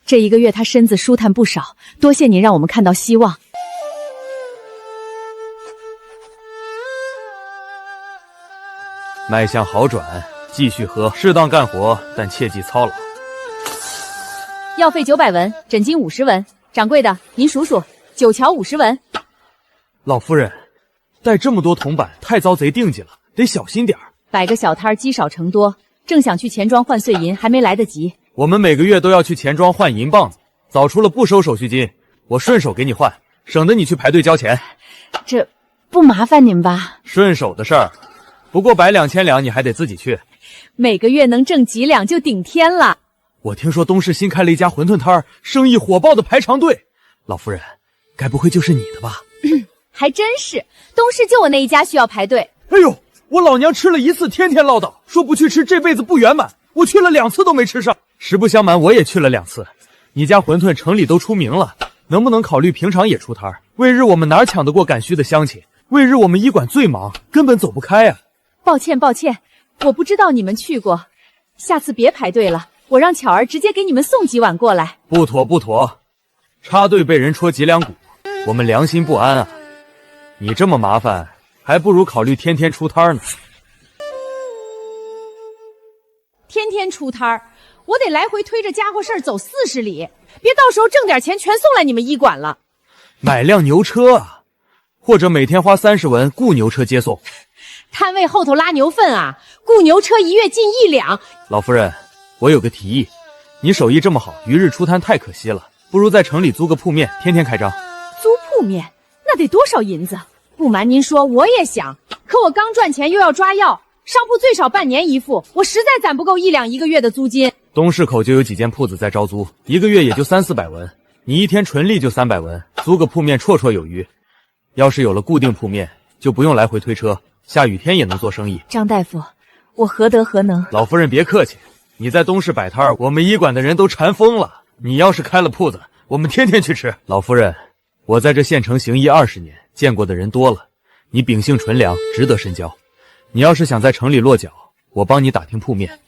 这1个月他身子舒坦不少，多谢您让我们看到希望。脉象好转，继续喝，适当干活，但切忌操劳。药费900文，诊金50文。掌柜的，您数数，9桥50文。老夫人，带这么多铜板，太遭贼定计了，得小心点儿。摆个小摊积少成多，正想去钱庄换碎银，还没来得及。我们每个月都要去钱庄换银棒子，早出了不收手续金，我顺手给你换，省得你去排队交钱。这不麻烦您吧？顺手的事儿，不过摆2000两你还得自己去。每个月能挣几两就顶天了。我听说东市新开了一家馄饨摊儿，生意火爆的排长队。老夫人，该不会就是你的吧？还真是，东市就我那一家需要排队。哎呦，我老娘吃了1次，天天唠叨，说不去吃这辈子不圆满。我去了2次都没吃上。实不相瞒，我也去了2次。你家馄饨城里都出名了，能不能考虑平常也出摊儿？为日我们哪抢得过赶需的乡亲？为日我们医馆最忙，根本走不开啊。抱歉，我不知道你们去过，下次别排队了，我让巧儿直接给你们送几碗过来。不妥，插队被人戳脊梁骨，我们良心不安啊。你这么麻烦，还不如考虑天天出摊呢。天天出摊儿，我得来回推着家伙事儿走40里，别到时候挣点钱全送来你们医馆了。买辆牛车啊，或者每天花30文雇牛车接送。摊位后头拉牛粪啊，雇牛车1月进1两。老夫人，我有个提议，你手艺这么好，余日出摊太可惜了，不如在城里租个铺面，天天开张。租铺面那得多少银子？不瞒您说，我也想，可我刚赚钱又要抓药，商铺最少半年一付，我实在攒不够1两1个月的租金。东市口就有几间铺子在招租，1个月也就300-400文，你一天纯利就300文，租个铺面绰绰有余。要是有了固定铺面，就不用来回推车，下雨天也能做生意。张大夫，我何德何能？老夫人别客气，你在东市摆摊，我们医馆的人都馋疯了。你要是开了铺子，我们天天去吃。老夫人，我在这县城行医20年，见过的人多了，你秉性纯良，值得深交。你要是想在城里落脚，我帮你打听铺面。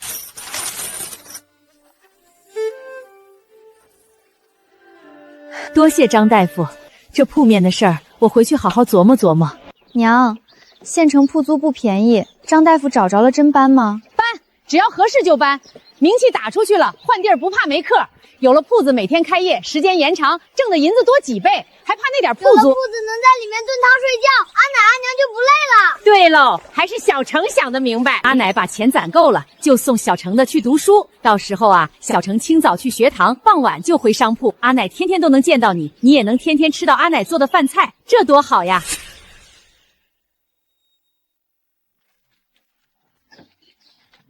多谢张大夫，这铺面的事儿，我回去好好琢磨琢磨。娘，县城铺租不便宜，张大夫找着了真搬吗？搬，只要合适就搬。名气打出去了，换地儿不怕没客。有了铺子，每天开业，时间延长，挣的银子多几倍，还怕那点铺租？有了铺子能在里面炖汤睡觉，阿奶阿娘就不累了。对喽，还是小程想得明白。阿奶把钱攒够了，就送小程的去读书。到时候啊，小程清早去学堂，傍晚就回商铺。阿奶天天都能见到你，你也能天天吃到阿奶做的饭菜，这多好呀！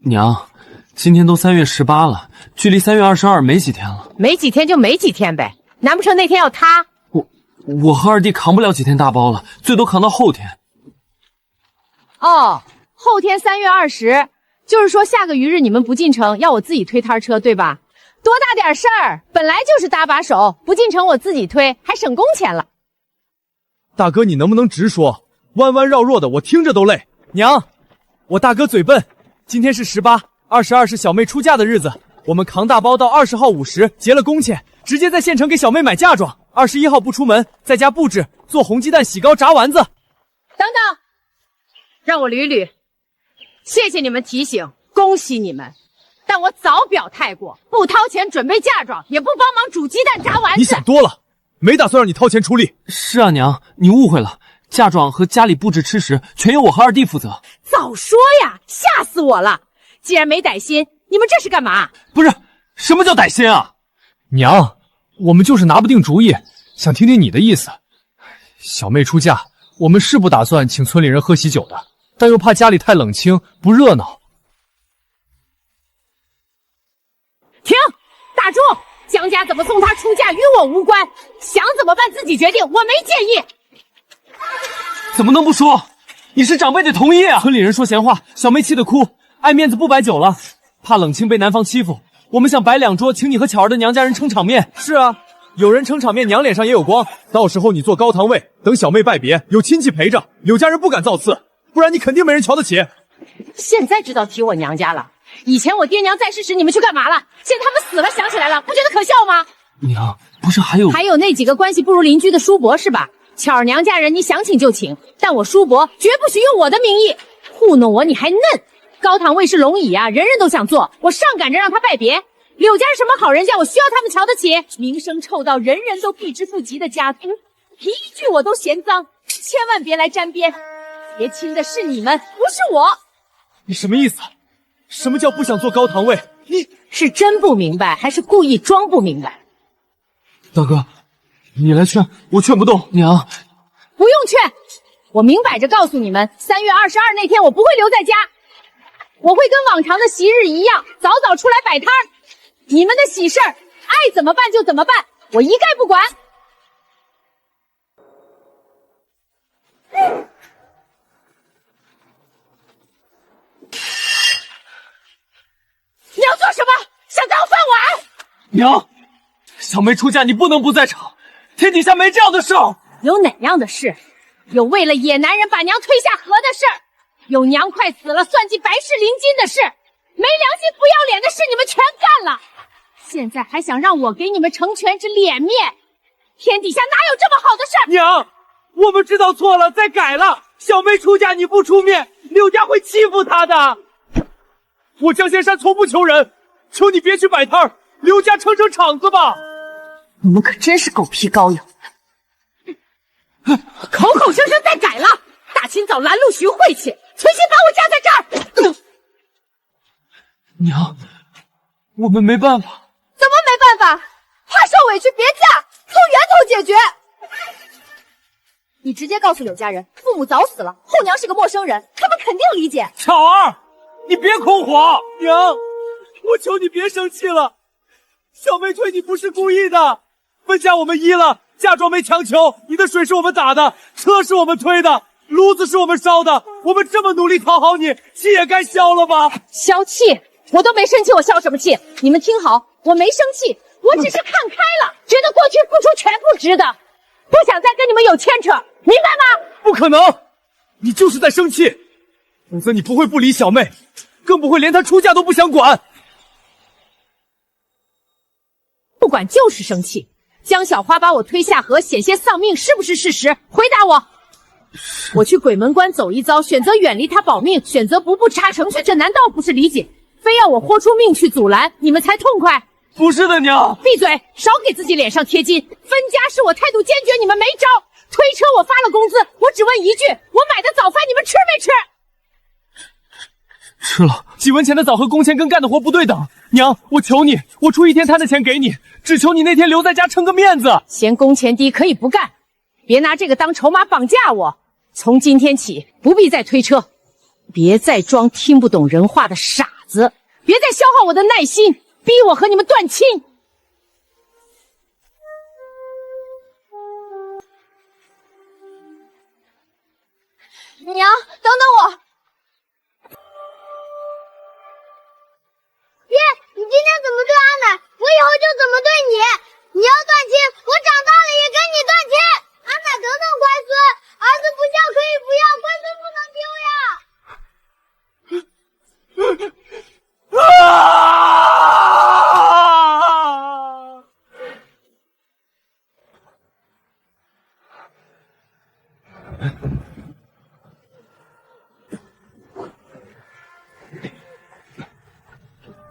娘，今天都3月18了，距离3月22没几天了。没几天就没几天呗，难不成那天要塌？我和二弟扛不了几天大包了，最多扛到后天。哦，后天3月20，就是说下个余日你们不进城，要我自己推摊车，对吧？多大点事儿，本来就是搭把手，不进城我自己推，还省工钱了。大哥，你能不能直说？弯弯绕绕的，我听着都累。娘，我大哥嘴笨。今天是18，22是小妹出嫁的日子，我们扛大包到20号午时结了工钱，直接在县城给小妹买嫁妆。21号不出门，在家布置做红鸡蛋喜糕炸丸子。等等，让我捋捋。谢谢你们提醒，恭喜你们。但我早表态过，不掏钱准备嫁妆，也不帮忙煮鸡蛋炸丸子。你想多了，没打算让你掏钱出力。是啊，娘，你误会了，嫁妆和家里布置吃食全由我和二弟负责。早说呀，吓死我了！既然没歹心，你们这是干嘛？不是，什么叫歹心啊？娘，我们就是拿不定主意，想听听你的意思。小妹出嫁，我们是不打算请村里人喝喜酒的，但又怕家里太冷清不热闹。停！大柱，江家怎么送她出嫁与我无关，想怎么办自己决定，我没建议。怎么能不说？你是长辈得同意啊！村里人说闲话，小妹气得哭，爱面子不摆酒了，怕冷清被男方欺负。我们想摆2桌，请你和巧儿的娘家人撑场面。是啊，有人撑场面，娘脸上也有光。到时候你坐高堂位，等小妹拜别，有亲戚陪着，柳家人不敢造次，不然你肯定没人瞧得起。现在知道提我娘家了，以前我爹娘在世时你们去干嘛了？现在他们死了想起来了，不觉得可笑吗？娘，不是还有那几个关系不如邻居的叔伯是吧？巧儿娘家人你想请就请，但我叔伯绝不许用我的名义糊弄我，你还嫩。高堂位是龙椅啊，人人都想坐，我上赶着让他拜别。柳家是什么好人家，我需要他们瞧得起？名声臭到人人都避之不及的家族，提一句我都嫌脏，千万别来沾边。结亲的是你们，不是我。你什么意思？什么叫不想坐高堂位？你是真不明白，还是故意装不明白？大哥，你来劝，我劝不动。娘，不用劝，我明摆着告诉你们，3月22那天我不会留在家，我会跟往常的习日一样，早早出来摆摊儿。你们的喜事儿，爱怎么办就怎么办，我一概不管。你要做什么？想当饭碗？娘，小妹出嫁你不能不在场，天底下没这样的事。有哪样的事？有为了野男人把娘推下河的事儿，有娘快死了算计白氏灵金的事，没良心不要脸的事你们全干了。现在还想让我给你们成全这脸面，天底下哪有这么好的事儿？娘，我们知道错了，再改了。小妹出嫁你不出面，柳家会欺负她的。我江仙山从不求人，求你别去摆摊儿，柳家撑撑场子吧。你们可真是狗皮膏药，口口声声再改了。大清早拦路徐晦气，存心把我夹在这儿。娘，我们没办法。怎么没办法？怕受委屈别嫁，从源头解决。你直接告诉柳家人，父母早死了，后娘是个陌生人，他们肯定理解。巧儿，你别控火！娘，我求你别生气了。小妹对你不是故意的，分家我们依了，嫁妆没强求，你的水是我们打的，车是我们推的，炉子是我们烧的，我们这么努力讨好你，气也该消了吧？消气？我都没生气，我消什么气？你们听好，我没生气，我只是看开了，觉得过去付出全不值得，不想再跟你们有牵扯，明白吗？不可能，你就是在生气，否则你不会不理小妹，更不会连她出嫁都不想管。不管就是生气。江小花把我推下河，险些丧命，是不是事实？回答我。我去鬼门关走一遭，选择远离他保命，选择不步插程序，这难道不是理解？非要我豁出命去阻拦，你们才痛快？不是的，娘！闭嘴，少给自己脸上贴金。分家是我态度坚决，你们没招。推车我发了工资，我只问一句，我买的早饭你们吃没吃？吃了，几文钱的枣和工钱跟干的活不对等。娘，我求你，我出1天摊的钱给你，只求你那天留在家撑个面子。嫌工钱低可以不干，别拿这个当筹码绑架我。从今天起不必再推车，别再装听不懂人话的傻子，别再消耗我的耐心，逼我和你们断亲。娘，等等我。爹，你今天怎么对阿奶，我以后就怎么对你。你要断亲，我长大了也跟你断亲。阿奶等等乖孙，儿子不孝可以不要，乖孙不能丢呀。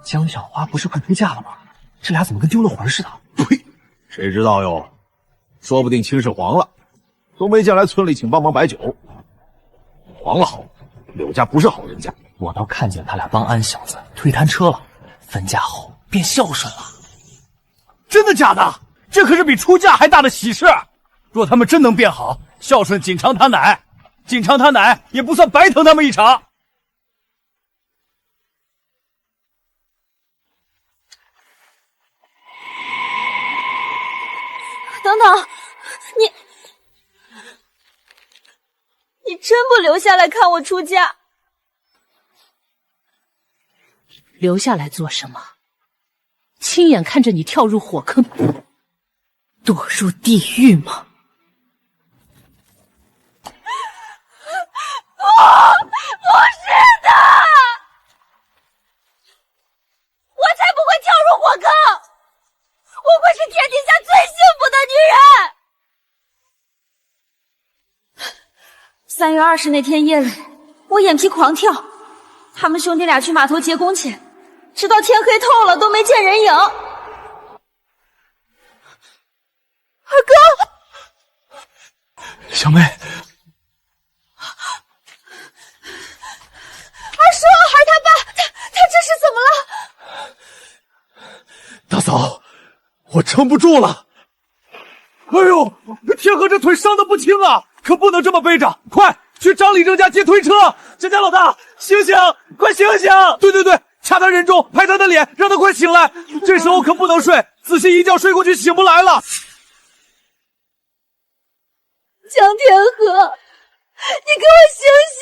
江小花不是快出嫁了吗？这俩怎么跟丢了魂似的？呸！谁知道哟？说不定亲事黄了，都没见来村里请帮忙摆酒。黄了好，柳家不是好人家。我倒看见他俩帮安小子推摊车了，分家后变孝顺了。真的假的？这可是比出嫁还大的喜事。若他们真能变好，孝顺锦长他奶，锦长他奶也不算白疼他们一场。等等，你真不留下来看我出嫁？留下来做什么？亲眼看着你跳入火坑，堕入地狱吗？不是的，我才不会跳入火坑，我会是天底下最幸福的女人。3月20那天夜里，我眼皮狂跳，他们兄弟俩去码头结工钱，直到天黑透了都没见人影。二哥，小妹，二叔，孩他爸，他这是怎么了？大嫂，我撑不住了。哎呦，天河这腿伤得不轻啊，可不能这么背着，快去张李正家接推车。江家老大，醒醒，快醒醒！对对对，掐他人中，拍他的脸，让他快醒来。这时候可不能睡，仔细一觉睡过去醒不来了。江天河，你给我醒醒！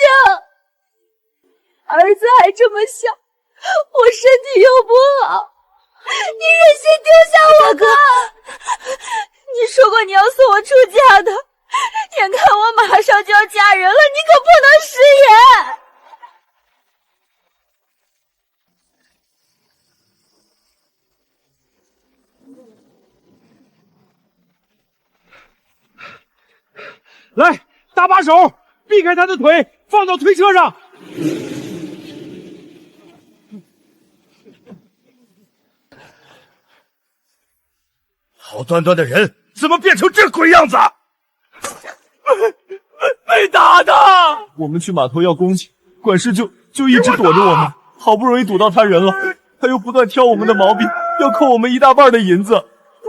儿子还这么小，我身体又不好，你忍心丢下我哥？你说过你要送我出嫁的，眼看我马上就要嫁人了，你可不能食言。来，搭把手，避开他的腿，放到推车上。好端端的人，怎么变成这鬼样子？被打的！我们去码头要工钱，管事就一直躲着我们，好不容易堵到他人了，他又不断挑我们的毛病，要扣我们1大半的银子。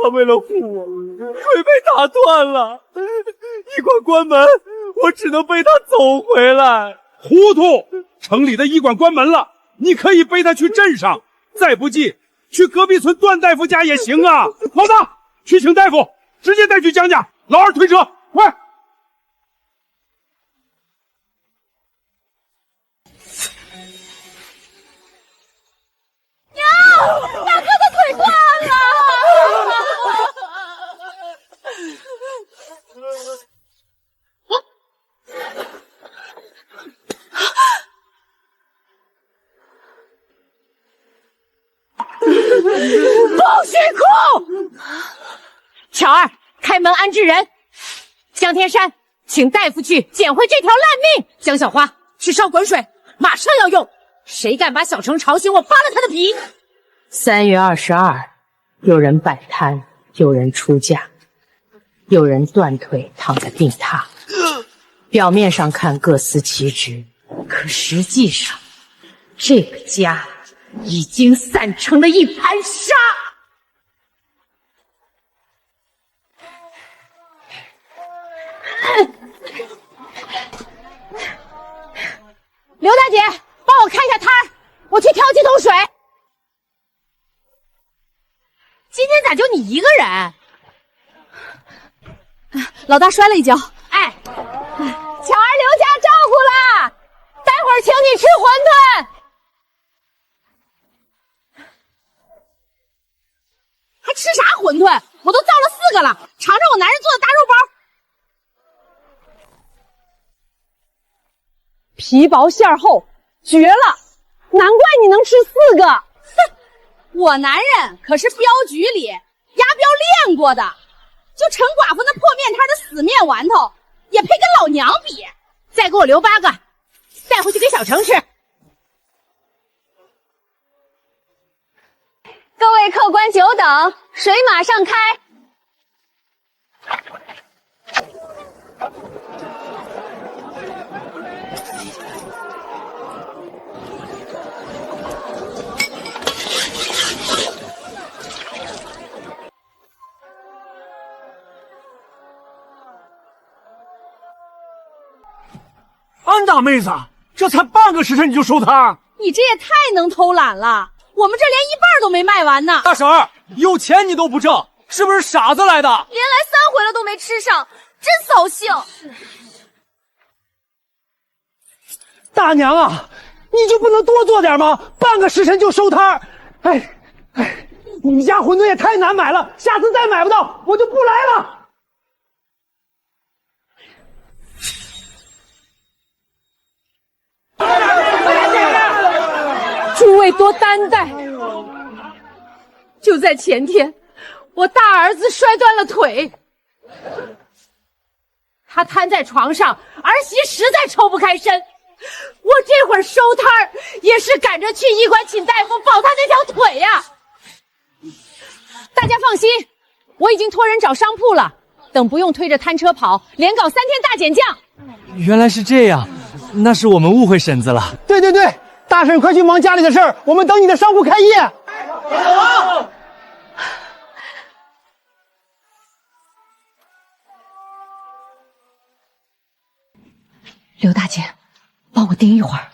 他为了护我，腿被打断了，医馆关门，我只能背他走回来。糊涂！城里的医馆关门了，你可以背他去镇上，再不济去隔壁村段大夫家也行啊。老大，去请大夫，直接带去江家。老二推车，快！娘，大哥的腿断了！不许哭！巧儿，开门安置人。江天山，请大夫去捡回这条烂命。江小花，去烧滚水，马上要用。谁敢把小城吵醒，我扒了他的皮！3月22，有人摆摊，有人出嫁，有人断腿躺在病榻。表面上看各司其职，可实际上，这个家已经散成了一盘沙。刘大姐，帮我看一下摊儿，我去挑几桶水。今天咋就你一个人？老大摔了一跤。哎，巧儿刘家照顾了，待会儿请你吃馄饨。还吃啥馄饨？我都造了4个了，尝尝我男人做的大肉包。皮薄馅厚，绝了！难怪你能吃4个。哼，我男人可是镖局里押镖练过的，就陈寡妇那破面摊的死面丸头，也配跟老娘比？再给我留8个，带回去给小程吃。各位客官久等，水马上开。安大妹子，这才半个时辰你就收摊？你这也太能偷懒了！我们这连1半都没卖完呢。大婶儿，有钱你都不挣，是不是傻子来的？连来3回了都没吃上，真扫兴。大娘啊，你就不能多做点吗？半个时辰就收摊儿，你家馄饨也太难买了，下次再买不到我就不来了。诸位多担待。就在前天，我大儿子摔断了腿，他瘫在床上，儿媳实在抽不开身。我这会儿收摊儿也是赶着去医馆请大夫保他那条腿呀。大家放心，我已经托人找商铺了，等不用推着摊车跑，连搞3天大减价。原来是这样，那是我们误会婶子了。对，大婶快去忙家里的事儿，我们等你的商铺开业。刘大姐，帮我盯一会儿。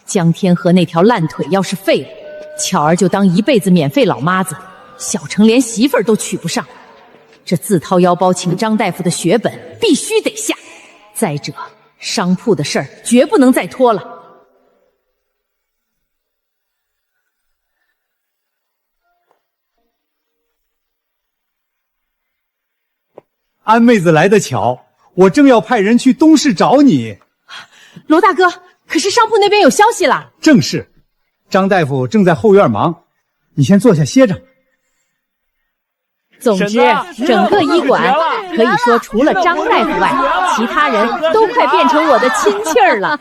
江天河那条烂腿要是废了，巧儿就当一辈子免费老妈子，小城连媳妇儿都娶不上。这自掏腰包请张大夫的血本必须得下。再者，商铺的事儿绝不能再拖了。安妹子来得巧，我正要派人去东市找你。罗大哥，可是商铺那边有消息了。正是，张大夫正在后院忙，你先坐下歇着。总之，整个医馆可以说除了张大夫外，其他人都快变成我的亲戚儿了。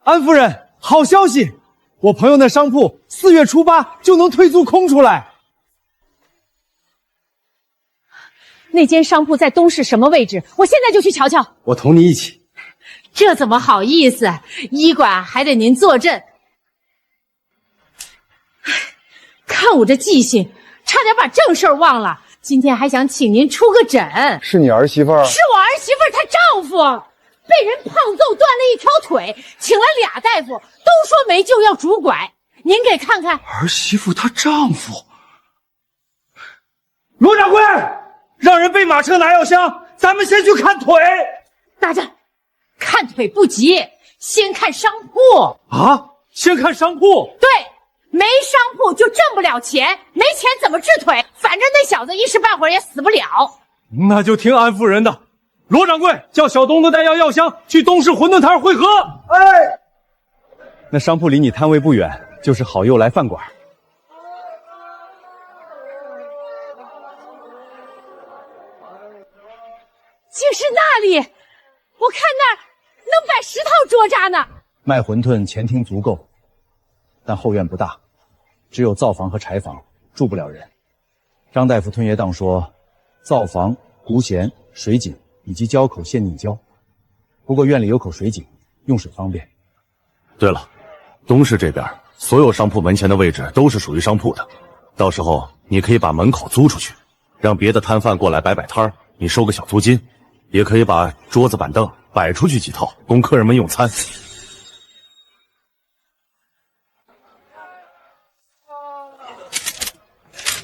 安夫人，好消息！我朋友那商铺4月初8就能退租空出来。那间商铺在东市什么位置？我现在就去瞧瞧。我同你一起。这怎么好意思？医馆还得您坐镇。看我这记性，差点把正事儿忘了。今天还想请您出个诊。是你儿媳妇儿？是我儿媳妇儿她丈夫，被人胖揍断了一条腿，请了俩大夫，都说没救，要拄拐。您给看看。儿媳妇她丈夫。罗掌柜，让人备马车拿药箱，咱们先去看腿。大人，看腿不急，先看商铺。啊，先看商铺？对。没商铺就挣不了钱，没钱怎么治腿？反正那小子一时半会儿也死不了。那就听安夫人的。罗掌柜，叫小东子带药箱去东市馄饨摊会合。哎，那商铺离你摊位不远，就是好又来饭馆。竟是那里！我看那儿能摆10套桌扎呢。卖馄饨前厅足够，但后院不大，只有灶房和柴房，住不了人。张大夫吞噎当说，灶房、壶弦、水井以及交口现拧胶。不过院里有口水井，用水方便。对了，东市这边所有商铺门前的位置都是属于商铺的，到时候你可以把门口租出去，让别的摊贩过来摆摆摊儿，你收个小租金。也可以把桌子板凳摆出去几套，供客人们用餐。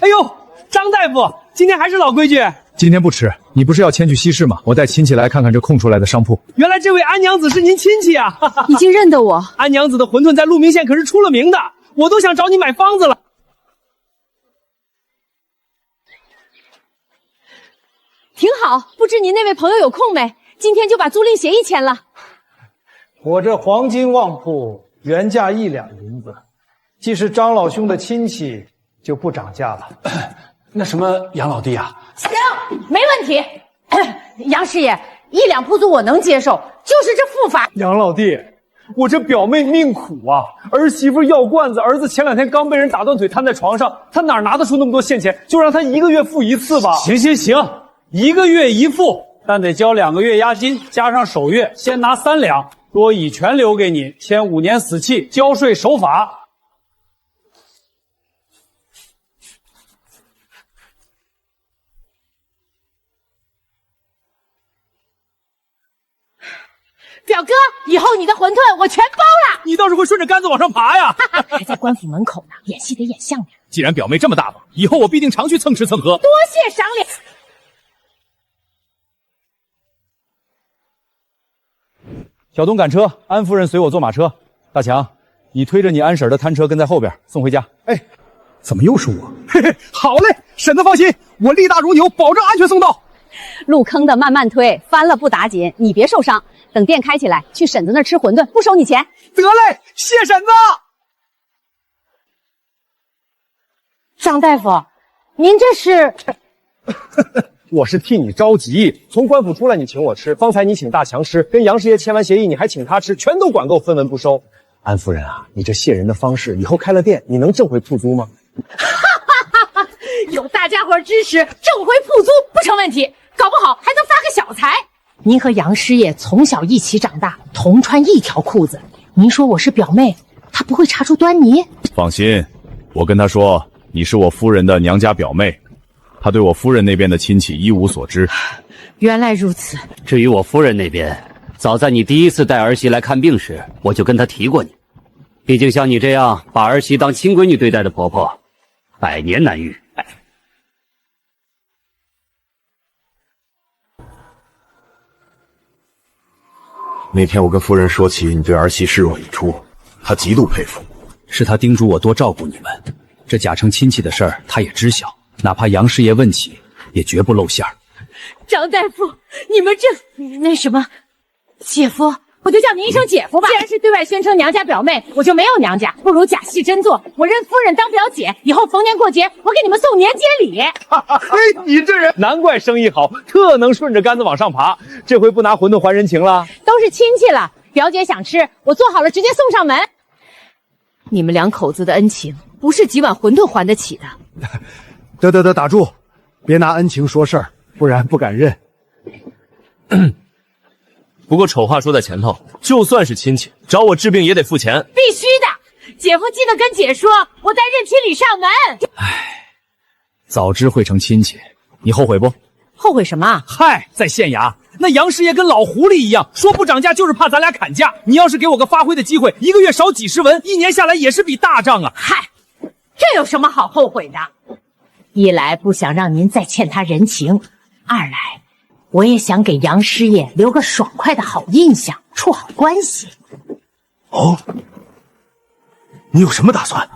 哎呦，张大夫，今天还是老规矩。今天不吃，你不是要迁去西市吗？我带亲戚来看看这空出来的商铺。原来这位安娘子是您亲戚啊！已经认得我。安娘子的馄饨在鹿鸣县可是出了名的，我都想找你买方子了。挺好，不知您那位朋友有空没？今天就把租赁协议签了。我这黄金旺铺原价1两银子，既是张老兄的亲戚，就不涨价了。那什么，杨老弟啊？行，没问题。杨师爷，1两铺租我能接受，就是这付法。杨老弟，我这表妹命苦啊，儿媳妇药罐子，儿子前2天刚被人打断腿瘫在床上，他哪拿得出那么多现钱？就让他1个月付1次吧。行行行，1个月1付，但得交2个月押金，加上首月，先拿3两，多乙全留给你，签5年死契，交税守法。表哥，以后你的馄饨我全包了。你倒是会顺着杆子往上爬呀！还在官府门口呢，演戏得演像点。既然表妹这么大方，以后我必定常去蹭吃蹭喝。多谢赏脸。小东赶车，安夫人随我坐马车。大强，你推着你安婶的摊车跟在后边送回家。哎，怎么又是我？嘿嘿，好嘞，婶子放心，我力大如牛，保证安全送到。入坑的慢慢推，翻了不打紧，你别受伤。等店开起来，去婶子那儿吃馄饨，不收你钱。得嘞，谢婶子。张大夫，您这是？我是替你着急。从官府出来，你请我吃，方才你请大强吃，跟杨师爷签完协议，你还请他吃，全都管够，分文不收。安夫人啊，你这谢人的方式，以后开了店，你能挣回铺租吗？有大家伙支持，挣回铺租不成问题，搞不好还能发个小财。您和杨师爷从小一起长大，同穿一条裤子，您说我是表妹，他不会查出端倪？放心，我跟他说你是我夫人的娘家表妹，他对我夫人那边的亲戚一无所知。原来如此。至于我夫人那边，早在你第1次带儿媳来看病时，我就跟她提过你。毕竟像你这样把儿媳当亲闺女对待的婆婆，100年难遇。那天我跟夫人说起你对儿媳视若己出，她极度佩服。是她叮嘱我多照顾你们，这假称亲戚的事儿她也知晓，哪怕杨师爷问起，也绝不露馅儿。张大夫，你们这那什么，姐夫，我就叫您一声姐夫吧。既然是对外宣称娘家表妹，我就没有娘家，不如假戏真做，我认夫人当表姐，以后逢年过节我给你们送年节礼。嘿，你这人难怪生意好，特能顺着杆子往上爬。这回不拿馄饨还人情了？都是亲戚了，表姐想吃，我做好了直接送上门。你们2口子的恩情，不是几碗馄饨还得起的。得，打住，别拿恩情说事儿。不然不敢认。不过丑话说在前头，就算是亲戚，找我治病也得付钱。必须的，姐夫记得跟姐说，我带任天礼上门。早知会成亲戚，你后悔不？后悔什么？嗨，在县衙，那杨师爷跟老狐狸一样，说不涨价就是怕咱俩砍价。你要是给我个发挥的机会，一个月少几十文，一年下来也是笔大账啊。嗨，这有什么好后悔的？一来不想让您再欠他人情，二来我也想给杨师爷留个爽快的好印象，处好关系。哦，你有什么打算？